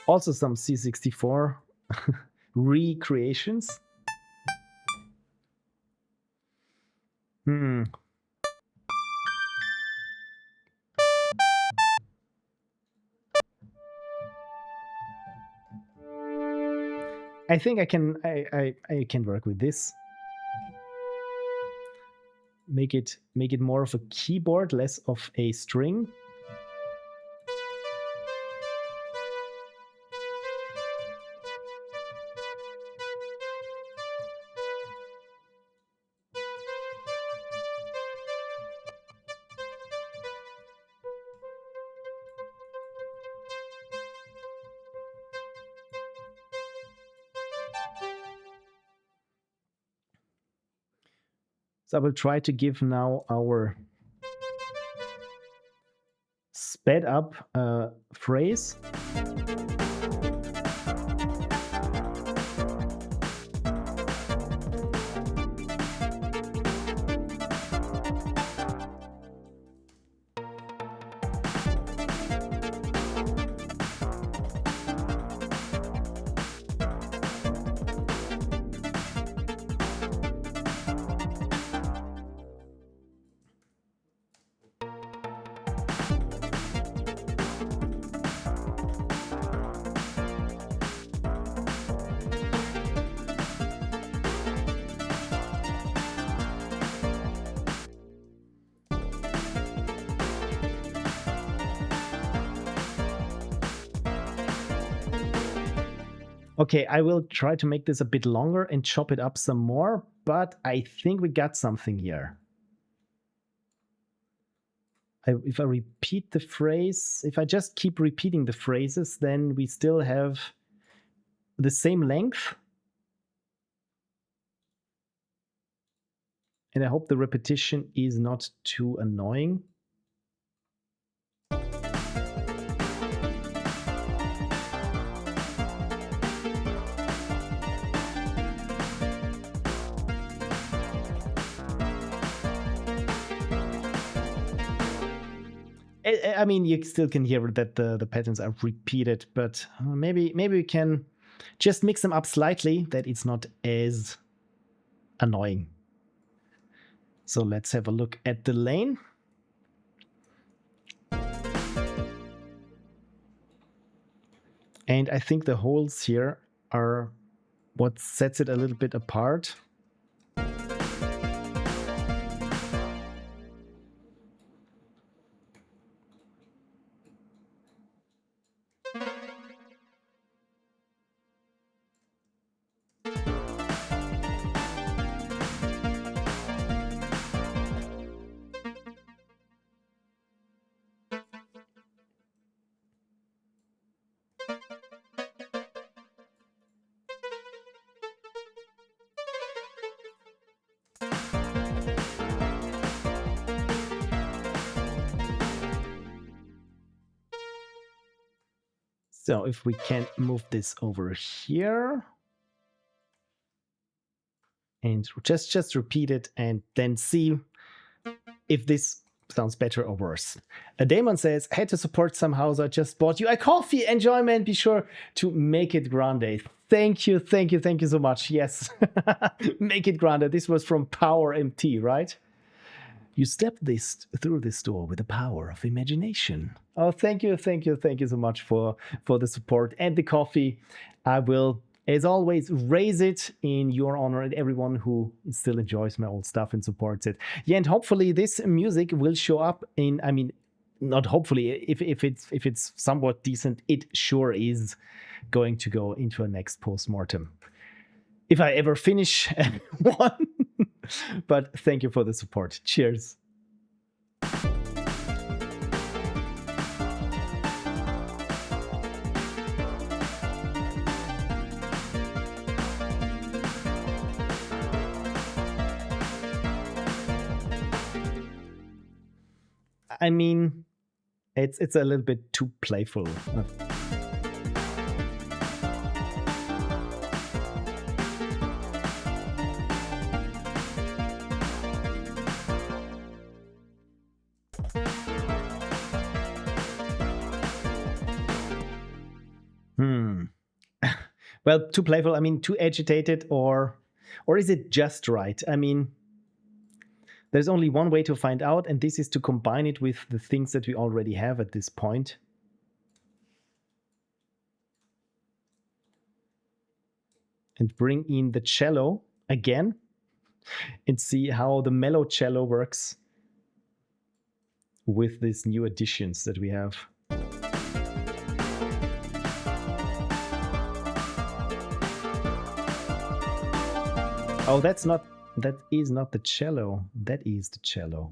Also some C64 recreations. I think I can work with this. make it more of a keyboard, less of a string. So I will try to give now our sped up phrase. Okay, I will try to make this a bit longer and chop it up some more, but I think we got something here. If I repeat the phrase, if I just keep repeating the phrases, then we still have the same length. And I hope the repetition is not too annoying. I mean, you still can hear that the patterns are repeated, but maybe we can just mix them up slightly, that it's not as annoying. So let's have a look at the lane. And I think the holes here are what sets it a little bit apart. So if we can move this over here and just repeat it and then see if this sounds better or worse. Damon says, had to support somehow, so I just bought you a coffee. Enjoy, man. Be sure to make it grande. Thank you so much. Yes, make it grande. This was from Power MT, right? You step through this door with the power of imagination. Oh, thank you so much for the support and the coffee. I will, as always, raise it in your honor and everyone who still enjoys my old stuff and supports it. Yeah, and hopefully this music will show up in, I mean, not hopefully, if it's somewhat decent, it sure is going to go into a next postmortem. If I ever finish one. But thank you for the support. Cheers. I mean, it's a little bit too playful. Well, too playful, I mean, too agitated, or is it just right? I mean, there's only one way to find out, and this is to combine it with the things that we already have at this point. And bring in the cello again. and see how the mellow cello works with these new additions that we have. Oh, that is not the cello. That is the cello.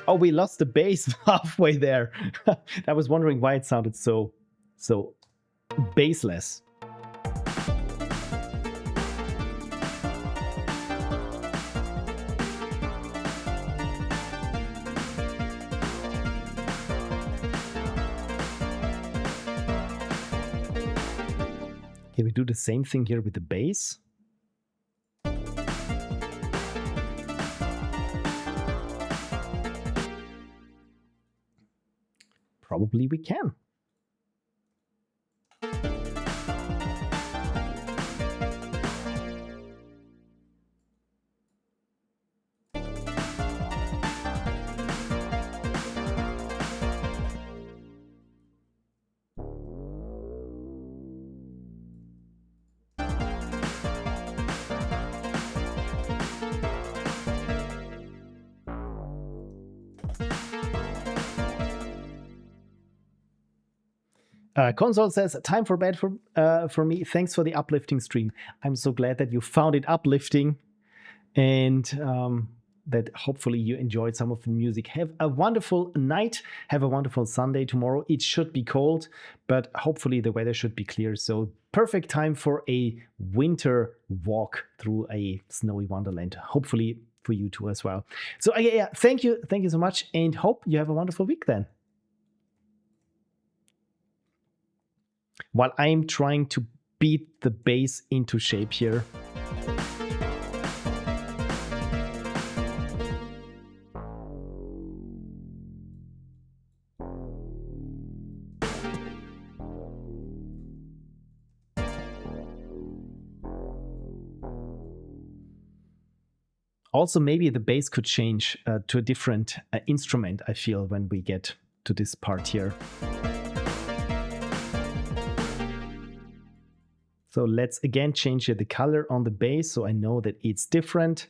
Oh, we lost the bass halfway there. I was wondering why it sounded so bassless. Can we do the same thing here with the bass? Probably we can. Console says, time for bed for me. Thanks for the uplifting stream. I'm so glad that you found it uplifting and that hopefully you enjoyed some of the music. Have a wonderful night. Have a wonderful Sunday tomorrow. It should be cold, but hopefully the weather should be clear. So perfect time for a winter walk through a snowy wonderland. Hopefully for you too as well. So yeah, thank you so much, and hope you have a wonderful week then. While I'm trying to beat the bass into shape here. Also, maybe the bass could change to a different instrument, I feel, when we get to this part here. So let's again change the color on the bass so I know that it's different.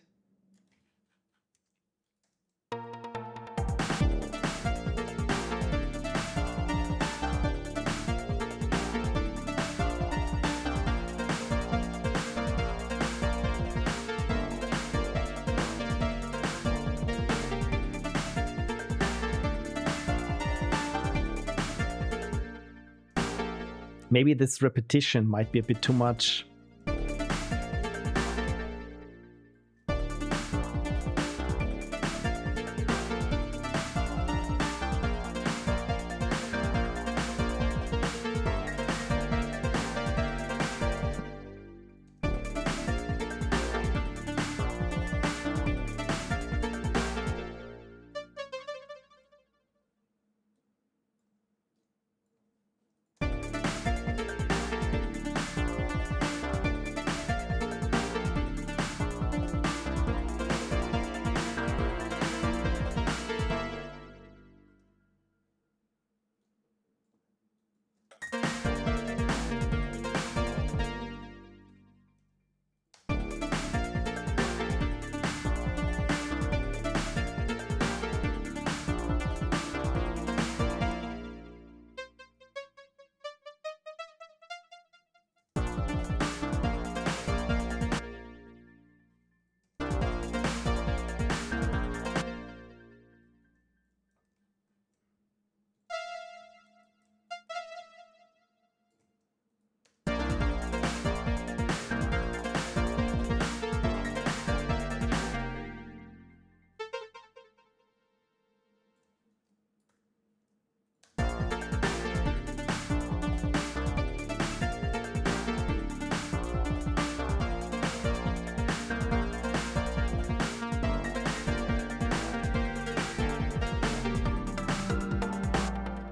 Maybe this repetition might be a bit too much.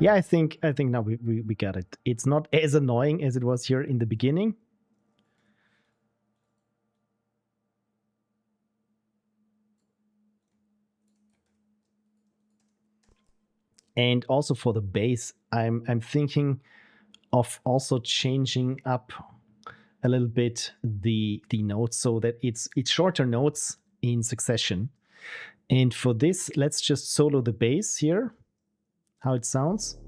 Yeah, I think now we got it. It's not as annoying as it was here in the beginning. And also for the bass, I'm thinking of also changing up a little bit the notes so that it's shorter notes in succession. And for this, let's just solo the bass here, how it sounds.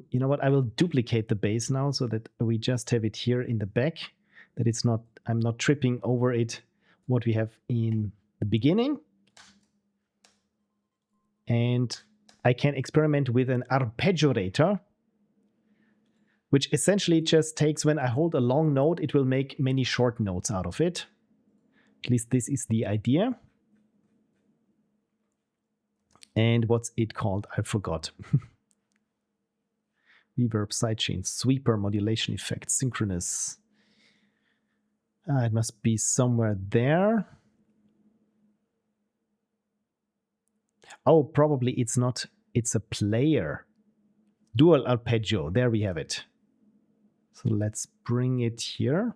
You know what? I will duplicate the bass now so that we just have it here in the back, that it's not, I'm not tripping over it, what we have in the beginning. And I can experiment with an arpeggiator, which essentially just takes, when I hold a long note, it will make many short notes out of it. At least this is the idea. And what's it called? I forgot. Reverb, sidechain, sweeper, modulation effect, synchronous. It must be somewhere there. Oh, probably it's not. It's a player. Dual arpeggio. There we have it. So let's bring it here.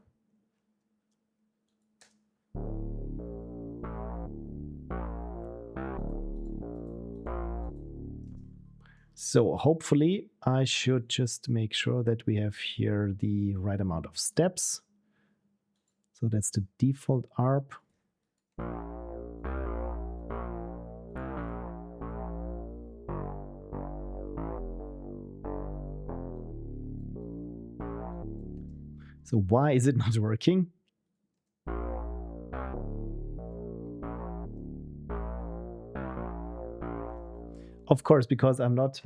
So hopefully I should just make sure that we have here the right amount of steps. So that's the default ARP. So why is it not working? Of course, because I'm not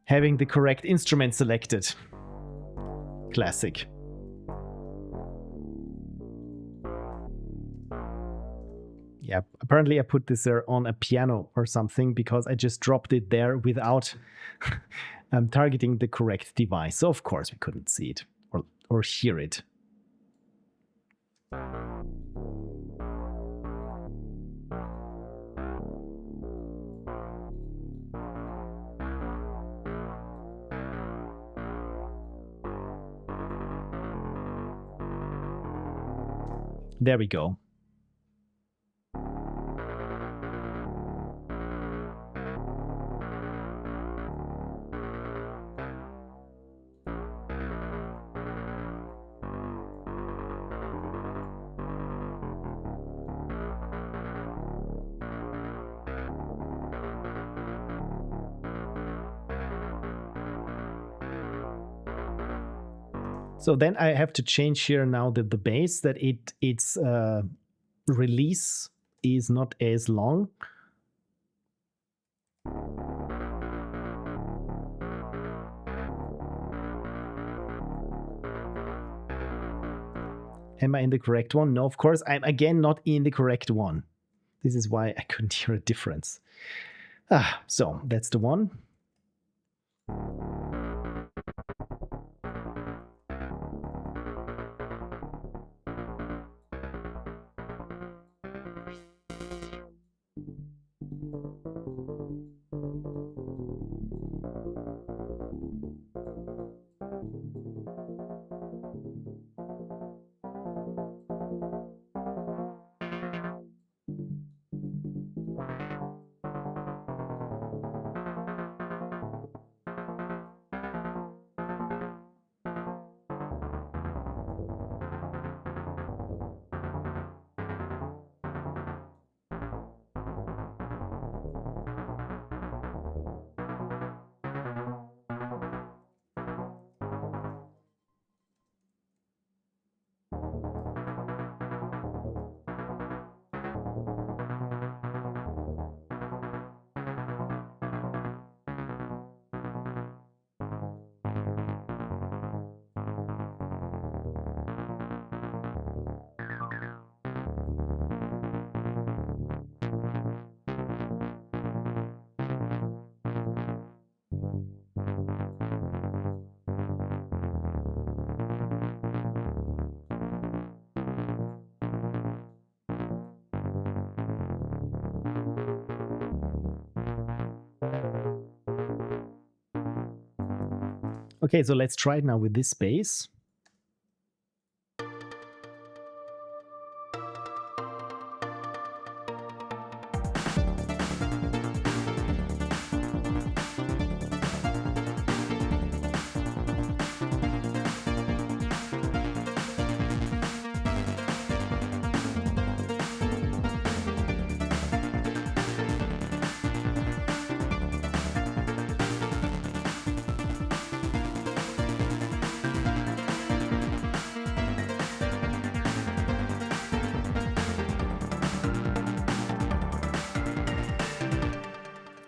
having the correct instrument selected. Classic. Yeah, apparently I put this there on a piano or something because I just dropped it there without targeting the correct device. So of course we couldn't see it or hear it. There we go. So then I have to change here now the bass, that its release is not as long. Am I in the correct one? No, of course, I'm again not in the correct one. This is why I couldn't hear a difference. So that's the one. Okay, so let's try it now with this bass.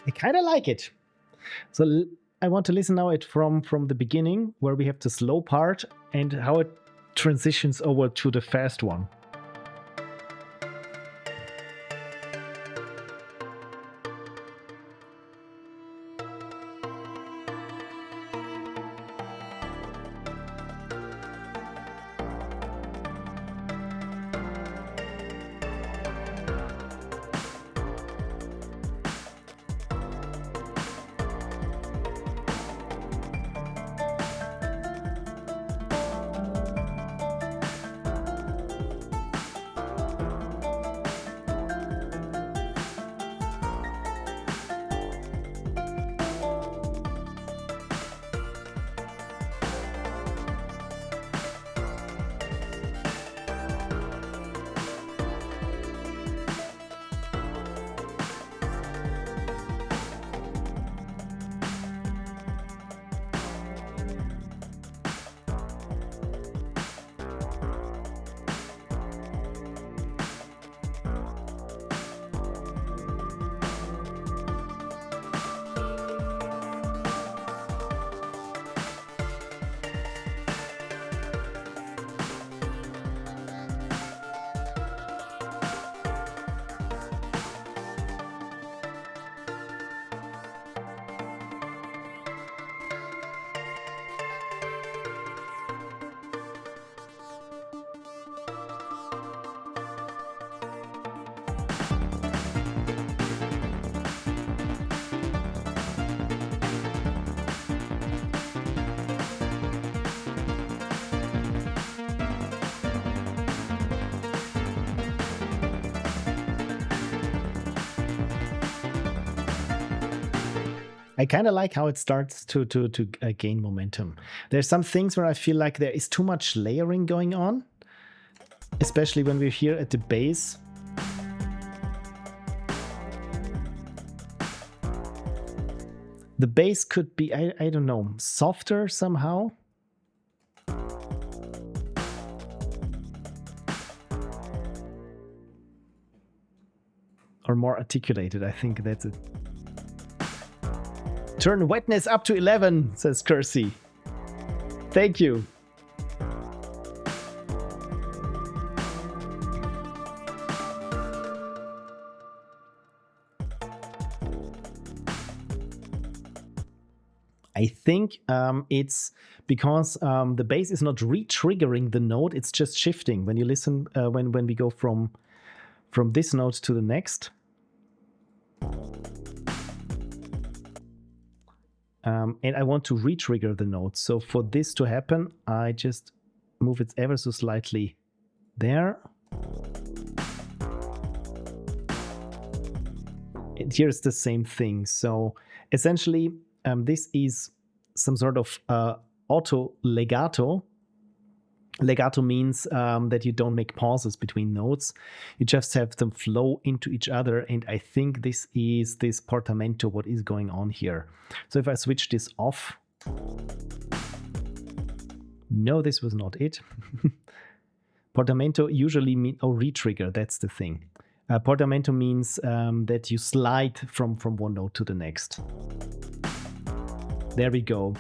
I kind of like it. So I want to listen now it from the beginning, where we have the slow part and how it transitions over to the fast one. I kind of like how it starts to gain momentum. There's some things where I feel like there is too much layering going on, especially when we're here at the bass. The bass could be, I don't know, softer somehow. Or more articulated, I think that's it. Turn wetness up to 11, says Kersey. Thank you. I think it's because the bass is not re-triggering the note, it's just shifting. When you listen, when we go from this note to the next. And I want to re-trigger the note. So for this to happen, I just move it ever so slightly there. And here's the same thing. So essentially, this is some sort of auto legato. Legato means that you don't make pauses between notes. You just have them flow into each other. And I think this is this portamento, what is going on here. So if I switch this off. No, this was not it. Portamento usually means, oh, re-trigger, that's the thing. Portamento means that you slide from one note to the next. There we go.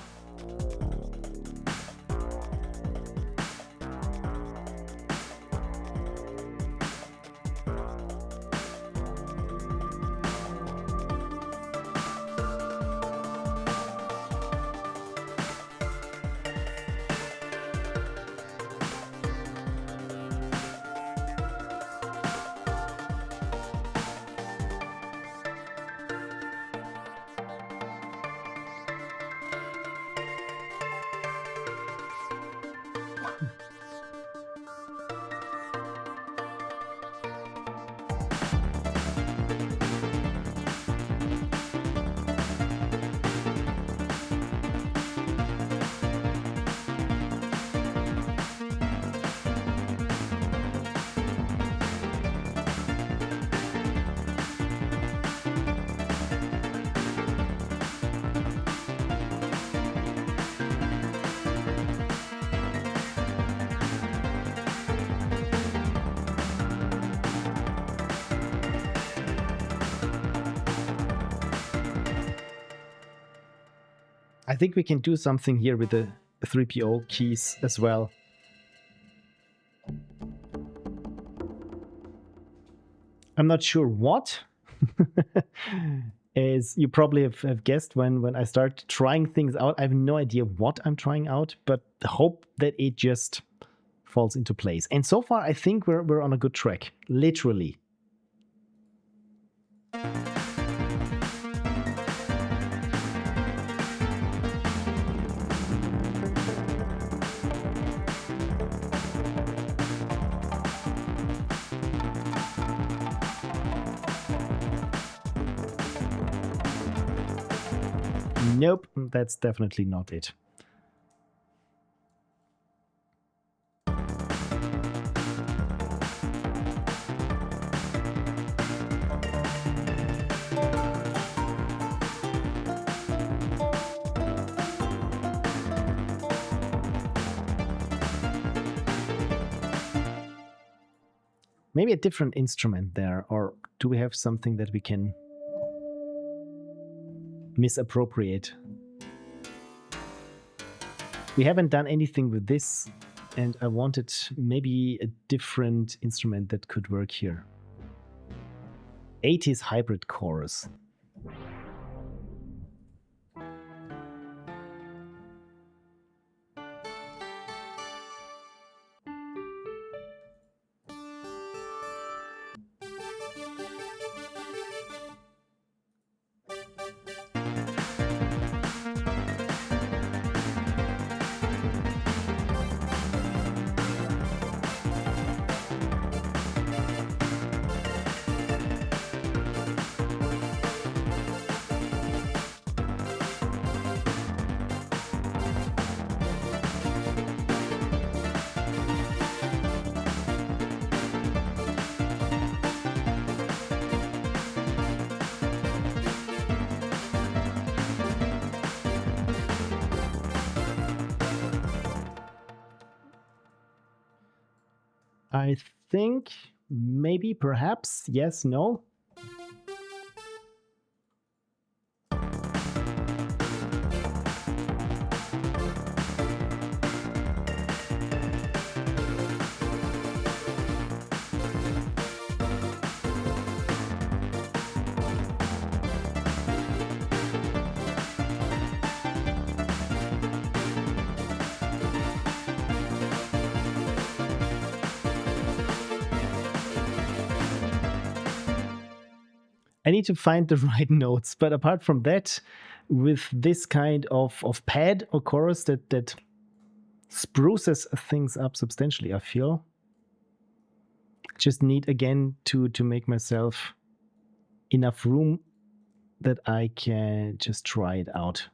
I think we can do something here with the 3PO keys as well. I'm not sure what. As you probably have guessed when I start trying things out, I have no idea what I'm trying out, but hope that it just falls into place. And so far, I think we're on a good track, literally. Nope, that's definitely not it. Maybe a different instrument there, or do we have something that we can misappropriate? We haven't done anything with this, and I wanted maybe a different instrument that could work here. 80s hybrid chorus. I think maybe, perhaps, yes, no. I need to find the right notes, but apart from that, with this kind of pad or chorus that spruces things up substantially, I feel. Just need again to make myself enough room that I can just try it out.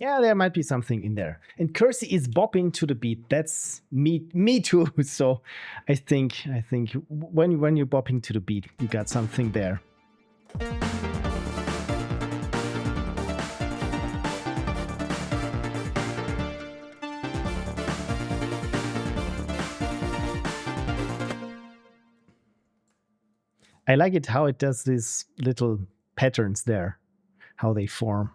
Yeah, there might be something in there. And Kersey is bopping to the beat. That's me too. So I think when you're bopping to the beat, you got something there. I like it how it does these little patterns there, how they form.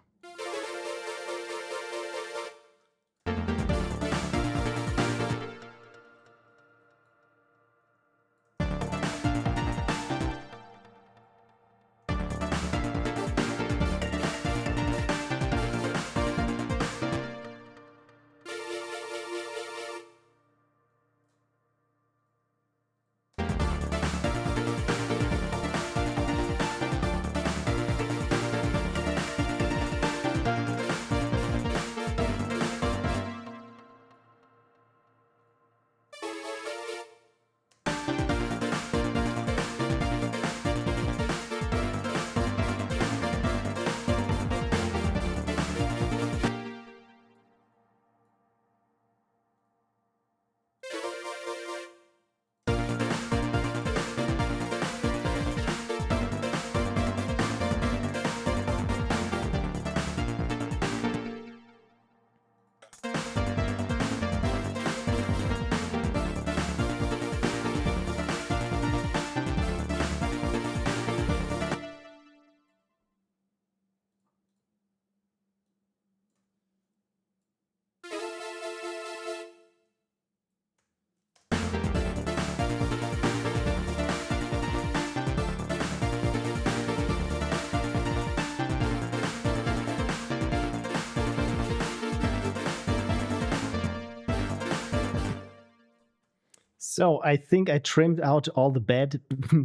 So I think I trimmed out all the bad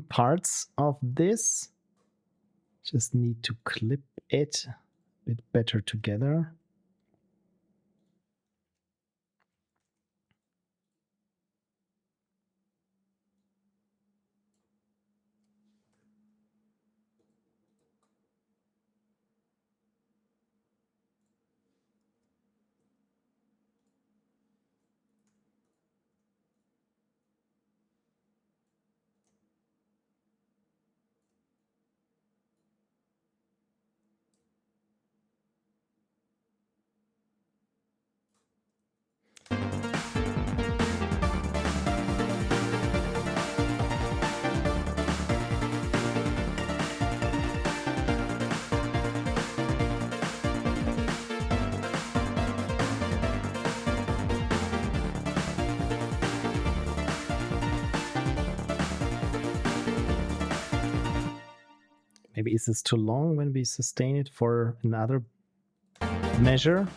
parts of this. Just need to clip it a bit better together. Maybe is this too long when we sustain it for another measure?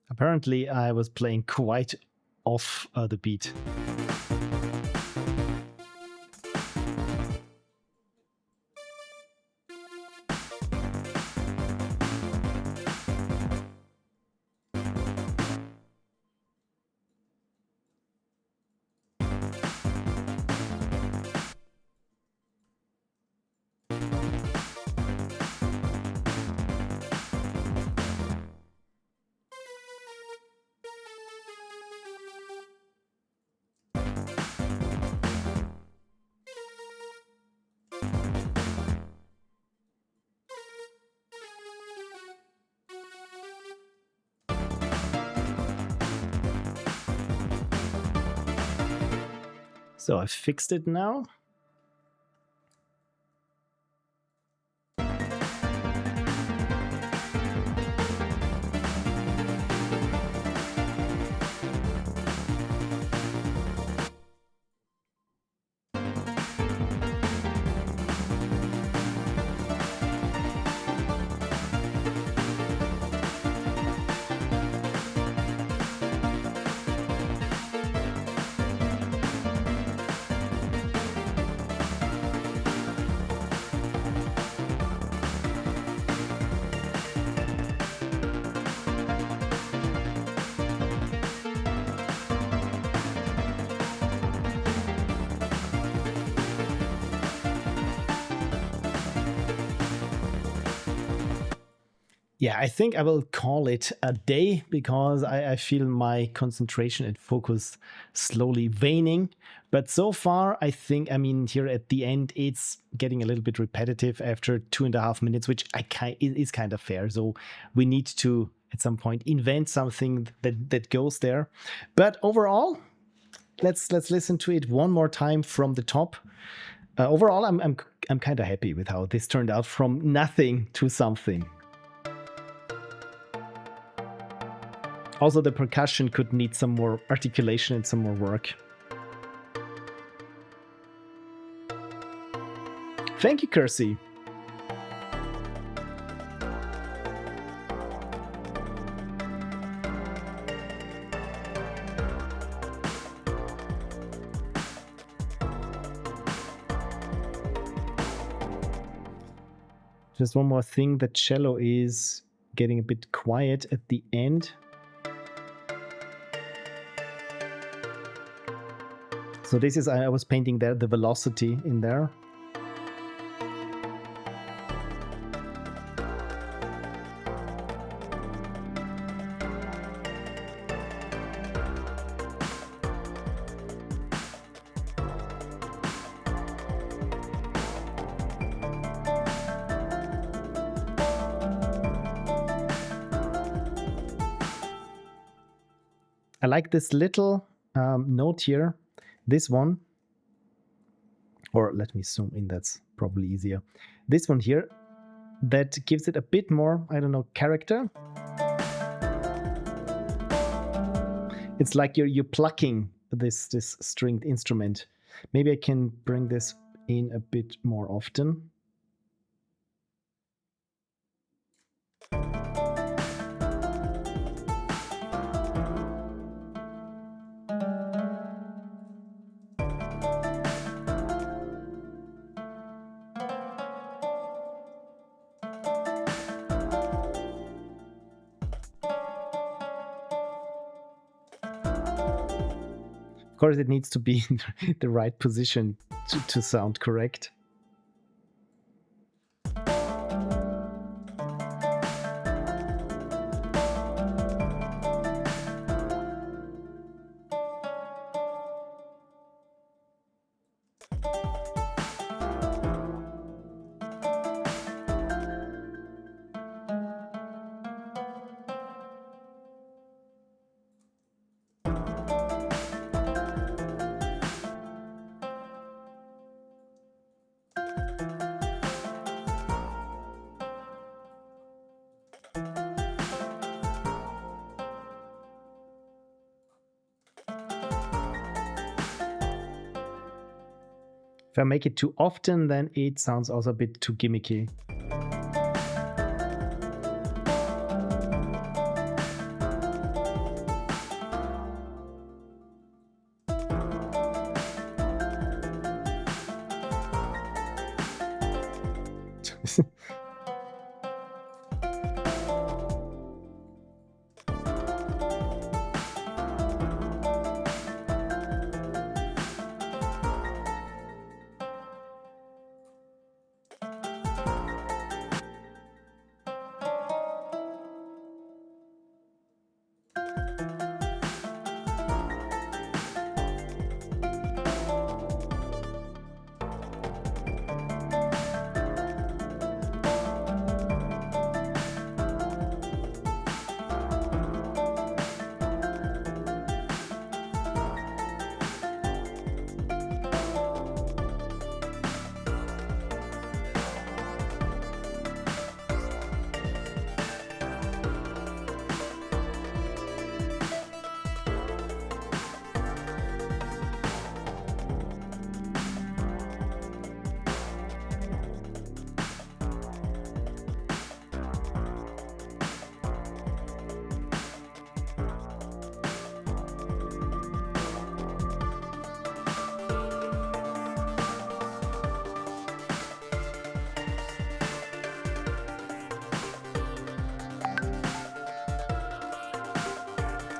Apparently, I was playing quite off the beat. So I fixed it now. Yeah, I think I will call it a day because I feel my concentration and focus slowly waning. But so far, I think, I mean, here at the end, it's getting a little bit repetitive after 2.5 minutes, which is kind of fair. So we need to, at some point, invent something that goes there. But overall, let's listen to it one more time from the top. Overall, I'm kind of happy with how this turned out, from nothing to something. Also, the percussion could need some more articulation and some more work. Thank you, Kersey. Just one more thing, the cello is getting a bit quiet at the end. So this is, I was painting there, the velocity in there. I like this little note here, this one, or let me zoom in, that's probably easier. This one here, that gives it a bit more, I don't know, character. It's like you're plucking this stringed instrument. Maybe I can bring this in a bit more often. Of course, it needs to be in the right position to sound correct. If I make it too often, then it sounds also a bit too gimmicky.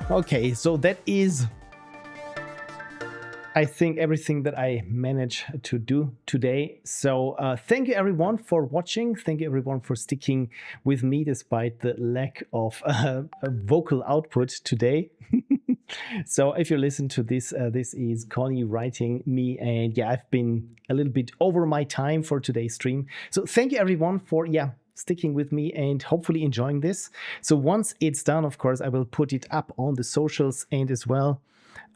Okay, so that is, I think, everything that I managed to do today. So thank you everyone for watching. Thank you everyone for sticking with me despite the lack of vocal output today. So if you listen to this, this is Connie writing me, and yeah, I've been a little bit over my time for today's stream. So thank you everyone for, sticking with me and hopefully enjoying this. So once it's done, of course, I will put it up on the socials and as well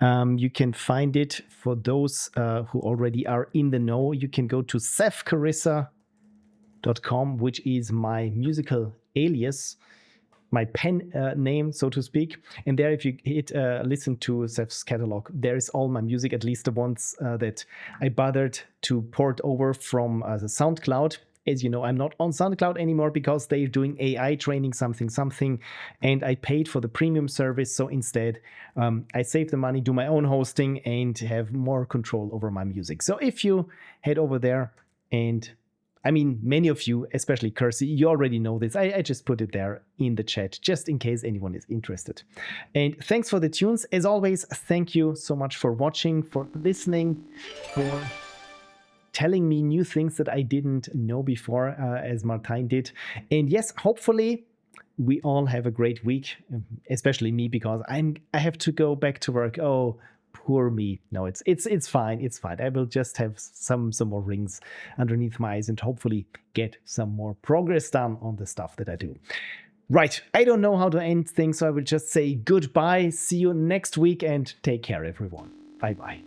You can find it for those who already are in the know. You can go to sefcarissa.com, which is my musical alias, my pen name, so to speak. And there, if you hit listen to Seth's catalog, there is all my music, at least the ones that I bothered to port over from the SoundCloud. As you know, I'm not on SoundCloud anymore because they're doing AI training something, and I paid for the premium service. So instead, I save the money, do my own hosting, and have more control over my music. So if you head over there, and I mean, many of you, especially Kersey, you already know this. I just put it there in the chat, just in case anyone is interested. And thanks for the tunes. As always, thank you so much for watching, for listening, for telling me new things that I didn't know before, as Martijn did. And yes, hopefully we all have a great week, especially me, because I have to go back to work. Oh, poor me. No, it's fine. It's fine. I will just have some more rings underneath my eyes and hopefully get some more progress done on the stuff that I do. Right. I don't know how to end things, so I will just say goodbye. See you next week and take care, everyone. Bye-bye.